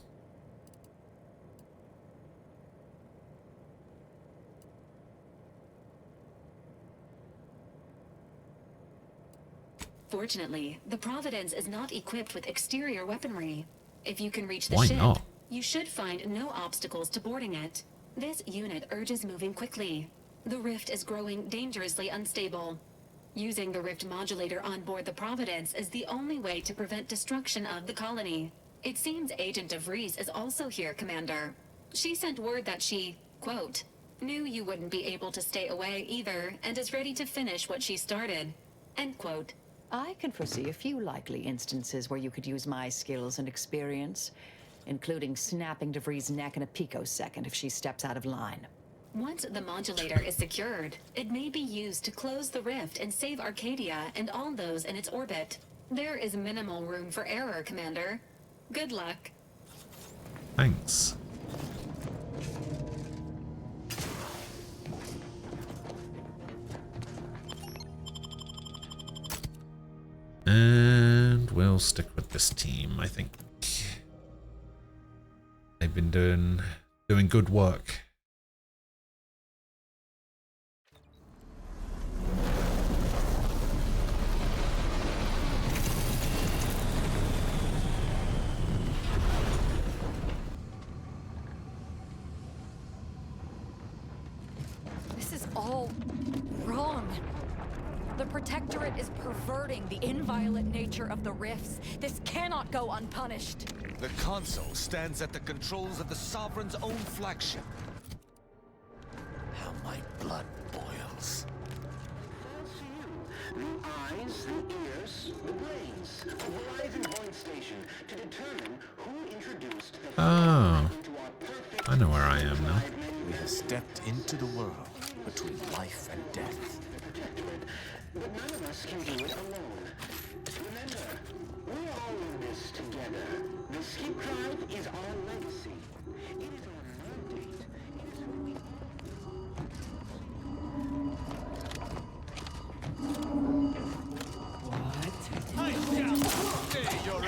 Fortunately, the Providence is not equipped with exterior weaponry. If you can reach the Why ship, not? you should find no obstacles to boarding it. This unit urges moving quickly. The rift is growing dangerously unstable. Using the rift modulator on board the Providence is the only way to prevent destruction of the colony. It seems Agent DeVries is also here, Commander. She sent word that she, quote, knew you wouldn't be able to stay away either and is ready to finish what she started, end quote. I can foresee a few likely instances where you could use my skills and experience, including snapping DeVries' neck in a picosecond if she steps out of line. Once the modulator is secured, it may be used to close the rift and save Arcadia and all those in its orbit. There is minimal room for error, Commander. Good luck. Thanks. And we'll stick with this team, I think. They've been doing good work. This is all wrong. The Protectorate is perverting the inviolate nature of the rifts. This cannot go unpunished. The console stands at the controls of the Sovereign's own flagship. How my blood boils. The eyes, the ears, the brains. Horizon Point Station to determine who introduced the Oh. I know where I am now. We have stepped into the world between life and death. But none of us can do it alone. Remember, we're all in this together. The Skip Drive is our legacy. It is our mandate. It is who we Stay your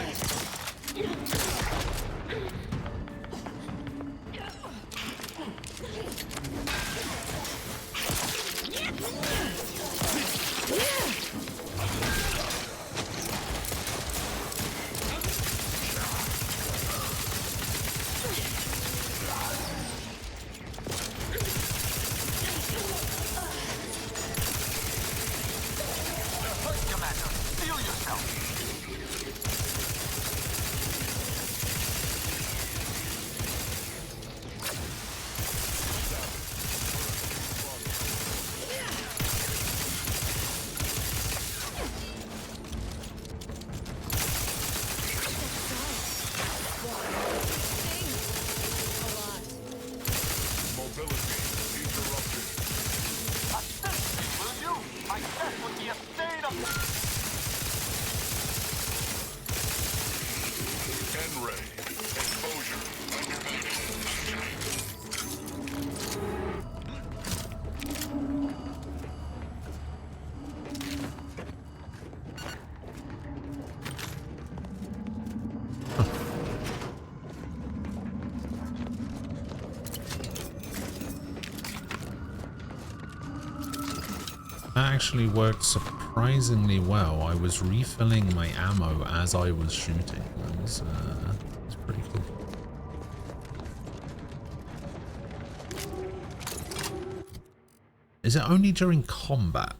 That actually worked surprisingly well. I was refilling my ammo as I was shooting. That was pretty cool. Is it only during combat?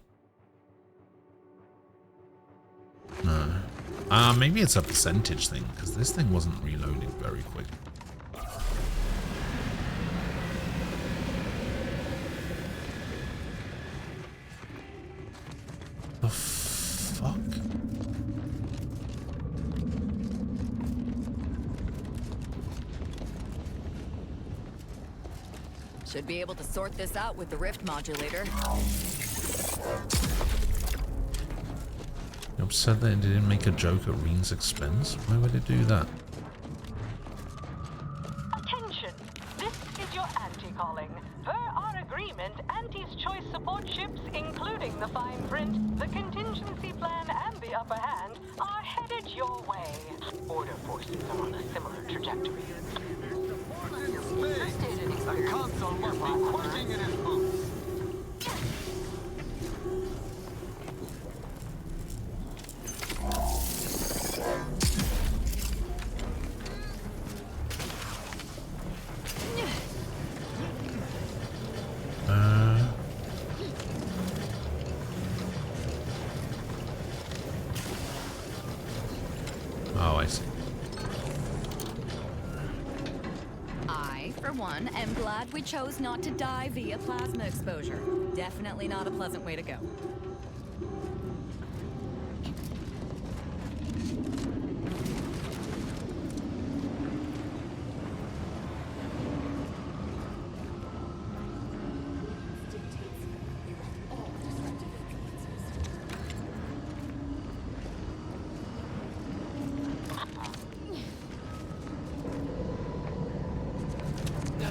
No. Maybe it's a percentage thing, because this thing wasn't reloading very quick. The fuck? Should be able to sort this out with the rift modulator. You're upset that it didn't make a joke at Reen's expense? Why would it do that? Attention! This is your Auntie calling. Per our agreement, Auntie's choice support ships, including the fine print, the contingency plan, and the upper hand, are headed your way. Order forces are on a similar trajectory. The console must be quitting in his boots. Oh, I see. I, for one, am glad we chose not to die via plasma exposure. Definitely not a pleasant way to go.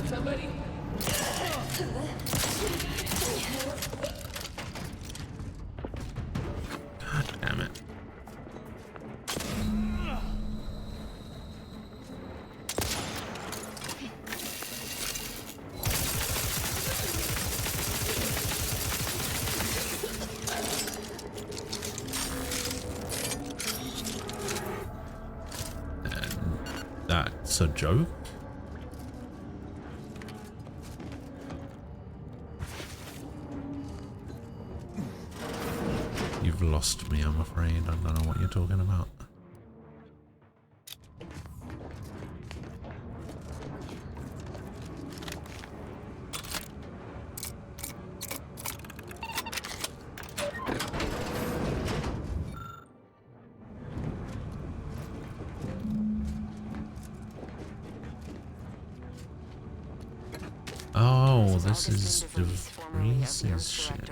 Somebody. God damn it. And that's a joke? You've lost me, I'm afraid. I don't know what you're talking about. Oh, this is DeVries's shit.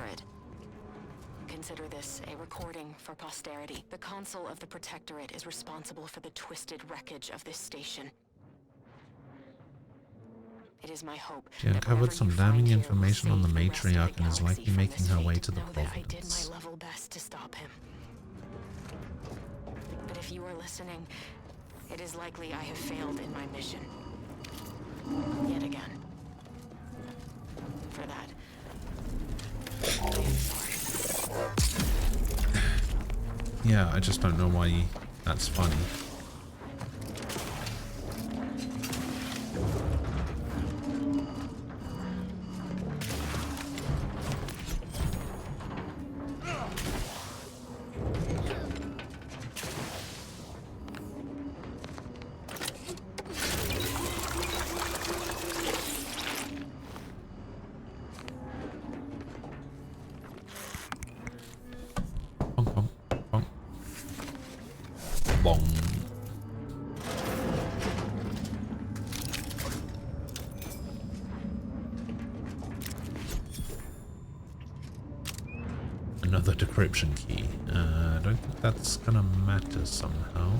Consider this a recording for posterity. The console of the Protectorate is responsible for the twisted wreckage of this station. It is my hope. She uncovered some damning information on the matriarch and is likely making her way to the Providence. I did my level best to stop him. But if you are listening, it is likely I have failed in my mission. Yet again. For that, I am sorry. Yeah, I just don't know why that's funny. Another decryption key. I don't think that's gonna matter somehow.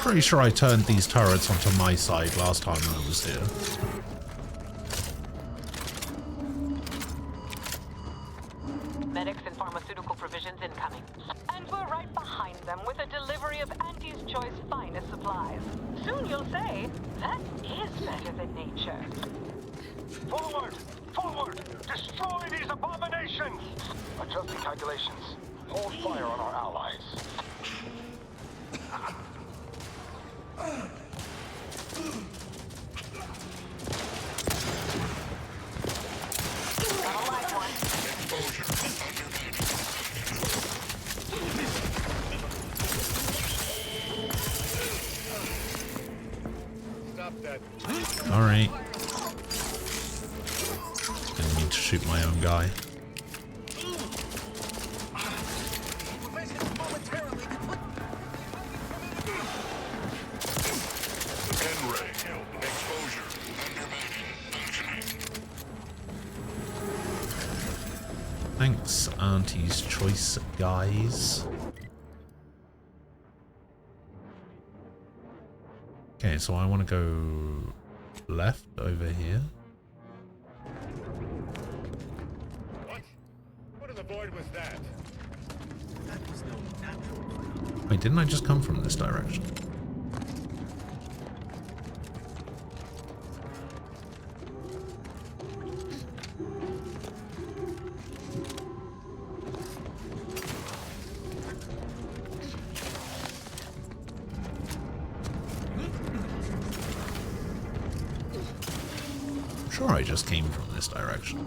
Pretty sure I turned these turrets onto my side last time I was here. Medics and pharmaceutical provisions incoming. And we're right behind them with a delivery of Auntie's Choice finest supplies. Soon you'll say, that is better than nature. Forward! Forward! Destroy these abominations! Adjusting calculations. Hold fire on our allies. Alright. Didn't mean to shoot my own guy. Thanks, Auntie's Choice, guys. Okay, so I want to go left over here. What in the void was that? That was no natural. Wait, didn't I just come from this direction? I just came from this direction.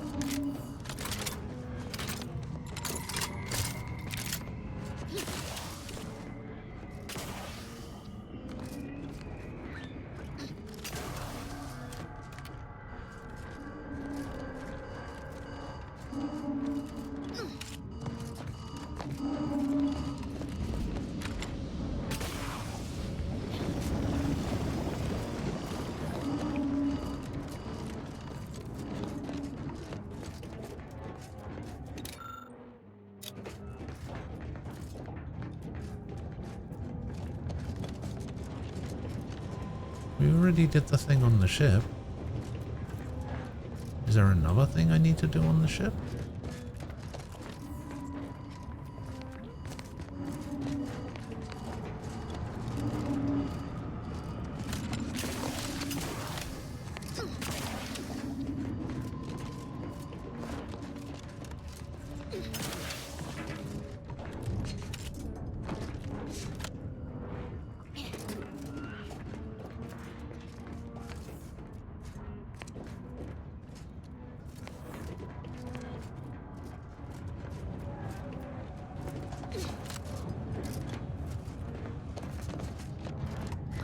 We already did the thing on the ship. Is there another thing I need to do on the ship?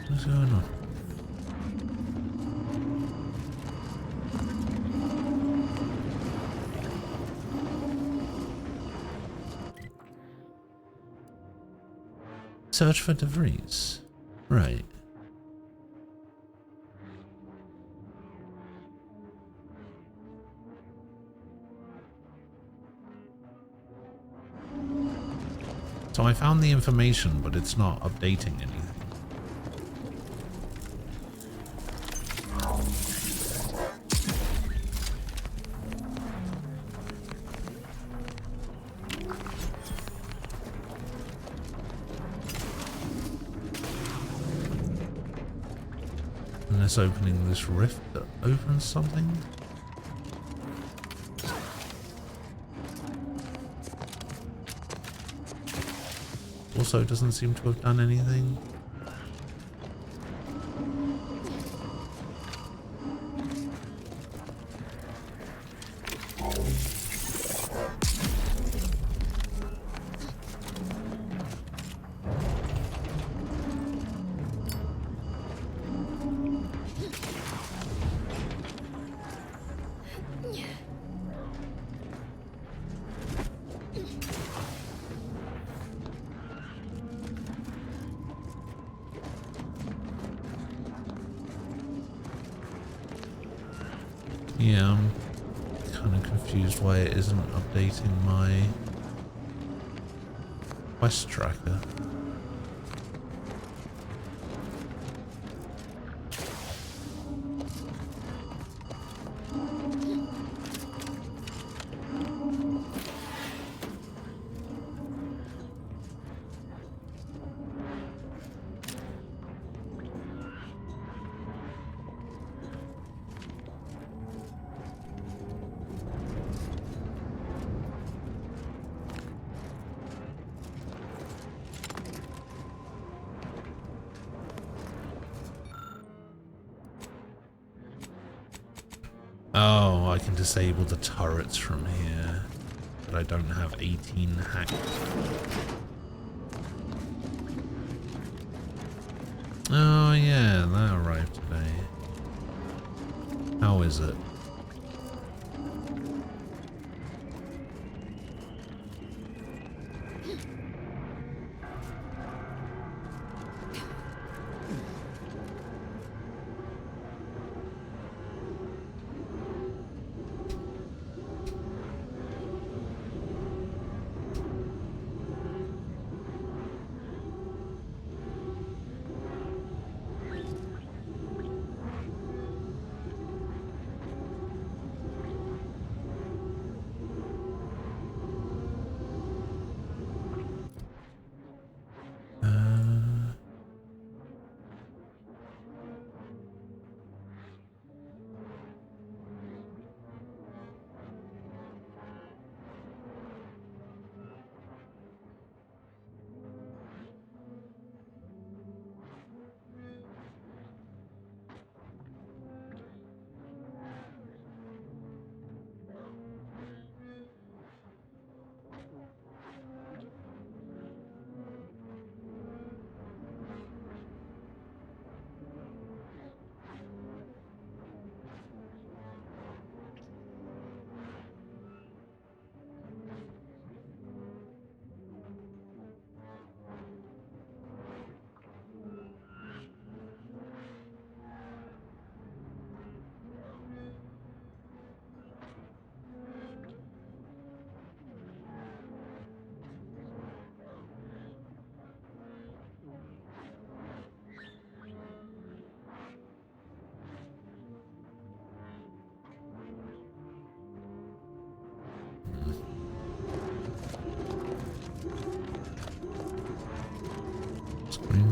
What's going on? Search for DeVries. Right. So I found the information, but it's not updating anything. Unless opening this rift that opens something. Also doesn't seem to have done anything. Yeah, I'm kind of confused why it isn't updating my quest tracker. Oh, I can disable the turrets from here, but I don't have 18 hack. Oh yeah, that arrived today. How is it?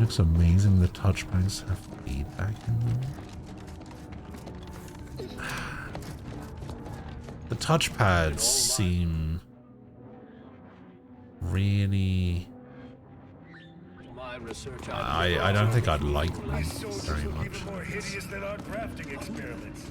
looks amazing. The touchpads have feedback in them. The touchpads seem really... I don't think I'd like them very much. Even more hideous than our grafting experiments.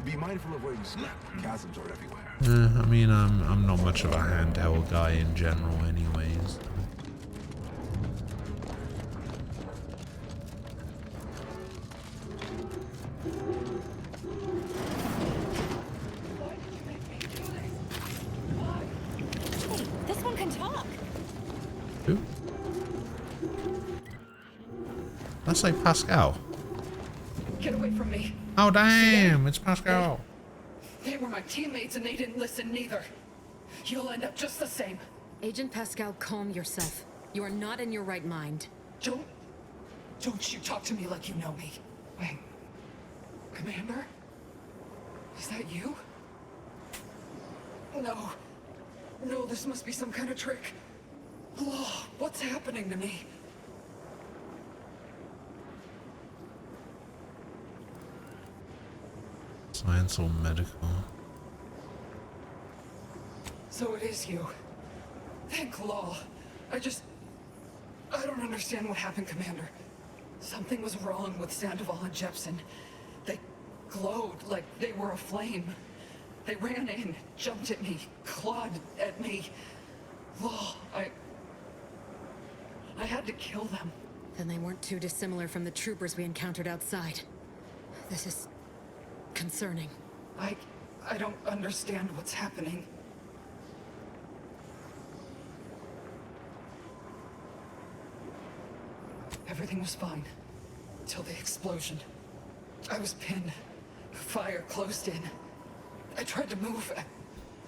Be mindful of where you step. Chasms are everywhere. I mean, I'm not much of a handheld guy in general anyways. This one can talk. Who? That's like Pascal. Get away from me. Oh damn, it's Pascal. They were my teammates and they didn't listen neither. You'll end up just the same. Agent Pascal, calm yourself. You are not in your right mind. Don't you talk to me like you know me. Wait. Commander? Is that you? No. No, this must be some kind of trick. Oh, what's happening to me? Science or medical? So it is you. Thank Law. I don't understand what happened, Commander. Something was wrong with Sandoval and Jepson. They glowed like they were aflame. They ran in, jumped at me, clawed at me. Law, I had to kill them. Then they weren't too dissimilar from the troopers we encountered outside. This is concerning. I don't understand what's happening. Everything was fine. Till the explosion. I was pinned. Fire closed in. I tried to move. I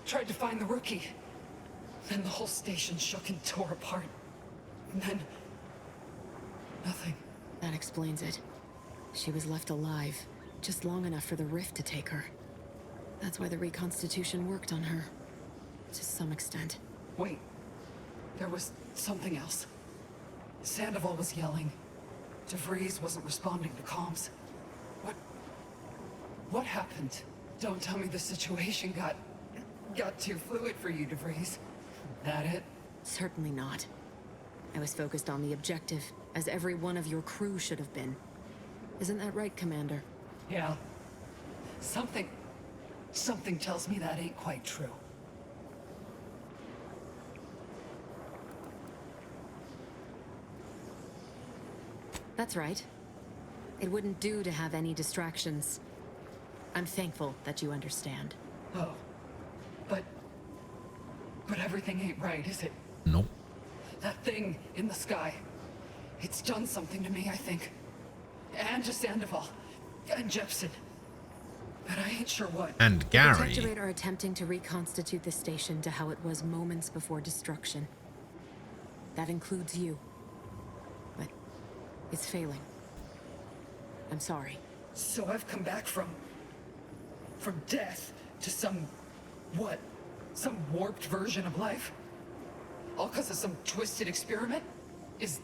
tried to find the rookie. Then the whole station shook and tore apart. And then... nothing. That explains it. She was left alive, just long enough for the rift to take her. That's why the reconstitution worked on her. To some extent. Wait. There was something else. Sandoval was yelling. DeVries wasn't responding to comms. What happened? Don't tell me the situation got too fluid for you, DeVries. That it? Certainly not. I was focused on the objective, as every one of your crew should have been. Isn't that right, Commander? Yeah. Something tells me that ain't quite true. That's right. It wouldn't do to have any distractions. I'm thankful that you understand. Oh. But everything ain't right, is it? Nope. That thing in the sky. It's done something to me, I think. And to Sandoval. And Jepson. But I ain't sure what. And The Gary. Protectorate are attempting to reconstitute the station to how it was moments before destruction. That includes you. But it's failing. I'm sorry. So I've come back from death to some warped version of life? All because of some twisted experiment? Is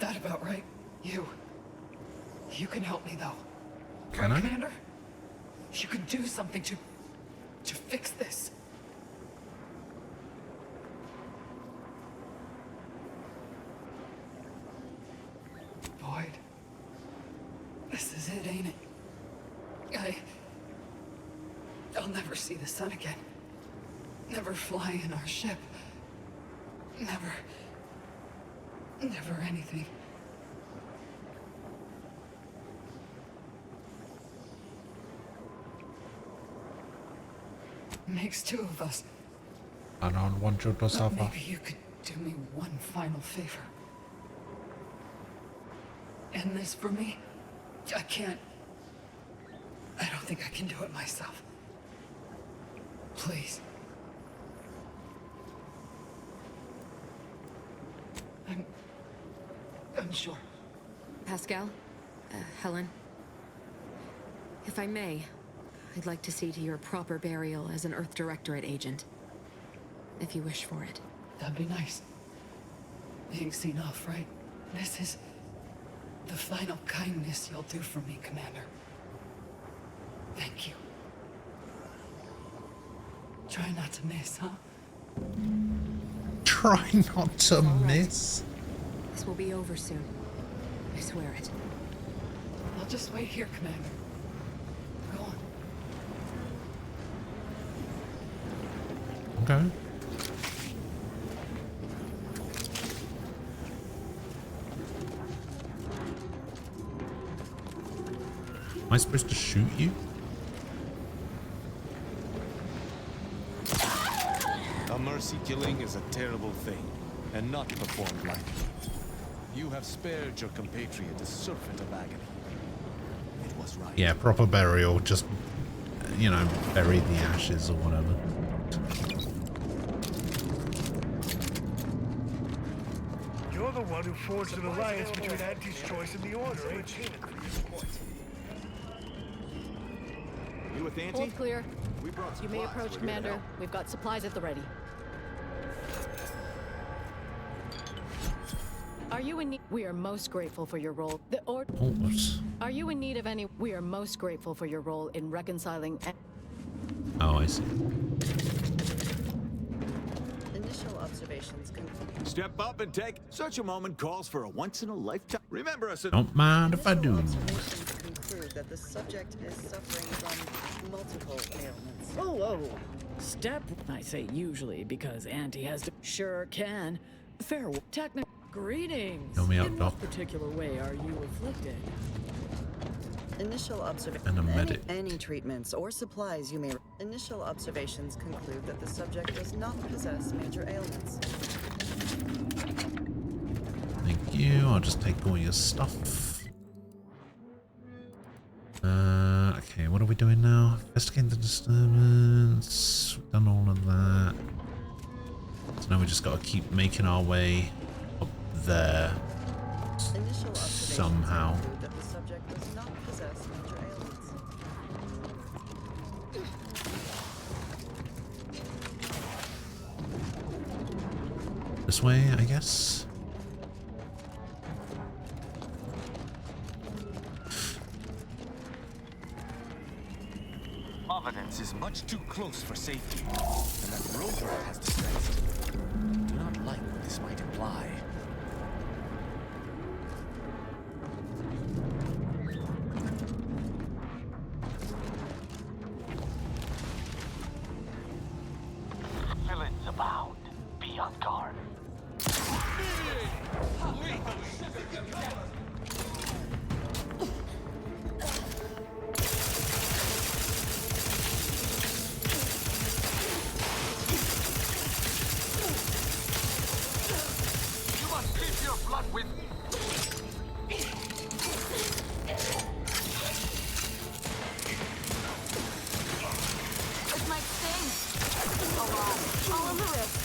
that about right? You can help me though. Can I? Commander? You can do something to fix this. Boyd. This is it, ain't it? I'll never see the sun again. Never fly in our ship. Never anything. Makes two of us. I don't want you to suffer. Maybe you could do me one final favor. End this for me? I can't. I don't think I can do it myself. Please. I'm sure. Pascal? Helen? If I may, I'd like to see to your proper burial as an Earth Directorate agent. If you wish for it. That'd be nice. Being seen off, right? This is the final kindness you'll do for me, Commander. Thank you. Try not to miss, huh? Try not to miss. This will be over soon. I swear it. I'll just wait here, Commander. Go on. Okay. Am I supposed to shoot you? A mercy killing is a terrible thing, and not performed lightly. You have spared your compatriot a surfeit of agony. It was right. Yeah, proper burial. Just, you know, bury the ashes or whatever. You're the one who forged an alliance between Auntie's Choice and the Order, ain't you? You with Auntie? Hold clear. We brought You may supplies. approach, We're here to Commander. help. We've got supplies at the ready. Are you in need? We are most grateful for your role. Are you in need of any? We are most grateful for your role in reconciling. Oh, I see. Initial observations confirm. Step up and take. Such a moment calls for a once-in-a-lifetime. Remember us. Don't mind if I do. Observations conclude that the subject is suffering from multiple ailments. Oh, step. I say usually because Auntie has to. Sure can. Fair. Technical. Greetings. Help me out, In Doc. what particular way are you afflicted? Initial observations. And a medic. Any treatments or supplies you may. Initial observations conclude that the subject does not possess major ailments. Thank you. I'll just take all your stuff. Okay, what are we doing now? Investigate the disturbance. We've done all of that. So now we just got to keep making our way up there. Initial observations Somehow. conclude that the subject does not possess major ailments. This way, I guess. Providence is much too close for safety, and that Rover has distressed. I do not like what this might imply. Villains abound. Be on guard. You must keep your blood with me. This might sting. A lot. All on the wrist.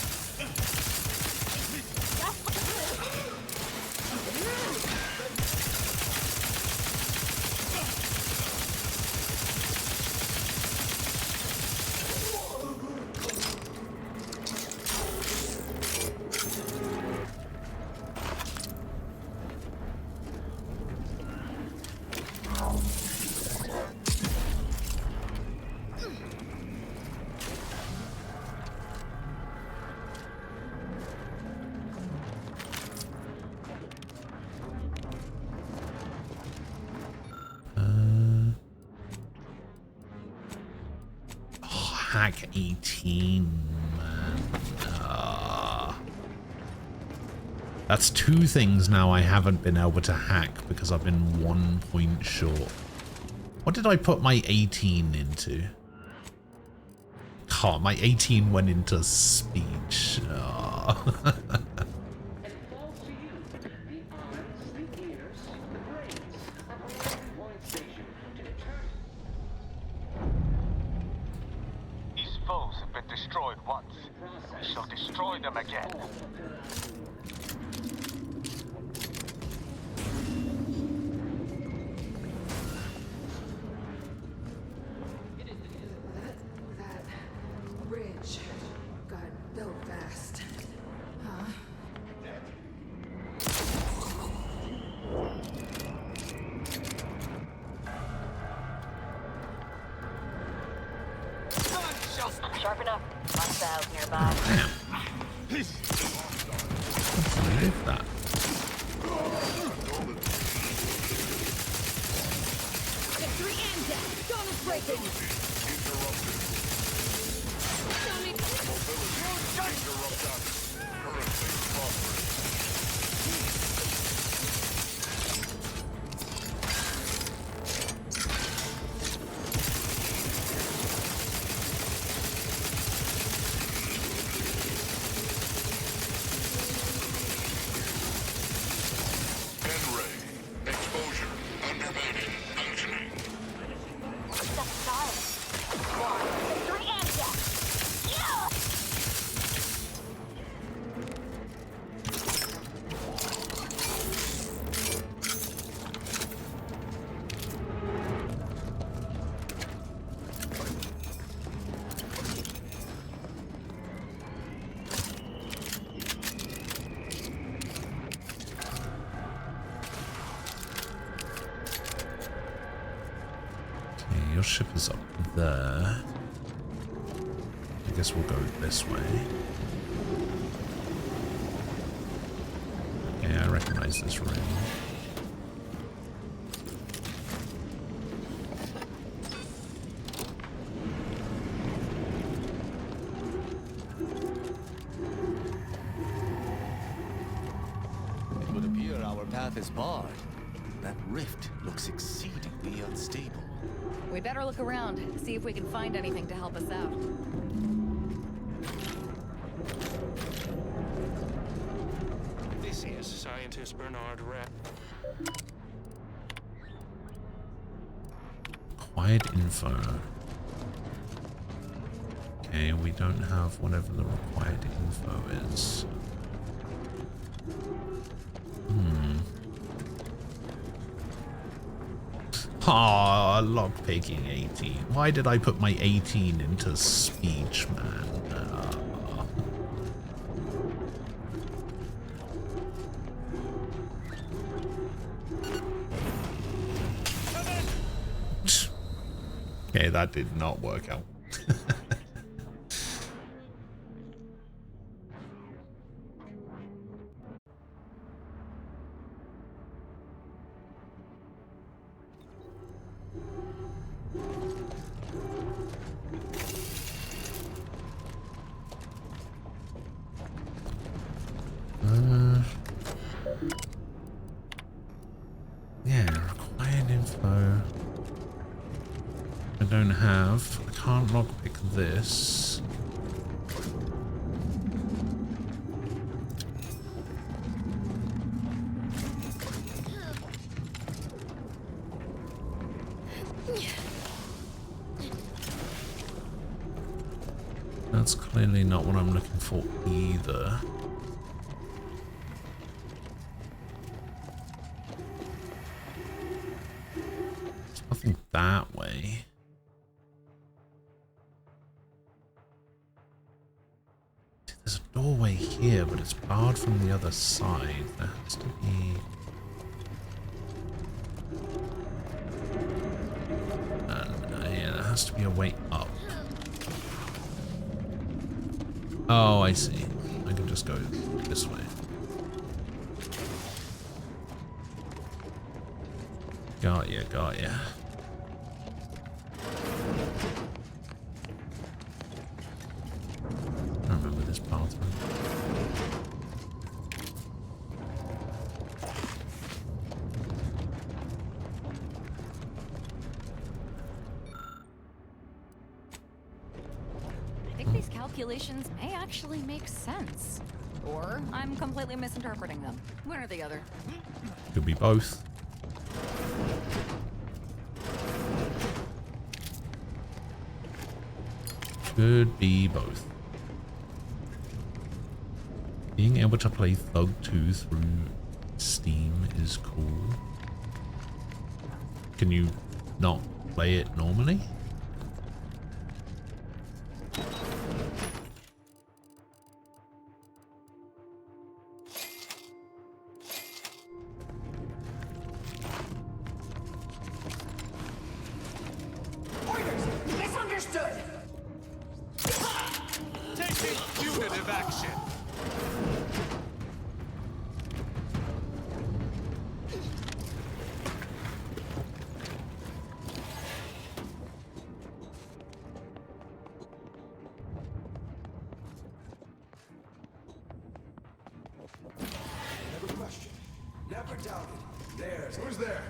Hack 18, man. That's two things now I haven't been able to hack because I've been 1 point short. What did I put my 18 into? Oh, my 18 went into speech. Oh. destroy them again. That bridge got built fast. Huh? Sharp enough. Hostiles nearby. What is that? Victory and death. Dawn is breaking. Your ship is up there. I guess we'll go this way. Yeah, I recognize this room. It would appear our path is barred. That rift looks exceedingly unstable. We better look around, see if we can find anything to help us out. This is Scientist Bernard Rapp. Required info. Okay, we don't have whatever the required info is. Ah, lockpicking 18. Why did I put my 18 into speech, man? Okay, that did not work out. Yeah, required info. I don't have. I can't lockpick this. That's clearly not what I'm looking for either. There's nothing that way. There's a doorway here, but it's barred from the other side. There has to be... yeah, there has to be a way up. Oh, I see. I can just go this way. Got ya, got ya. I remember this pathway. I think these calculations may actually make sense. Or I'm completely misinterpreting them. One or the other. Could be both. Could be both. Being able to play Thug 2 through Steam is cool. Can you not play it normally? Misunderstood! Taking punitive action! Never questioned. Never doubted. There's... Who's there?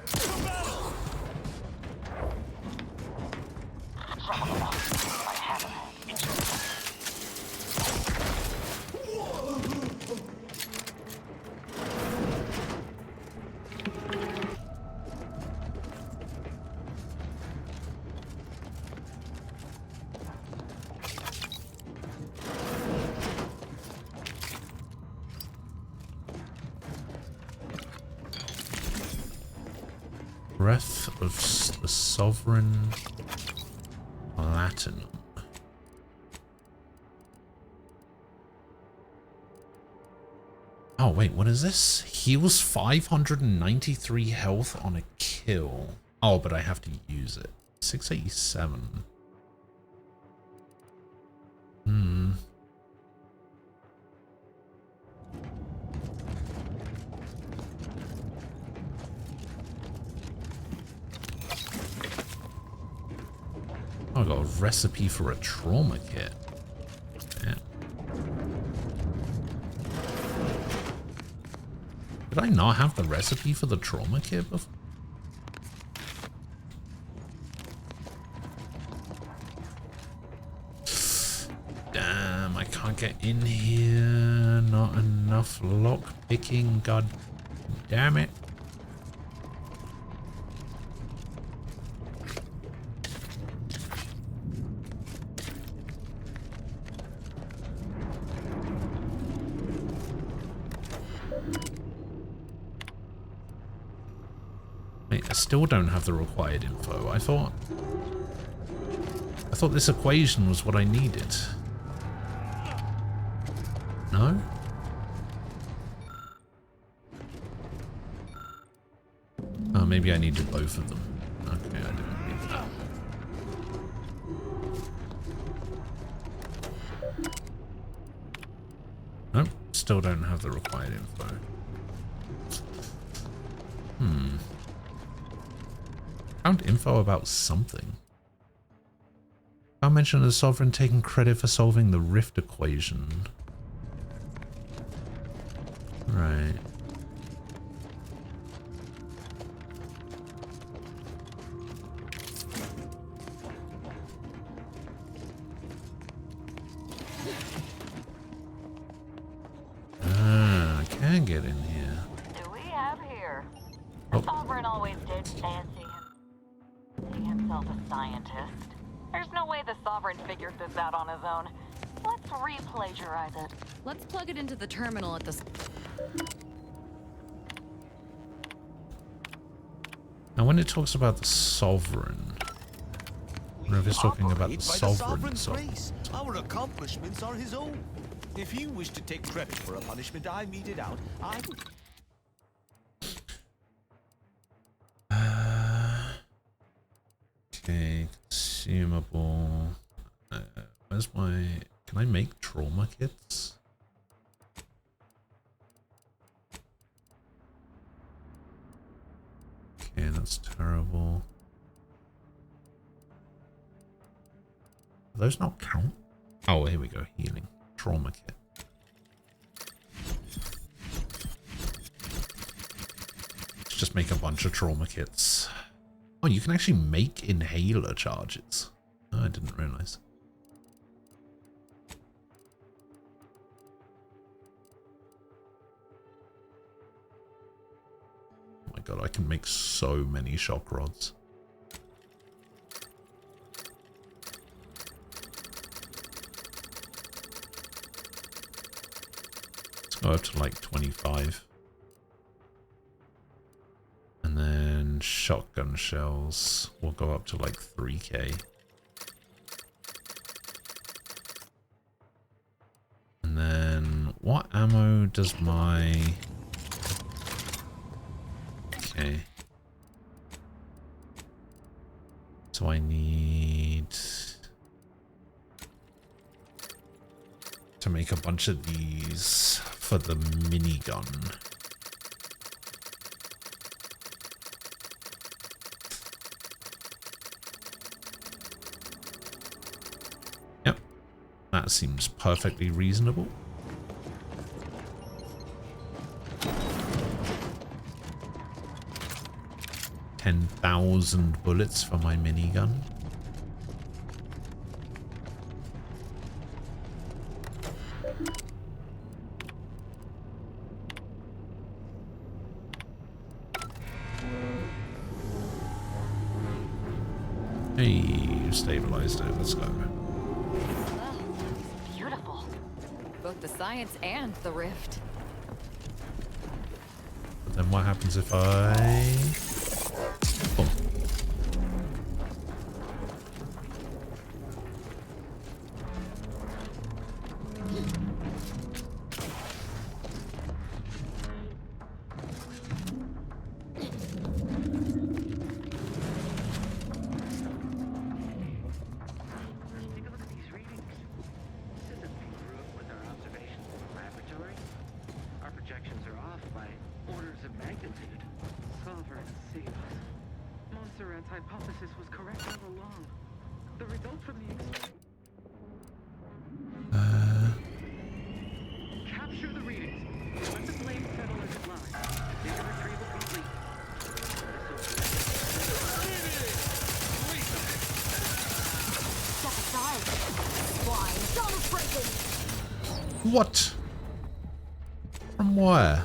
Breath of the Sovereign Platinum. Oh wait, what is this? Heals 593 health on a kill. Oh, but I have to use it. 687. I got a recipe for a trauma kit. Yeah. Did I not have the recipe for the trauma kit before? Damn, I can't get in here. Not enough lock picking. God damn it. I still don't have the required info. I thought this equation was what I needed. No? Oh, maybe I needed both of them. Okay, I didn't need that. Nope, still don't have the required info. Found info about something. I mentioned the Sovereign taking credit for solving the rift equation. Right. Ah, I can get in here. Do we have here? Oh. The Sovereign always did fancy himself a scientist. There's no way the Sovereign figured this out on his own. Let's re-plagiarize it. Let's plug it into the terminal at the... Now when it talks about the Sovereign, I wonder if it's talking about the Sovereign. Grace. Our accomplishments are his own. If you wish to take credit for a punishment I meted out, I would... Okay, consumable. Where's my... Can I make trauma kits? Okay, that's terrible. Do those not count? Oh, here we go. Healing. Trauma kit. Let's just make a bunch of trauma kits. Oh, you can actually make inhaler charges. Oh, I didn't realize. Oh my god, I can make so many shock rods. Let's Go up to like 25. And then shotgun shells will go up to like 3k. And then what ammo does my... Okay. So I need to make a bunch of these for the minigun. Yep, that seems perfectly reasonable. $10,000 bullets for my minigun. Hey, you stabilized it. Let's go. Beautiful. Both the science and the rift. But then what happens if I... Boom. Hypothesis was correct all along. The results from the experiment. Capture the readings. Let the flame settle as it lies. Data retrieval complete. Step aside. Swine. Don't break it. What? From where?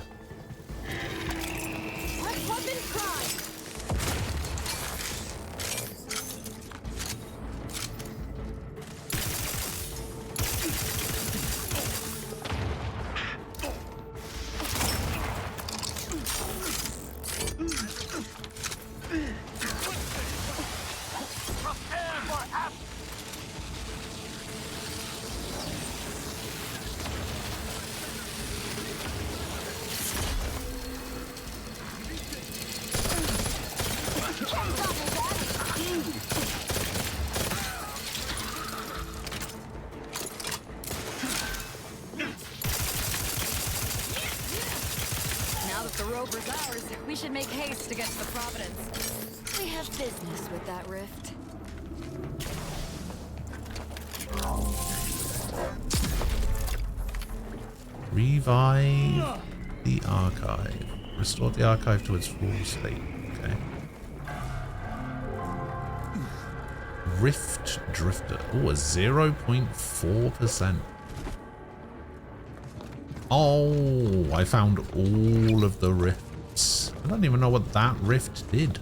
We should make haste to get to the Providence. We have business with that rift. Revive the archive. Restore the archive to its full state. Okay. Rift Drifter. Oh, a 0.4%. Oh, I found all of the rifts. I don't even know what that rift did.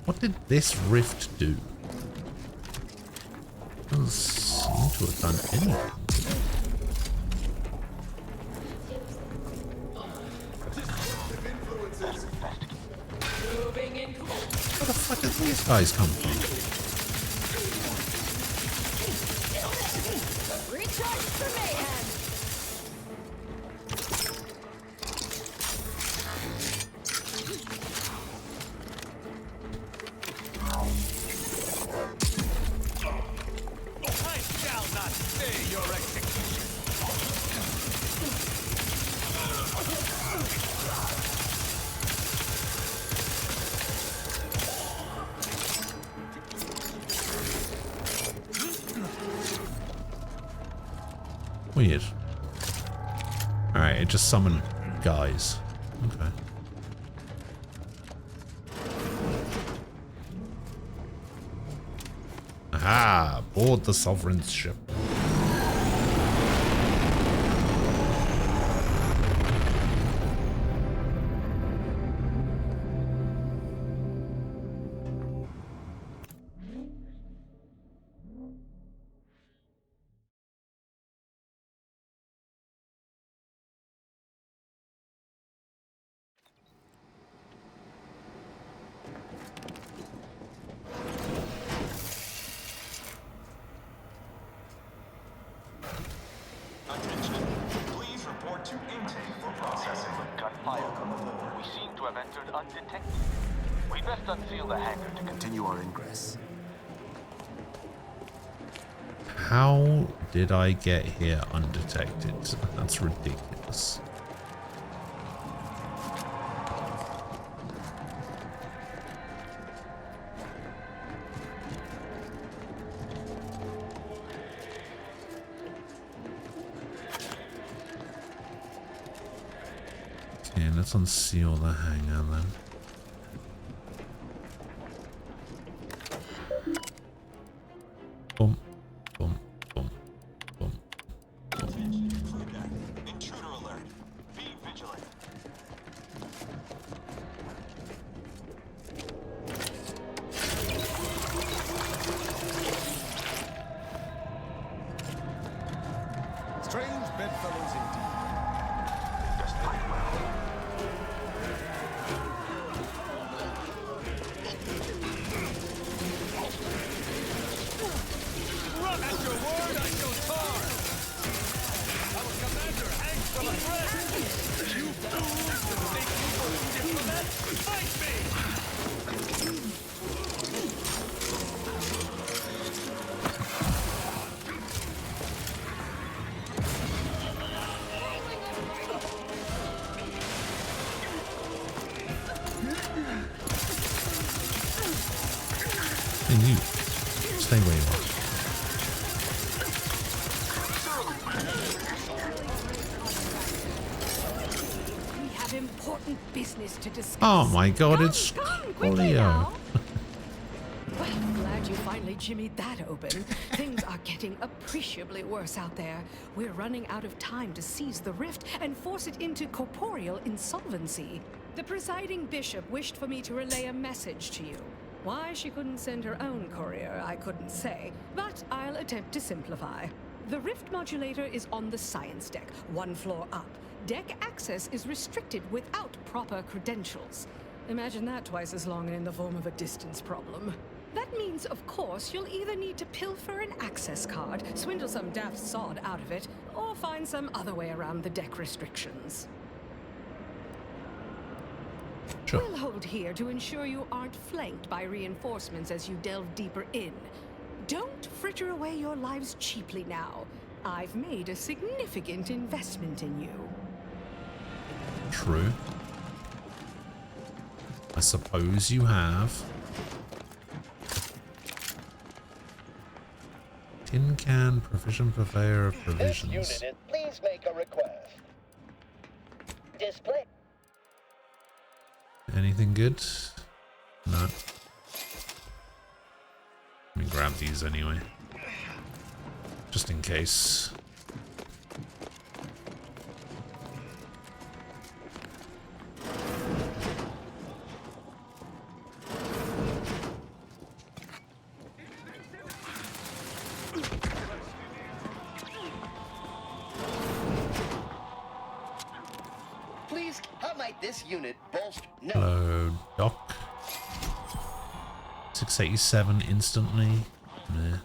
What did this rift do? Doesn't seem to have done anything. Where the fuck did these guys come from? Recharge for mayhem. I shall not stay your execution. Weird. Alright, it just summoned guys. Okay. Aha! Board the Sovereign's ship. Attention. Please report to intake for processing. Gunfire. We seem to have entered undetected. We best unseal the hangar to continue our ingress. How did I get here undetected? That's ridiculous. Okay, let's unseal the hangar then. Boom, boom, boom, boom. Attention, crew deck. Intruder alert. Be vigilant. Strange bedfellows indeed. Just fight well. Run at your word, I shall tar! Our commander hangs from a thread! You fools that think you were diplomat, fight me! Hey, you. Stay where you are. We have important business to discuss. Oh my god, it's Scolio. Well, glad you finally jimmied that open. Things are getting appreciably worse out there. We're running out of time to seize the rift and force it into corporeal insolvency. The presiding bishop wished for me to relay a message to you. Why she couldn't send her own courier, I couldn't say, but I'll attempt to simplify. The rift modulator is on the science deck, one floor up. Deck access is restricted without proper credentials. Imagine that twice as long and in the form of a distance problem. That means, of course, you'll either need to pilfer an access card, swindle some daft sod out of it, or find some other way around the deck restrictions. Sure. We'll hold here to ensure you aren't flanked by reinforcements as you delve deeper in. Don't fritter away your lives cheaply now. I've made a significant investment in you. True. I suppose you have. Tin can, provision purveyor of provisions. This unit, please make a request. Display. Anything good? No. Let me grab these anyway. Just in case. Please, how might this unit bolster? No. Hello, Doc. 687 instantly. Nah.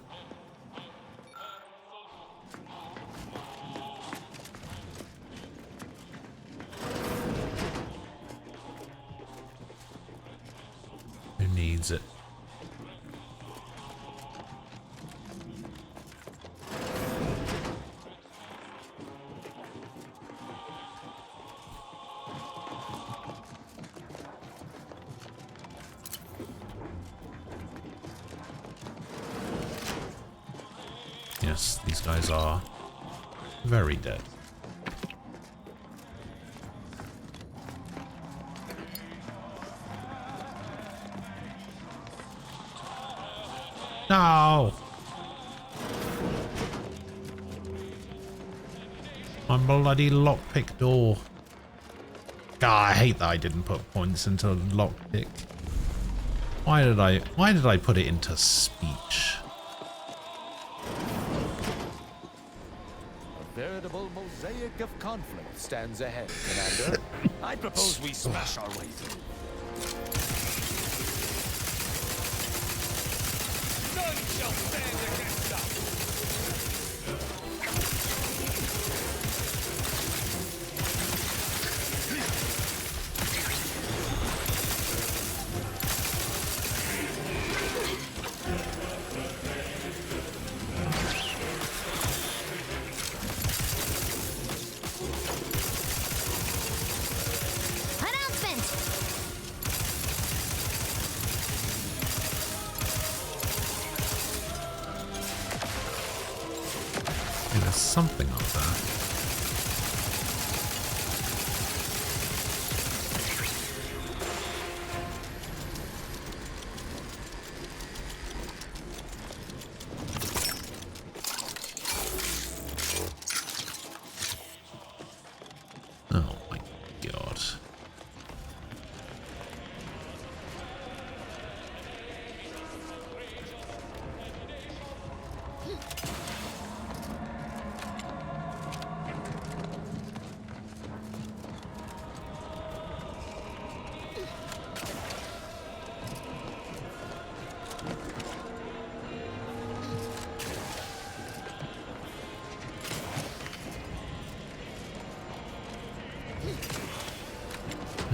Who needs it? Yes, these guys are very dead. No! My bloody lockpick door. God, I hate that I didn't put points into lockpick. Why did I put it into speech? A veritable mosaic of conflict stands ahead, Commander. I propose we smash our way through. None shall stand against us! something up there. Oh my god. I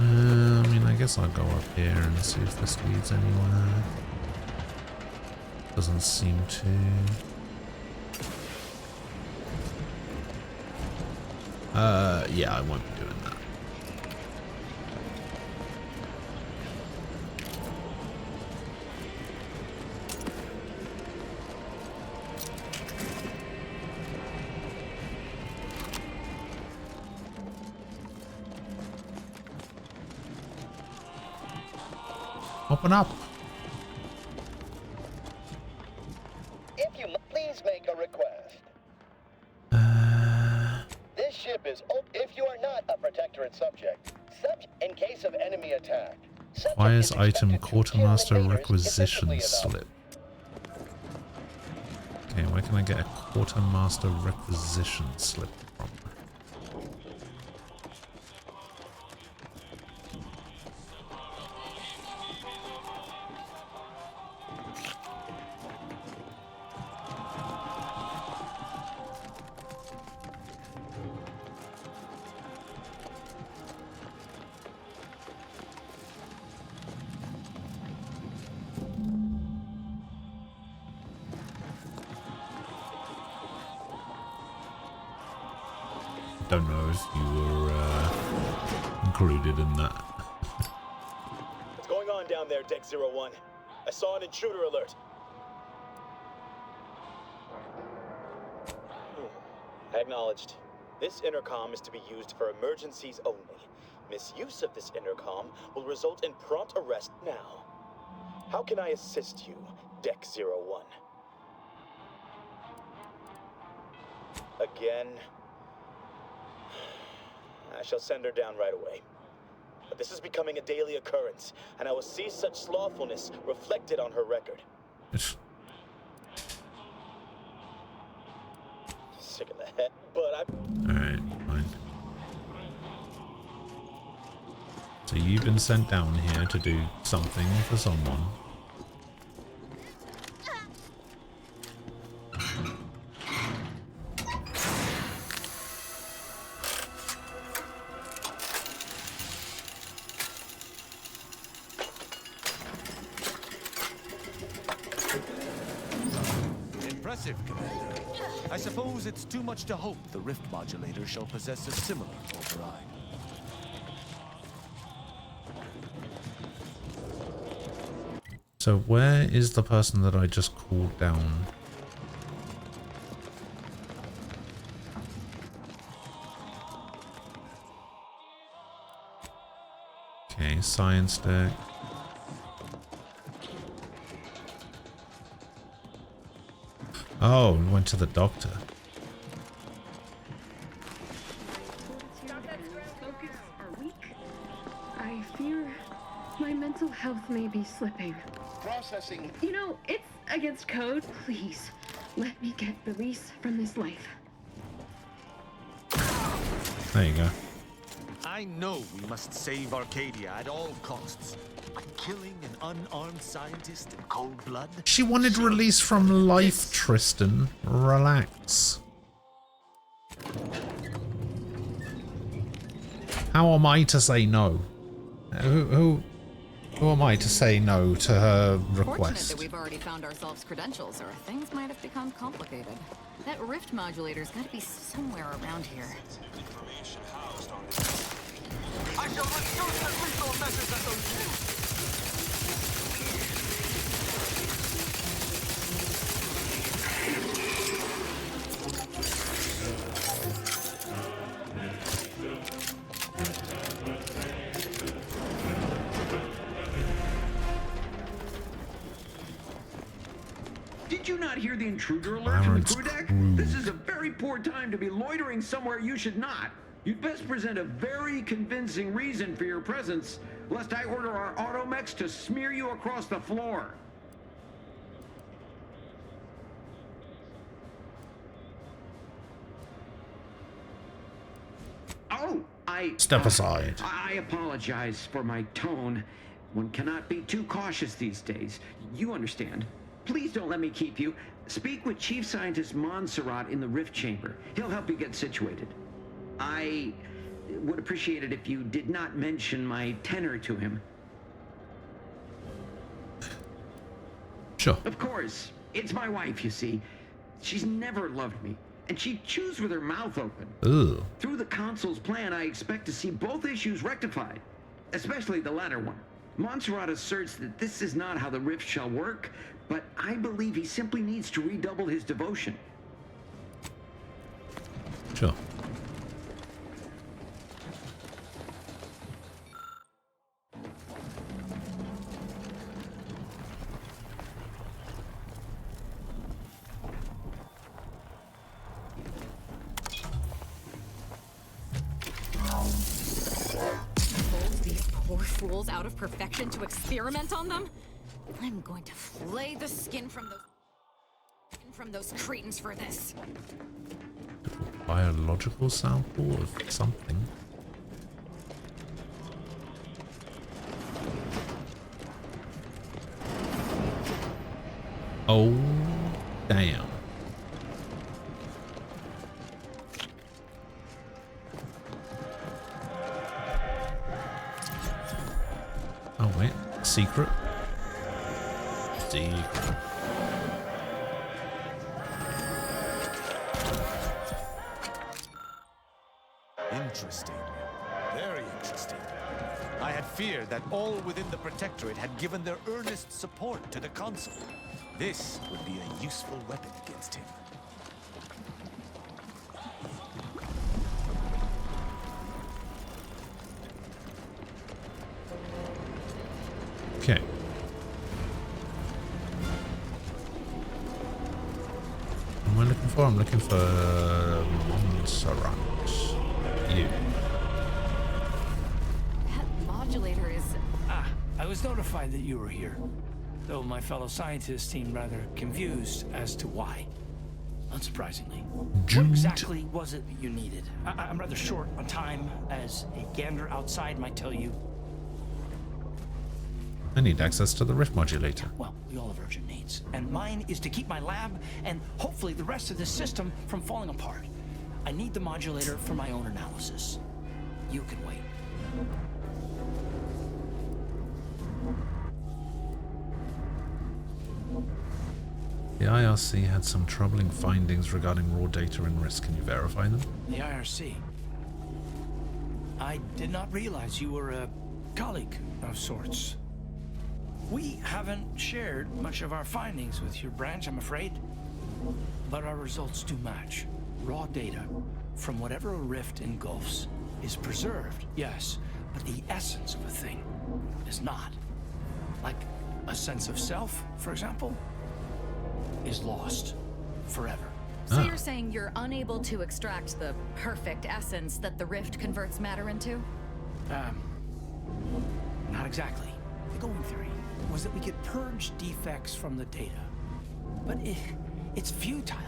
mean, I guess I'll go up here and see if this leads anywhere. Doesn't seem to. Yeah, I won't be doing that. Open up. If you please make a request. This ship is if you are not a protectorate subject, in case of enemy attack. Requires item quartermaster requisition slip. Okay, where can I get a quartermaster requisition slip from? Don't know if you were included in that. What's going on down there, Deck 01? I saw an intruder alert. Acknowledged. This intercom is to be used for emergencies only. Misuse of this intercom will result in prompt arrest now. How can I assist you, Deck 01? Again? I shall send her down right away. But this is becoming a daily occurrence, and I will see such slothfulness reflected on her record. Sick in the head, but I'm... Alright, fine. So you've been sent down here to do something for someone. Impressive, Commander. I suppose it's too much to hope the rift modulator shall possess a similar override. So where is the person that I just called down? Okay, science deck. Oh, we went to the doctor. I fear my mental health may be slipping. Processing. You know, it's against code. Please, let me get release from this life. There you go. I know we must save Arcadia at all costs. But killing an unarmed scientist in cold blood? She wanted release from life, Tristan. Relax. How am I to say no? Who am I to say no to her Fortunate request? that we've already found ourselves credentials, or things might have become complicated. That rift modulator's got to be somewhere around here. Information housed on this. I shall reduce the lethal measures at those. Did you not hear the intruder alert from the Baron's crew deck? crew. This is a very poor time to be loitering somewhere you should not. You'd best present a very convincing reason for your presence, lest I order our automechs to smear you across the floor. Oh, Step aside. I apologize for my tone. One cannot be too cautious these days. You understand. Please don't let me keep you. Speak with Chief Scientist Montserrat in the Rift Chamber. He'll help you get situated. I would appreciate it if you did not mention my tenor to him. Sure. Of course. It's my wife, you see. She's never loved me, and she chews with her mouth open. Ugh. Through the Consul's plan, I expect to see both issues rectified, especially the latter one. Montserrat asserts that this is not how the Rift shall work, but I believe he simply needs to redouble his devotion. Sure. Poor fools out of perfection to experiment on them? I'm going to flay the skin from those cretins for this. Biological sample of something. Oh, damn. Oh wait, secret. Secret. Interesting. Very interesting. I had feared that all within the Protectorate had given their earnest support to the Consul. This would be a useful weapon against him. Okay. What am I looking for? I'm looking for Montserrat. You. That modulator is... I was notified that you were here, though my fellow scientists seemed rather confused as to why. Unsurprisingly. What exactly was it that you needed? I'm rather short on time, as a gander outside might tell you. I need access to the Rift modulator. Well, we all have urgent needs, and mine is to keep my lab and hopefully the rest of this system from falling apart. I need the modulator for my own analysis. You can wait. The IRC had some troubling findings regarding raw data and risk. Can you verify them? The IRC? I did not realize you were a colleague of sorts. We haven't shared much of our findings with your branch, I'm afraid. But our results do match. Raw data from whatever a rift engulfs is preserved, yes, but the essence of a thing is not. Like a sense of self, for example, is lost forever. So you're saying you're unable to extract the perfect essence that the Rift converts matter into? Not exactly. The going theory was that we could purge defects from the data. But it's futile.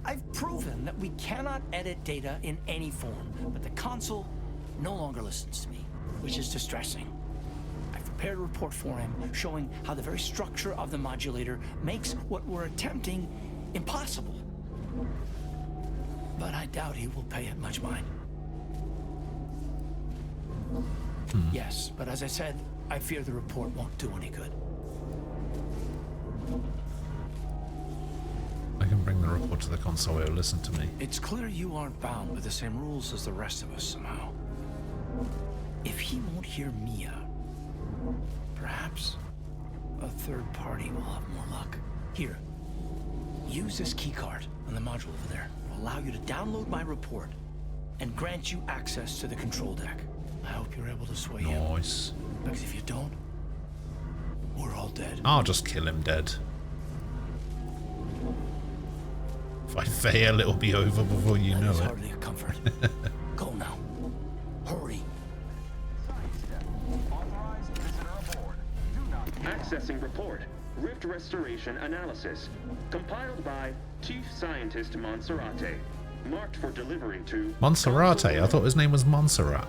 I've proven that we cannot edit data in any form, but the Consul no longer listens to me, which is distressing. I've prepared a report for him showing how the very structure of the modulator makes what we're attempting impossible. But I doubt he will pay it much mind. Yes, but as I said, I fear the report won't do any good. I can bring the report to the Consul. He'll listen to me. It's clear you aren't bound by the same rules as the rest of us somehow. If he won't hear me out, perhaps a third party will have more luck. Here, use this keycard on the module over there. It will allow you to download my report and grant you access to the control deck. I hope you're able to sway him. Nice. Because if you don't, we're all dead. I'll just kill him dead. If I fail, it'll be over before you know It's it. hardly a comfort. Go now. Hurry. Accessing report. Rift restoration analysis. Compiled by Chief Scientist Monserrate. Marked for delivery to... Monserrate? I thought his name was Montserrat.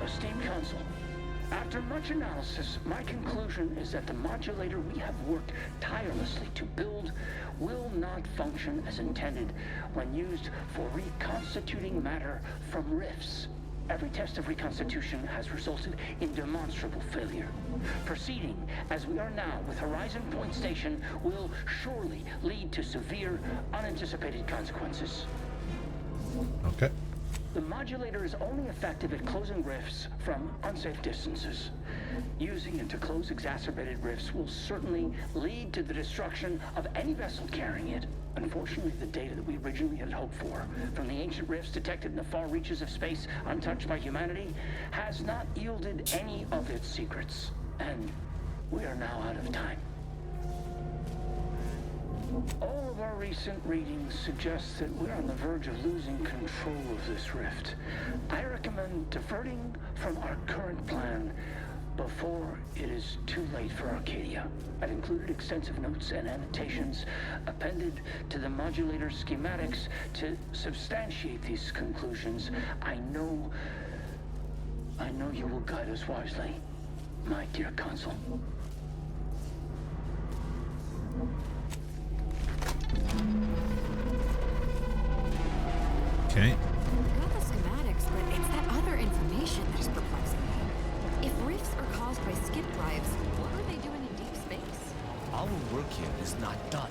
Esteemed Council, after much analysis, my conclusion is that the modulator we have worked tirelessly to build will not function as intended when used for reconstituting matter from rifts. Every test of reconstitution has resulted in demonstrable failure. Proceeding as we are now with Horizon Point Station will surely lead to severe, unanticipated consequences. Okay. The modulator is only effective at closing rifts from unsafe distances. Using it to close exacerbated rifts will certainly lead to the destruction of any vessel carrying it. Unfortunately, the data that we originally had hoped for from the ancient rifts detected in the far reaches of space untouched by humanity has not yielded any of its secrets. And we are now out of time. All of our recent readings suggest that we're on the verge of losing control of this rift. I recommend diverting from our current plan before it is too late for Arcadia. I've included extensive notes and annotations appended to the modulator schematics to substantiate these conclusions. I know you will guide us wisely, my dear Consul. Okay. Got the schematics, but it's that other information that is perplexing me. If rifts are caused by skip drives, what are they doing in deep space? Our work here is not done.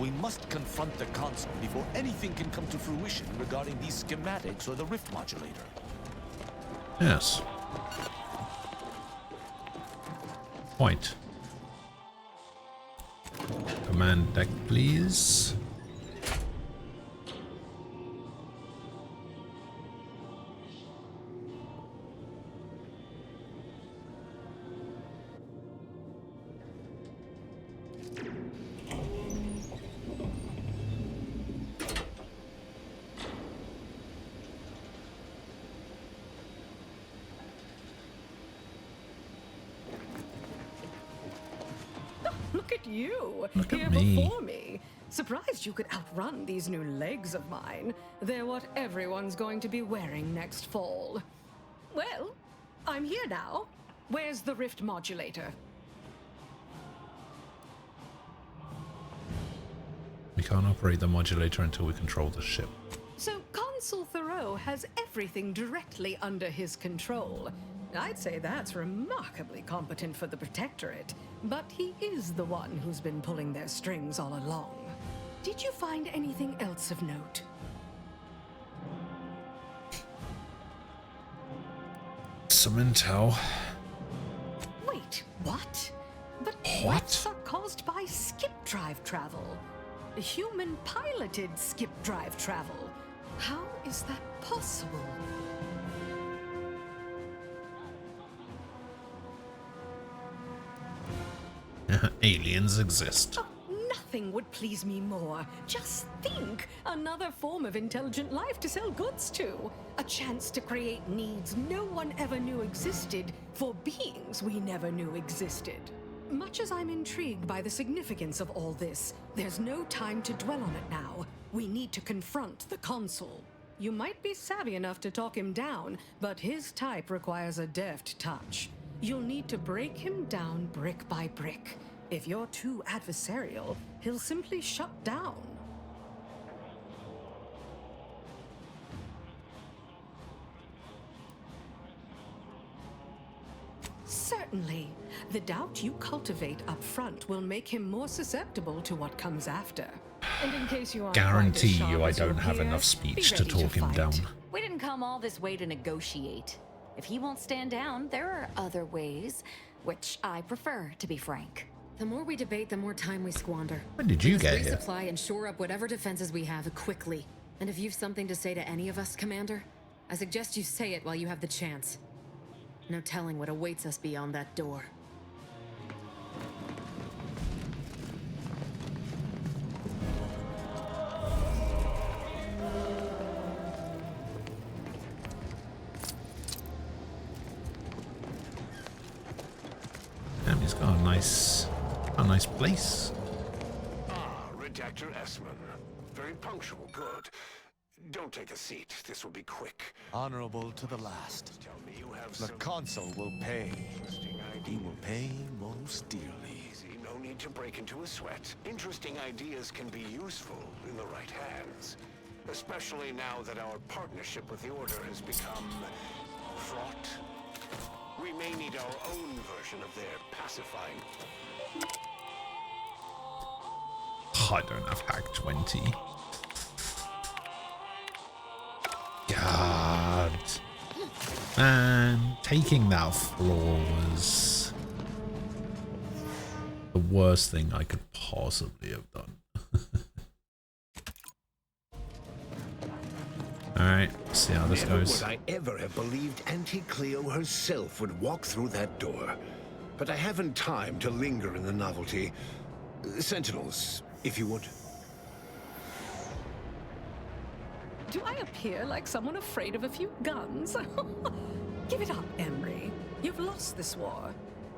We must confront the console before anything can come to fruition regarding these schematics or the rift modulator. Yes. Point. Command deck, please. Look at you, Look at here me. before me. Surprised you could outrun these new legs of mine. They're what everyone's going to be wearing next fall. Well, I'm here now. Where's the rift modulator? We can't operate the modulator until we control the ship. So Consul Thoreau has everything directly under his control. I'd say that's remarkably competent for the Protectorate, but he is the one who's been pulling their strings all along. Did you find anything else of note? Some intel. Wait, what? But What? rifts are caused by skip drive travel. Human-piloted skip drive travel. How is that possible? Aliens exist. Nothing would please me more. Just think, another form of intelligent life to sell goods to. A chance to create needs no one ever knew existed for beings we never knew existed. Much as I'm intrigued by the significance of all this, there's no time to dwell on it now. We need to confront the Consul. You might be savvy enough to talk him down, but his type requires a deft touch. You'll need to break him down brick by brick. If you're too adversarial, he'll simply shut down. Certainly. The doubt you cultivate up front will make him more susceptible to what comes after. And in case you aren't Guarantee quite as you sharp I as don't you have appear, enough be speech to ready talk him fight. down. We didn't come all this way to negotiate. If he won't stand down, there are other ways, which I prefer, to be frank. The more we debate, the more time we squander. When did you We must get here? resupply and shore up whatever defenses we have quickly. And if you've something to say to any of us, Commander, I suggest you say it while you have the chance. No telling what awaits us beyond that door. Oh, nice. A nice place. Ah, Redactor Esmond. Very punctual, good. Don't take a seat. This will be quick. Honorable to the last. Tell me you have The some consul will pay. interesting He ideas. will pay most dearly. Easy, no need to break into a sweat. Interesting ideas can be useful in the right hands. Especially now that our partnership with the Order has become fraught. We may need our own version of their pacifying. I don't have hack 20. God. Man, taking that floor was the worst thing I could possibly have done. Alright, see how this Never goes. would I ever have believed Auntie Cleo herself would walk through that door. But I haven't time to linger in the novelty. Sentinels, if you would. Do I appear like someone afraid of a few guns? Give it up, Emery. You've lost this war.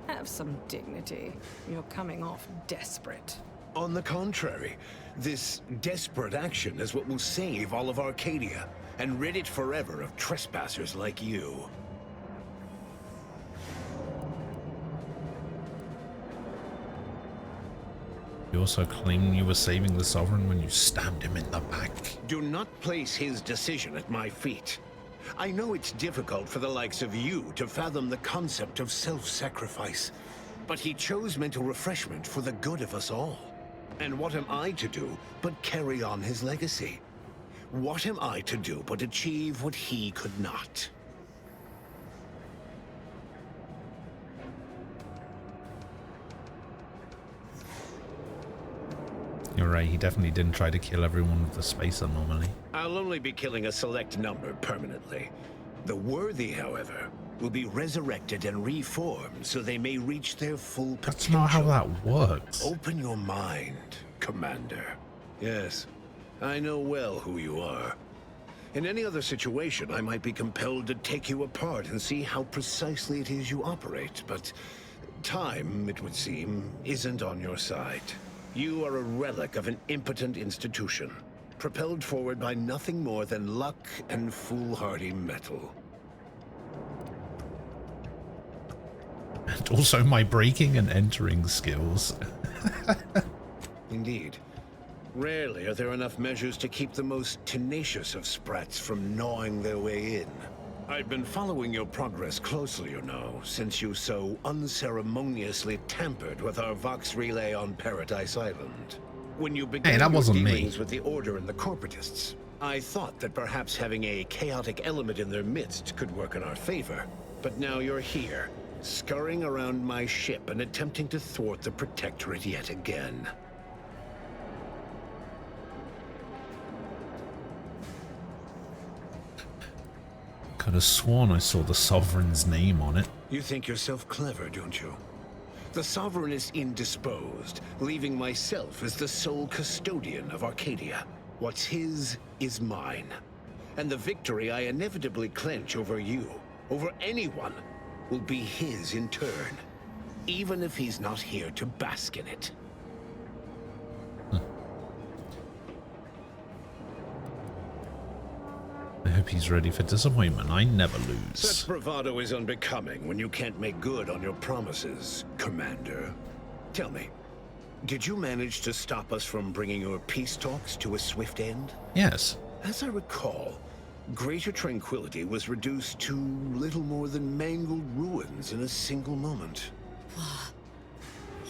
Have some dignity. You're coming off desperate. On the contrary, this desperate action is what will save all of Arcadia and rid it forever of trespassers like you. You also claimed you were saving the Sovereign when you stabbed him in the back. Do not place his decision at my feet. I know it's difficult for the likes of you to fathom the concept of self-sacrifice, but he chose mental refreshment for the good of us all. And what am I to do but carry on his legacy? What am I to do but achieve what he could not? You're right, he definitely didn't try to kill everyone with the space anomaly. I'll only be killing a select number permanently. The worthy, however, will be resurrected and reformed so they may reach their full potential. That's not how that works. Open your mind, Commander. Yes, I know well who you are. In any other situation, I might be compelled to take you apart and see how precisely it is you operate, but time, it would seem, isn't on your side. You are a relic of an impotent institution, propelled forward by nothing more than luck and foolhardy metal. And also my breaking and entering skills. Indeed. Rarely are there enough measures to keep the most tenacious of sprats from gnawing their way in. I've been following your progress closely, you know, since you so unceremoniously tampered with our Vox relay on Paradise Island. When you began that your wasn't me. dealings with the Order and the Corporatists, I thought that perhaps having a chaotic element in their midst could work in our favor. But now you're here, scurrying around my ship and attempting to thwart the Protectorate yet again. Could have sworn I saw the Sovereign's name on it. You think yourself clever, don't you? The Sovereign is indisposed, leaving myself as the sole custodian of Arcadia. What's his is mine. And the victory I inevitably clench over you, over anyone, will be his in turn, even if he's not here to bask in it. I hope he's ready for disappointment. I never lose. Such bravado is unbecoming when you can't make good on your promises, Commander. Tell me, did you manage to stop us from bringing your peace talks to a swift end? Yes. As I recall, Greater Tranquility was reduced to little more than mangled ruins in a single moment.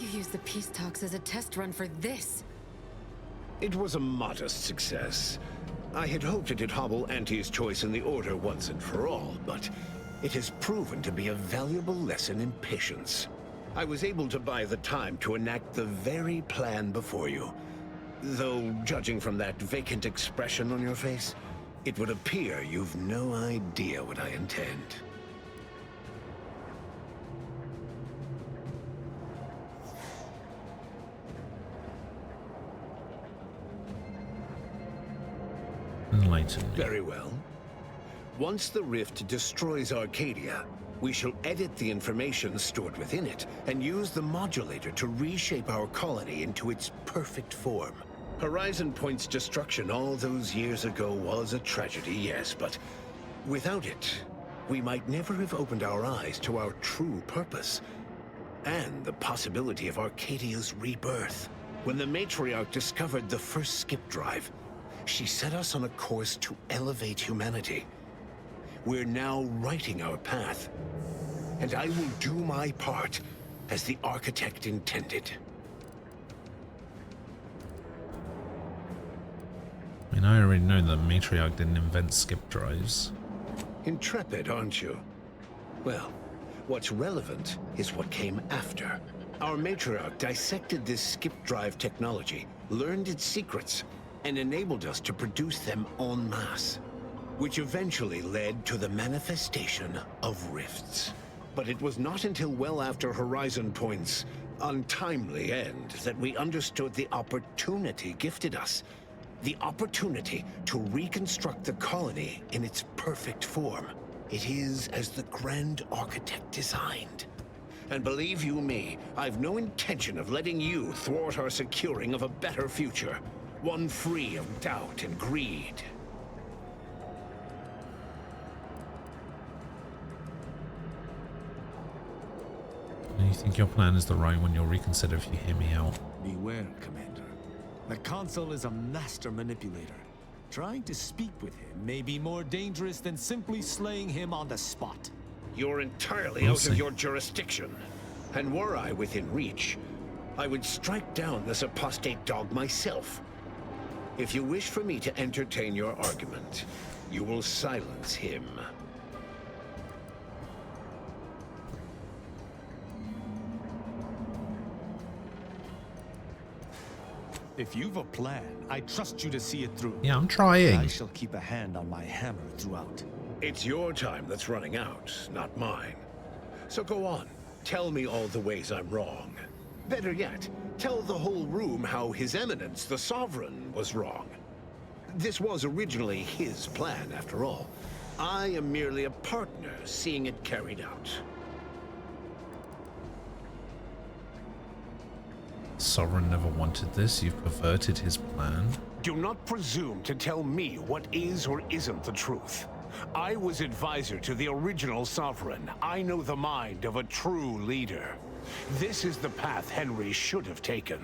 You used the peace talks as a test run for this. It was a modest success. I had hoped it'd hobble Auntie's choice in the Order once and for all, but it has proven to be a valuable lesson in patience. I was able to buy the time to enact the very plan before you. Though, judging from that vacant expression on your face, it would appear you've no idea what I intend. Enlighten me. Very well. Once the rift destroys Arcadia, We shall edit the information stored within it and use the modulator to reshape our colony into its perfect form. Horizon Point's destruction all those years ago was a tragedy, yes, but without it, we might never have opened our eyes to our true purpose and the possibility of Arcadia's rebirth. When the Matriarch discovered the first skip drive, she set us on a course to elevate humanity. We're now writing our path, and I will do my part as the Architect intended. I mean, I already know that Matriarch didn't invent skip drives. Intrepid, aren't you? Well, what's relevant is what came after. Our Matriarch dissected this skip drive technology, learned its secrets, and enabled us to produce them en masse, which eventually led to the manifestation of rifts. But it was not until well after Horizon Point's untimely end that we understood the opportunity gifted us. The opportunity to reconstruct the colony in its perfect form. It is as the Grand Architect designed. And believe you me, I've no intention of letting you thwart our securing of a better future. One free of doubt and greed. You think your plan is the right one, you'll reconsider if you hear me out. Beware, Commander. The Consul is a master manipulator. Trying to speak with him may be more dangerous than simply slaying him on the spot. You're entirely out of your jurisdiction. And were I within reach, I would strike down this apostate dog myself. If you wish for me to entertain your argument, you will silence him. If you've a plan, I trust you to see it through. Yeah, I'm trying. I shall keep a hand on my hammer throughout. It's your time that's running out, not mine. So go on, tell me all the ways I'm wrong. Better yet, tell the whole room how His Eminence, the Sovereign, was wrong. This was originally his plan, after all. I am merely a partner, seeing it carried out. Sovereign never wanted this. You've perverted his plan. Do not presume to tell me what is or isn't the truth. I was advisor to the original Sovereign. I know the mind of a true leader. This is the path Henry should have taken.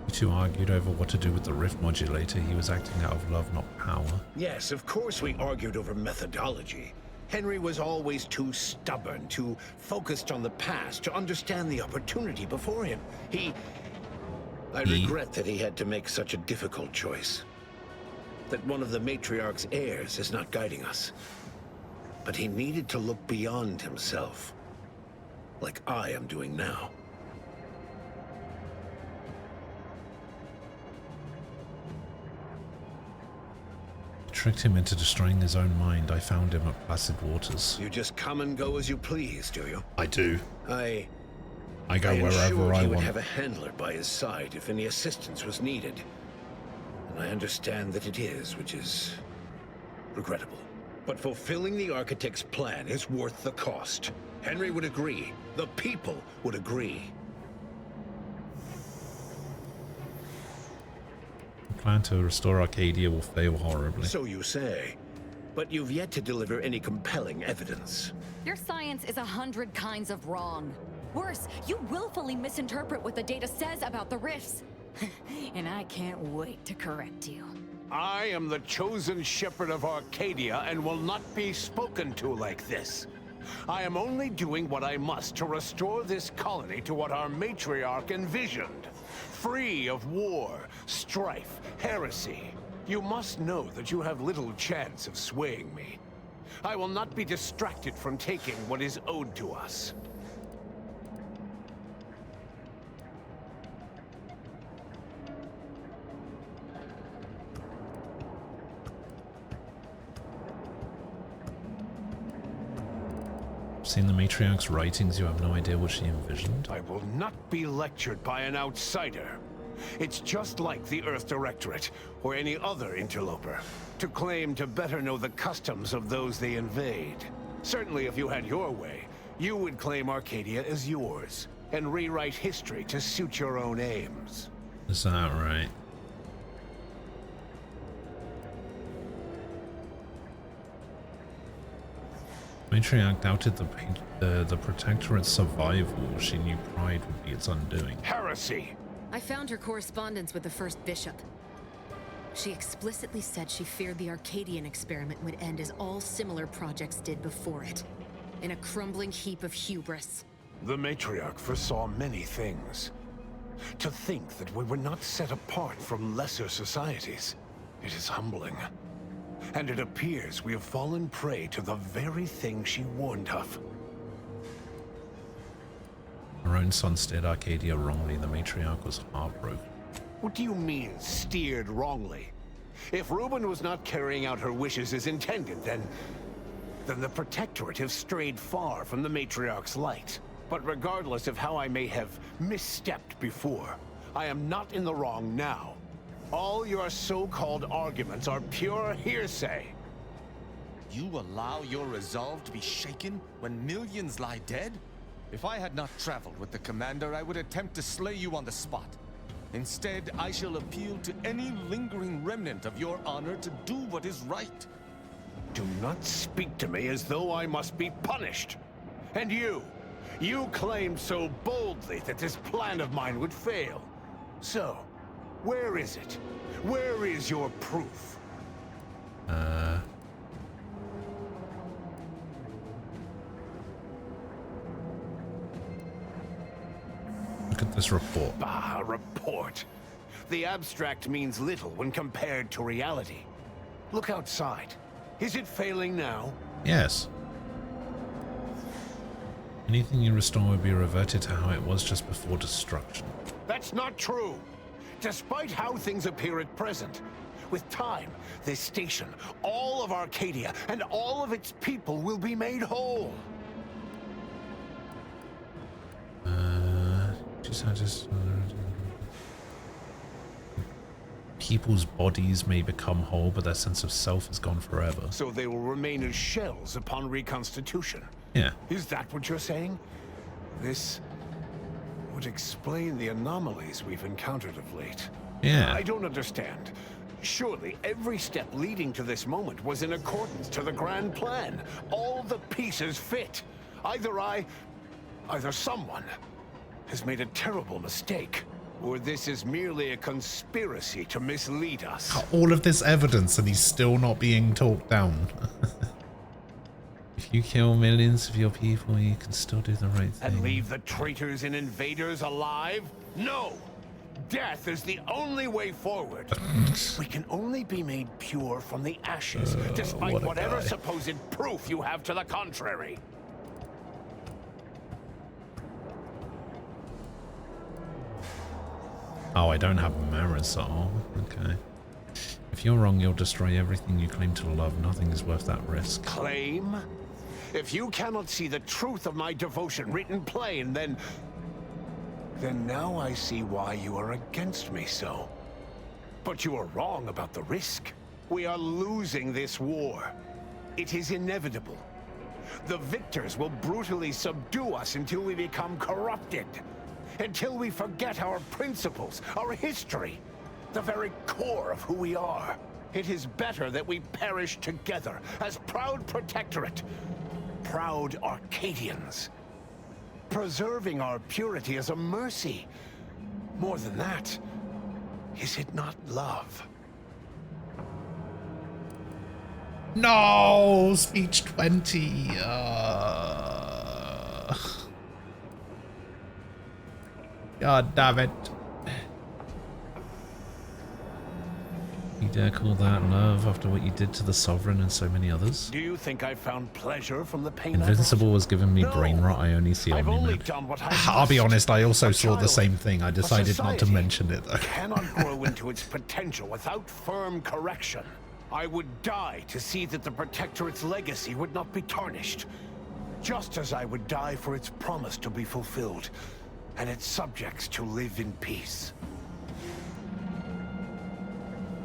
You two argued over what to do with the rift modulator. He was acting out of love, not power. Yes, of course we argued over methodology. Henry was always too stubborn, too focused on the past to understand the opportunity before him. I regret that he had to make such a difficult choice. That one of the Matriarch's heirs is not guiding us. But he needed to look beyond himself, like I am doing now. Tricked him into destroying his own mind. I found him at Placid Waters. You just come and go as you please, do you? I do. I go wherever I he would want. have a handler by his side if any assistance was needed. And I understand that it is, which is regrettable. But fulfilling the Architect's plan is worth the cost. Henry would agree. The people would agree. The plan to restore Arcadia will fail horribly. So you say. But you've yet to deliver any compelling evidence. Your science is 100 kinds of wrong. Worse, you willfully misinterpret what the data says about the rifts. And I can't wait to correct you. I am the chosen shepherd of Arcadia and will not be spoken to like this. I am only doing what I must to restore this colony to what our Matriarch envisioned. Free of war, strife, heresy. You must know that you have little chance of swaying me. I will not be distracted from taking what is owed to us. Seen the Matriarch's writings, you have no idea what she envisioned. I will not be lectured by an outsider. It's just like the Earth Directorate, or any other interloper, to claim to better know the customs of those they invade. Certainly if you had your way, you would claim Arcadia as yours, and rewrite history to suit your own aims. Is that right? Matriarch doubted the Protectorate's survival. She knew pride would be its undoing. Heresy! I found her correspondence with the first bishop. She explicitly said she feared the Arcadian experiment would end as all similar projects did before it, in a crumbling heap of hubris. The Matriarch foresaw many things. To think that we were not set apart from lesser societies, it is humbling. And it appears we have fallen prey to the very thing she warned of. Her own son steered Arcadia wrongly. The Matriarch was heartbroken. What do you mean, steered wrongly? If Reuben was not carrying out her wishes as intended, then the Protectorate have strayed far from the Matriarch's light. But regardless of how I may have misstepped before, I am not in the wrong now. All your so-called arguments are pure hearsay. You allow your resolve to be shaken when millions lie dead? If I had not traveled with the Commander, I would attempt to slay you on the spot. Instead, I shall appeal to any lingering remnant of your honor to do what is right. Do not speak to me as though I must be punished. And you claimed so boldly that this plan of mine would fail. So, where is it? Where is your proof? Look at this report. Bah, report. The abstract means little when compared to reality. Look outside. Is it failing now? Yes. Anything you restore will be reverted to how it was just before destruction. That's not true. Despite how things appear at present, with time, this station, all of Arcadia, and all of its people will be made whole. People's bodies may become whole, but their sense of self is gone forever. So they will remain as shells upon reconstitution. Yeah. Is that what you're saying? This would explain the anomalies we've encountered of late. Yeah. I don't understand. Surely every step leading to this moment was in accordance to the grand plan. All the pieces fit. Either someone has made a terrible mistake, or this is merely a conspiracy to mislead us. All of this evidence and he's still not being talked down. If you kill millions of your people, you can still do the right thing. And leave the traitors and invaders alive? No! Death is the only way forward. We can only be made pure from the ashes, despite whatever supposed proof you have to the contrary. Oh, I don't have Marisol. Okay. If you're wrong, you'll destroy everything you claim to love. Nothing is worth that risk. Claim? If you cannot see the truth of my devotion written plain, then now I see why you are against me so. But you are wrong about the risk. We are losing this war. It is inevitable. The victors will brutally subdue us until we become corrupted. Until we forget our principles, our history, the very core of who we are. It is better that we perish together as proud Protectorate, proud Arcadians. Preserving our purity is a mercy. More than that, is it not love? No! Speech 20. God damn it. You dare call that love after what you did to the Sovereign and so many others? Do you think I found pleasure from the pain? Invincible was giving me brain rot. I only see Omni-Man. I'll be honest, I also saw the same thing. I decided not to mention it though. Cannot grow into its potential without firm correction. I would die to see that the Protectorate's legacy would not be tarnished. Just as I would die for its promise to be fulfilled, and its subjects to live in peace.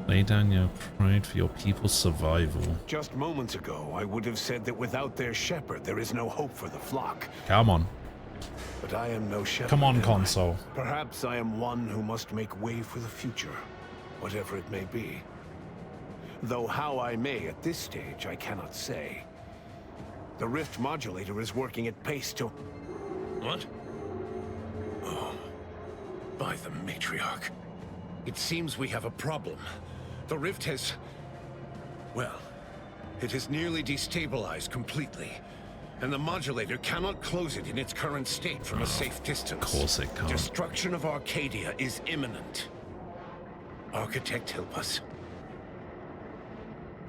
Lay down your pride for your people's survival. Just moments ago, I would have said that without their shepherd, there is no hope for the flock. Come on. But I am no shepherd. Come on, am I? console. Perhaps I am one who must make way for the future, whatever it may be. Though how I may at this stage, I cannot say. The rift modulator is working at pace to... What? Oh. By the matriarch. It seems we have a problem. The rift has... well, it has nearly destabilized completely. And the modulator cannot close it in its current state from a safe distance. Of course it can't. Destruction of Arcadia is imminent. Architect, help us.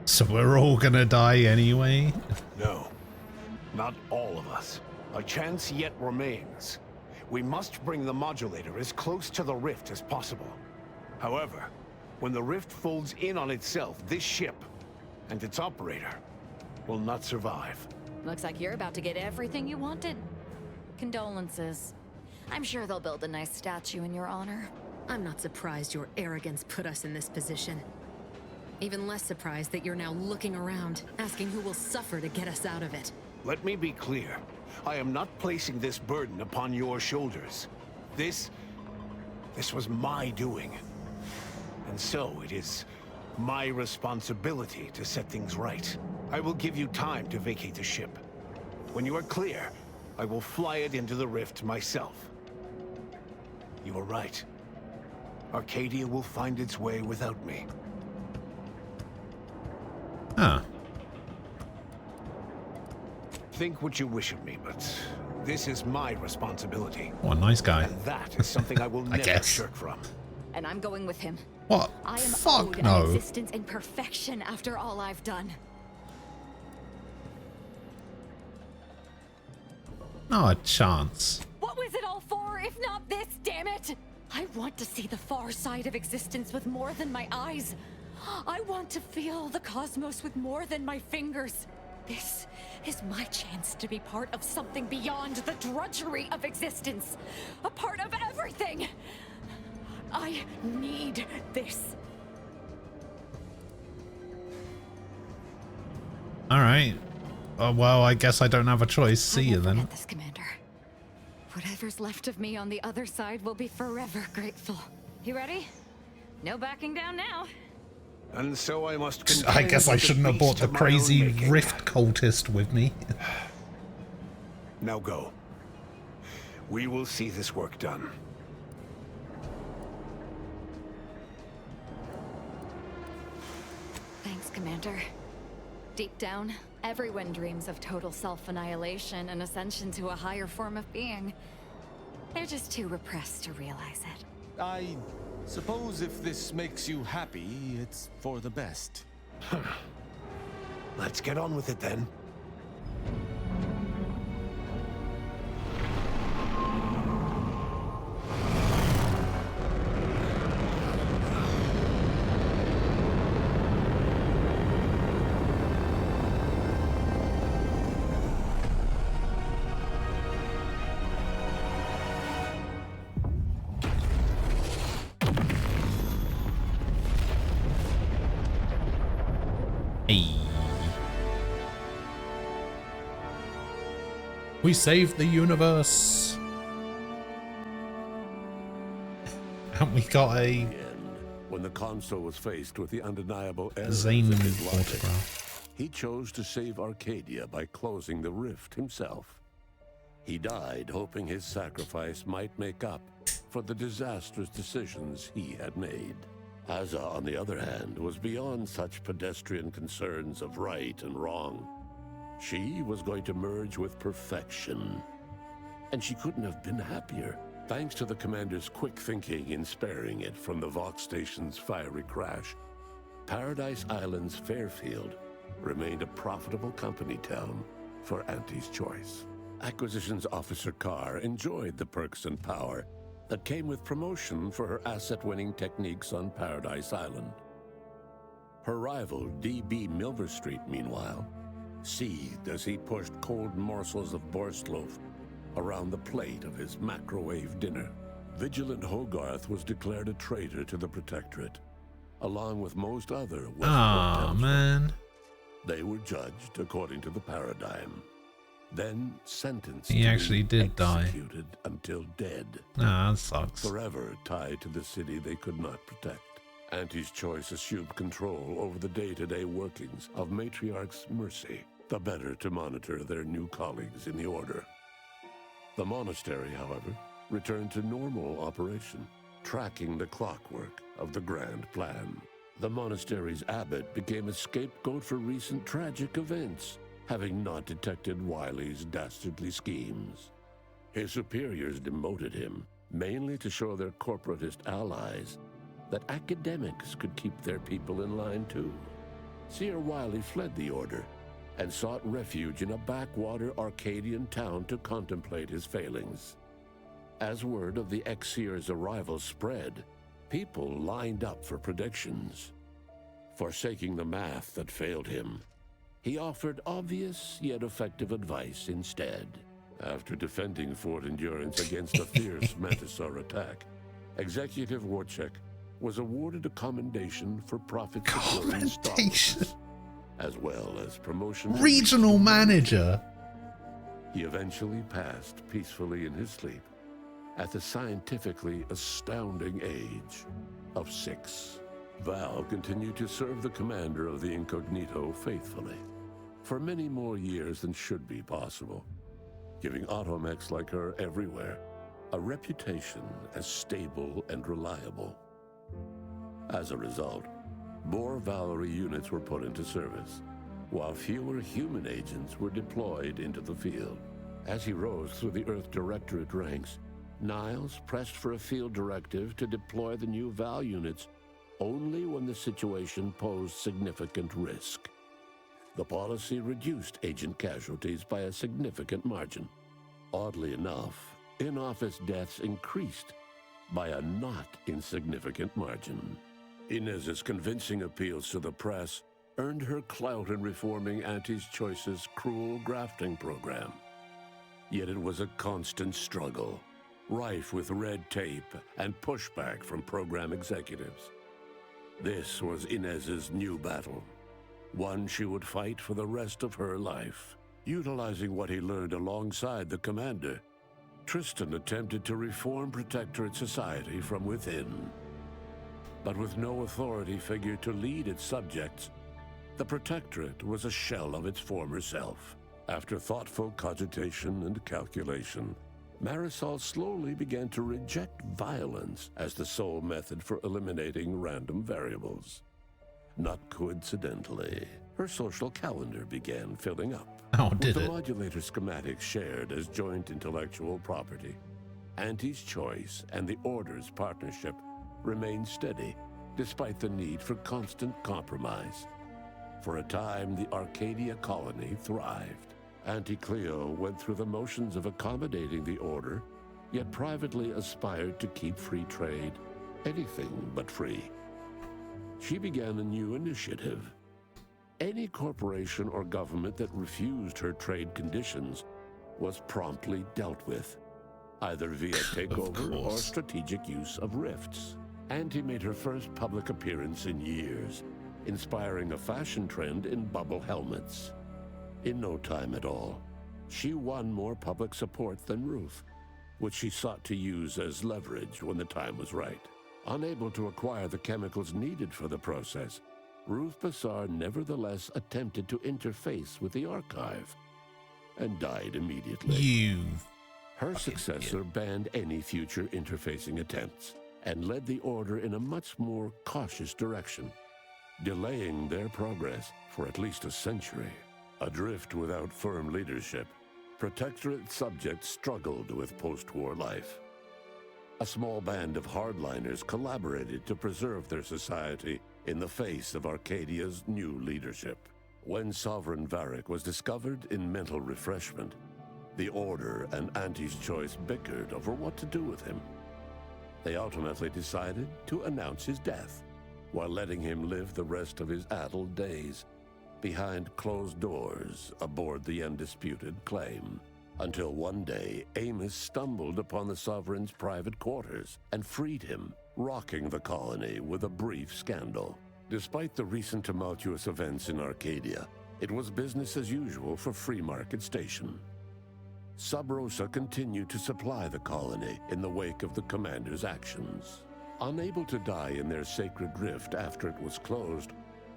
So we're all gonna die anyway? No, not all of us. A chance yet remains. We must bring the modulator as close to the rift as possible. However, when the rift folds in on itself, this ship and its operator will not survive. Looks like you're about to get everything you wanted. Condolences. I'm sure they'll build a nice statue in your honor. I'm not surprised your arrogance put us in this position. Even less surprised that you're now looking around, asking who will suffer to get us out of it. Let me be clear. I am not placing this burden upon your shoulders. This was my doing. And so it is my responsibility to set things right. I will give you time to vacate the ship. When you are clear, I will fly it into the rift myself. You are right. Arcadia will find its way without me. Huh. Think what you wish of me, but this is my responsibility. What a nice guy. And that is something I will never guess. shirk from. And I'm going with him. What? I am Fuck owed no. an existence in perfection after all I've done. Not a chance. What was it all for, if not this, damn it? I want to see the far side of existence with more than my eyes. I want to feel the cosmos with more than my fingers. This is my chance to be part of something beyond the drudgery of existence. A part of everything. I need this. All right. Well, I guess I don't have a choice. See you then. This, Commander. Whatever's left of me on the other side will be forever grateful. You ready? No backing down now. And so I must. I guess I shouldn't have brought the to my crazy own making. rift cultist with me. Now go. We will see this work done. Thanks, Commander. Deep down, everyone dreams of total self-annihilation and ascension to a higher form of being. They're just too repressed to realize it. I suppose if this makes you happy, it's for the best. Let's get on with it then. Hey. We saved the universe. And we got a When the console was faced with the undeniable errors Zane of his logic, autograph. he chose to save Arcadia by closing the rift himself. He died hoping his sacrifice might make up for the disastrous decisions he had made. Hazza, on the other hand, was beyond such pedestrian concerns of right and wrong. She was going to merge with perfection. And she couldn't have been happier, thanks to the commander's quick thinking in sparing it from the Vox station's fiery crash. Paradise Island's Fairfield remained a profitable company town for Auntie's Choice. Acquisitions Officer Carr enjoyed the perks and power that came with promotion for her asset-winning techniques on Paradise Island. Her rival, D.B. Milverstreet, meanwhile, seethed as he pushed cold morsels of borsloaf around the plate of his macrowave dinner. Vigilant Hogarth was declared a traitor to the Protectorate. along with most other Westport Ah, townsfolk. man. They were judged according to the paradigm, then sentenced He to actually be did die. executed until dead. Ah, that sucks. Forever tied to the city they could not protect. Auntie's Choice assumed control over the day-to-day workings of Matriarch's Mercy, the better to monitor their new colleagues in the Order. The monastery, however, returned to normal operation, tracking the clockwork of the grand plan. The monastery's abbot became a scapegoat for recent tragic events, having not detected Wiley's dastardly schemes. His superiors demoted him, mainly to show their corporatist allies that academics could keep their people in line too. Seer Wiley fled the Order and sought refuge in a backwater Arcadian town to contemplate his failings. As word of the ex-seer's arrival spread, people lined up for predictions. Forsaking the math that failed him, he offered obvious yet effective advice instead. After defending Fort Endurance against a fierce Mantisaur attack, Executive Warchek was awarded a commendation for profit-securing stalwarts, as well as promotion to Regional manager. He eventually passed peacefully in his sleep at the scientifically astounding age of 6. Val continued to serve the commander of the Incognito faithfully for many more years than should be possible, giving automechs like her everywhere a reputation as stable and reliable. As a result, more Valerie units were put into service, while fewer human agents were deployed into the field. As he rose through the Earth Directorate ranks, Niles pressed for a field directive to deploy the new Val units only when the situation posed significant risk. The policy reduced agent casualties by a significant margin. Oddly enough, in-office deaths increased by a not insignificant margin. Inez's convincing appeals to the press earned her clout in reforming Auntie's Choice's cruel grafting program. Yet it was a constant struggle, rife with red tape and pushback from program executives. This was Inez's new battle, one she would fight for the rest of her life. Utilizing what he learned alongside the commander, Tristan attempted to reform Protectorate society from within. But with no authority figure to lead its subjects, the Protectorate was a shell of its former self. After thoughtful cogitation and calculation, Marisol slowly began to reject violence as the sole method for eliminating random variables. Not coincidentally, her social calendar began filling up. Oh, did with it? the modulator schematics shared as joint intellectual property, Auntie's Choice and the Order's partnership remained steady, despite the need for constant compromise. For a time, the Arcadia colony thrived. Auntie Cleo went through the motions of accommodating the Order, yet privately aspired to keep free trade anything but free. She began a new initiative. Any corporation or government that refused her trade conditions was promptly dealt with, either via takeover or strategic use of rifts. Auntie made her first public appearance in years, inspiring a fashion trend in bubble helmets. In no time at all, she won more public support than Ruth, which she sought to use as leverage when the time was right. Unable to acquire the chemicals needed for the process, Ruth Bassar nevertheless attempted to interface with the archive and died immediately. Her successor banned any future interfacing attempts and led the Order in a much more cautious direction, delaying their progress for at least a century. Adrift without firm leadership, Protectorate subjects struggled with post-war life. A small band of hardliners collaborated to preserve their society in the face of Arcadia's new leadership. When Sovereign Varric was discovered in mental refreshment, the Order and Auntie's Choice bickered over what to do with him. They ultimately decided to announce his death, while letting him live the rest of his addled days behind closed doors aboard the undisputed claim. Until one day, Amos stumbled upon the Sovereign's private quarters and freed him, rocking the colony with a brief scandal. Despite the recent tumultuous events in Arcadia, it was business as usual for Free Market Station. Sub Rosa continued to supply the colony in the wake of the commander's actions. Unable to die in their sacred rift after it was closed,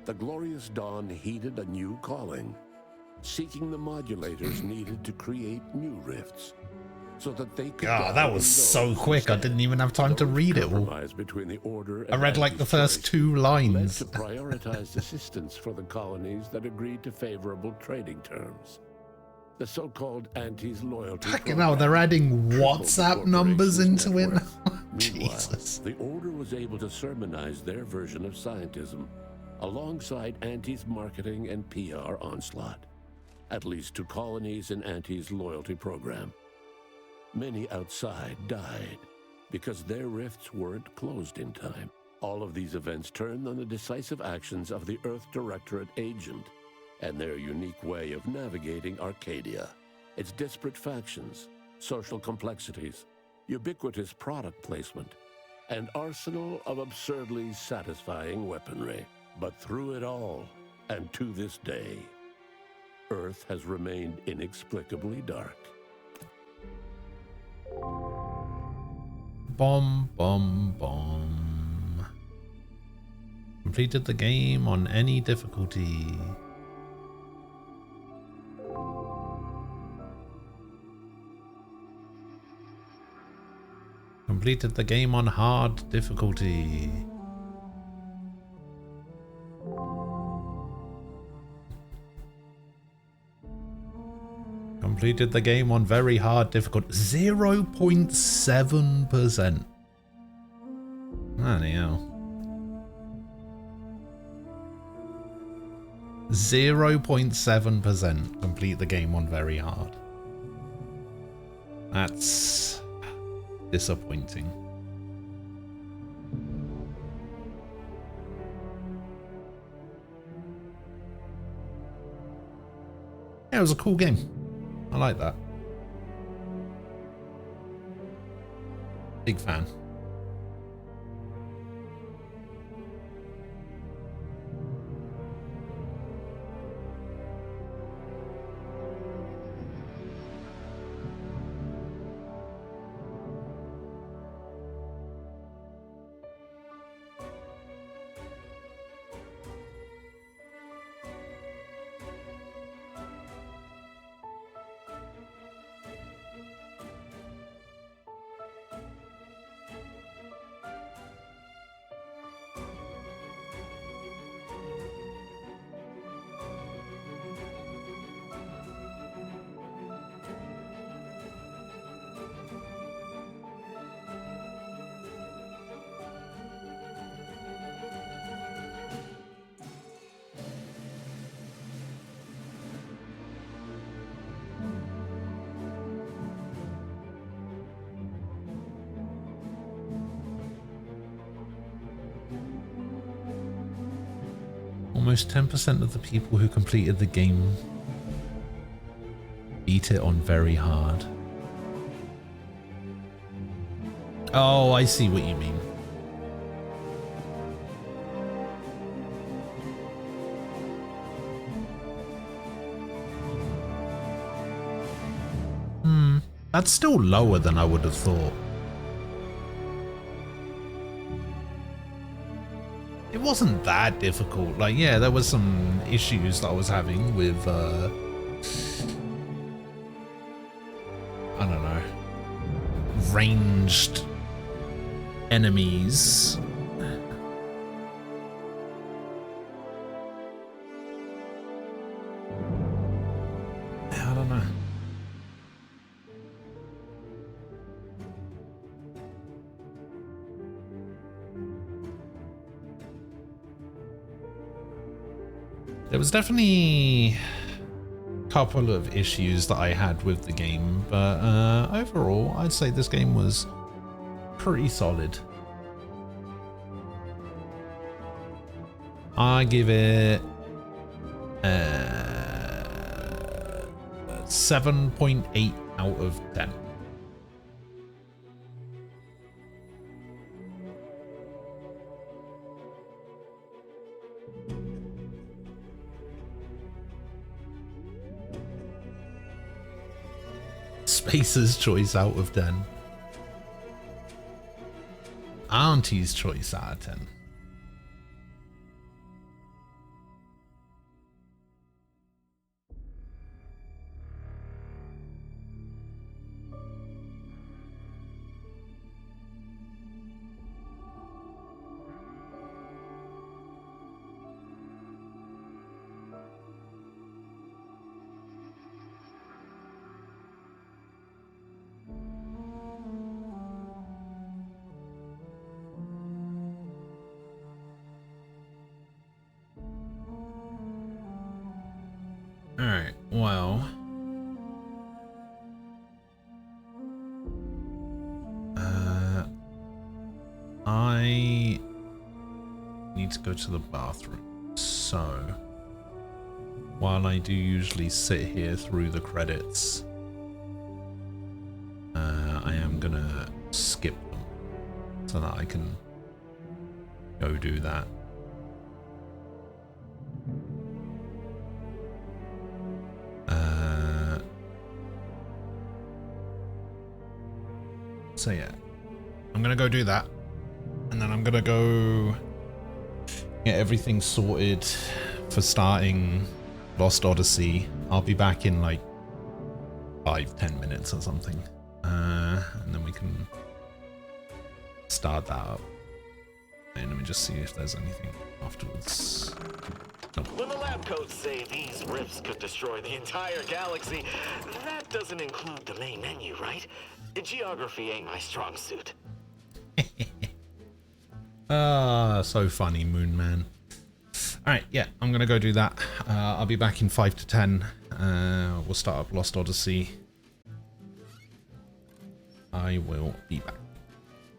the Glorious Dawn heeded a new calling, seeking the modulators needed to create new rifts, so that they could. God, that was so quick. I didn't even have time to read it all. Between the Order I read like the first 2 lines. To prioritize assistance for the colonies that agreed to favorable trading terms. The so-called Antes loyalty. Fucking hell, they're adding WhatsApp numbers into it now. Jesus. The Order was able to sermonize their version of scientism alongside Antes marketing and PR onslaught, at least to colonies in Antes loyalty program. Many outside died because their rifts weren't closed in time. All of these events turned on the decisive actions of the Earth Directorate agent and their unique way of navigating Arcadia. Its disparate factions, social complexities, ubiquitous product placement, an arsenal of absurdly satisfying weaponry. But through it all, and to this day, Earth has remained inexplicably dark. Bomb, bomb, bomb. Completed the game on any difficulty. Completed the game on hard difficulty. Completed the game on very hard difficulty. 0.7%. Bloody hell. 0.7% complete the game on very hard. That's disappointing. Yeah, it was a cool game. I like that. Big fan. Almost 10% of the people who completed the game beat it on very hard. Oh, I see what you mean. That's still lower than I would have thought. It wasn't that difficult. Like, yeah, there was some issues that I was having with, I don't know, ranged enemies. I don't know. There was definitely a couple of issues that I had with the game, but overall, I'd say this game was pretty solid. I give it 7.8 out of 10. Spacer's choice out of 10. Auntie's choice out of 10. Alright, well. I need to go to the bathroom. So, while I do usually sit here through the credits, I am gonna skip them so that I can go do that. So yeah, I'm gonna go do that, and then I'm gonna go get everything sorted for starting Lost Odyssey. I'll be back in like 5-10 minutes or something, and then we can start that up. And let me just see if there's anything afterwards. Nope. When the lab coats say these rifts could destroy the entire galaxy, that doesn't include the main menu, right? Geography ain't my strong suit. So funny, Moon Man. Alright, yeah, I'm gonna go do that. I'll be back in 5 to 10. We'll start up Lost Odyssey. I will be back.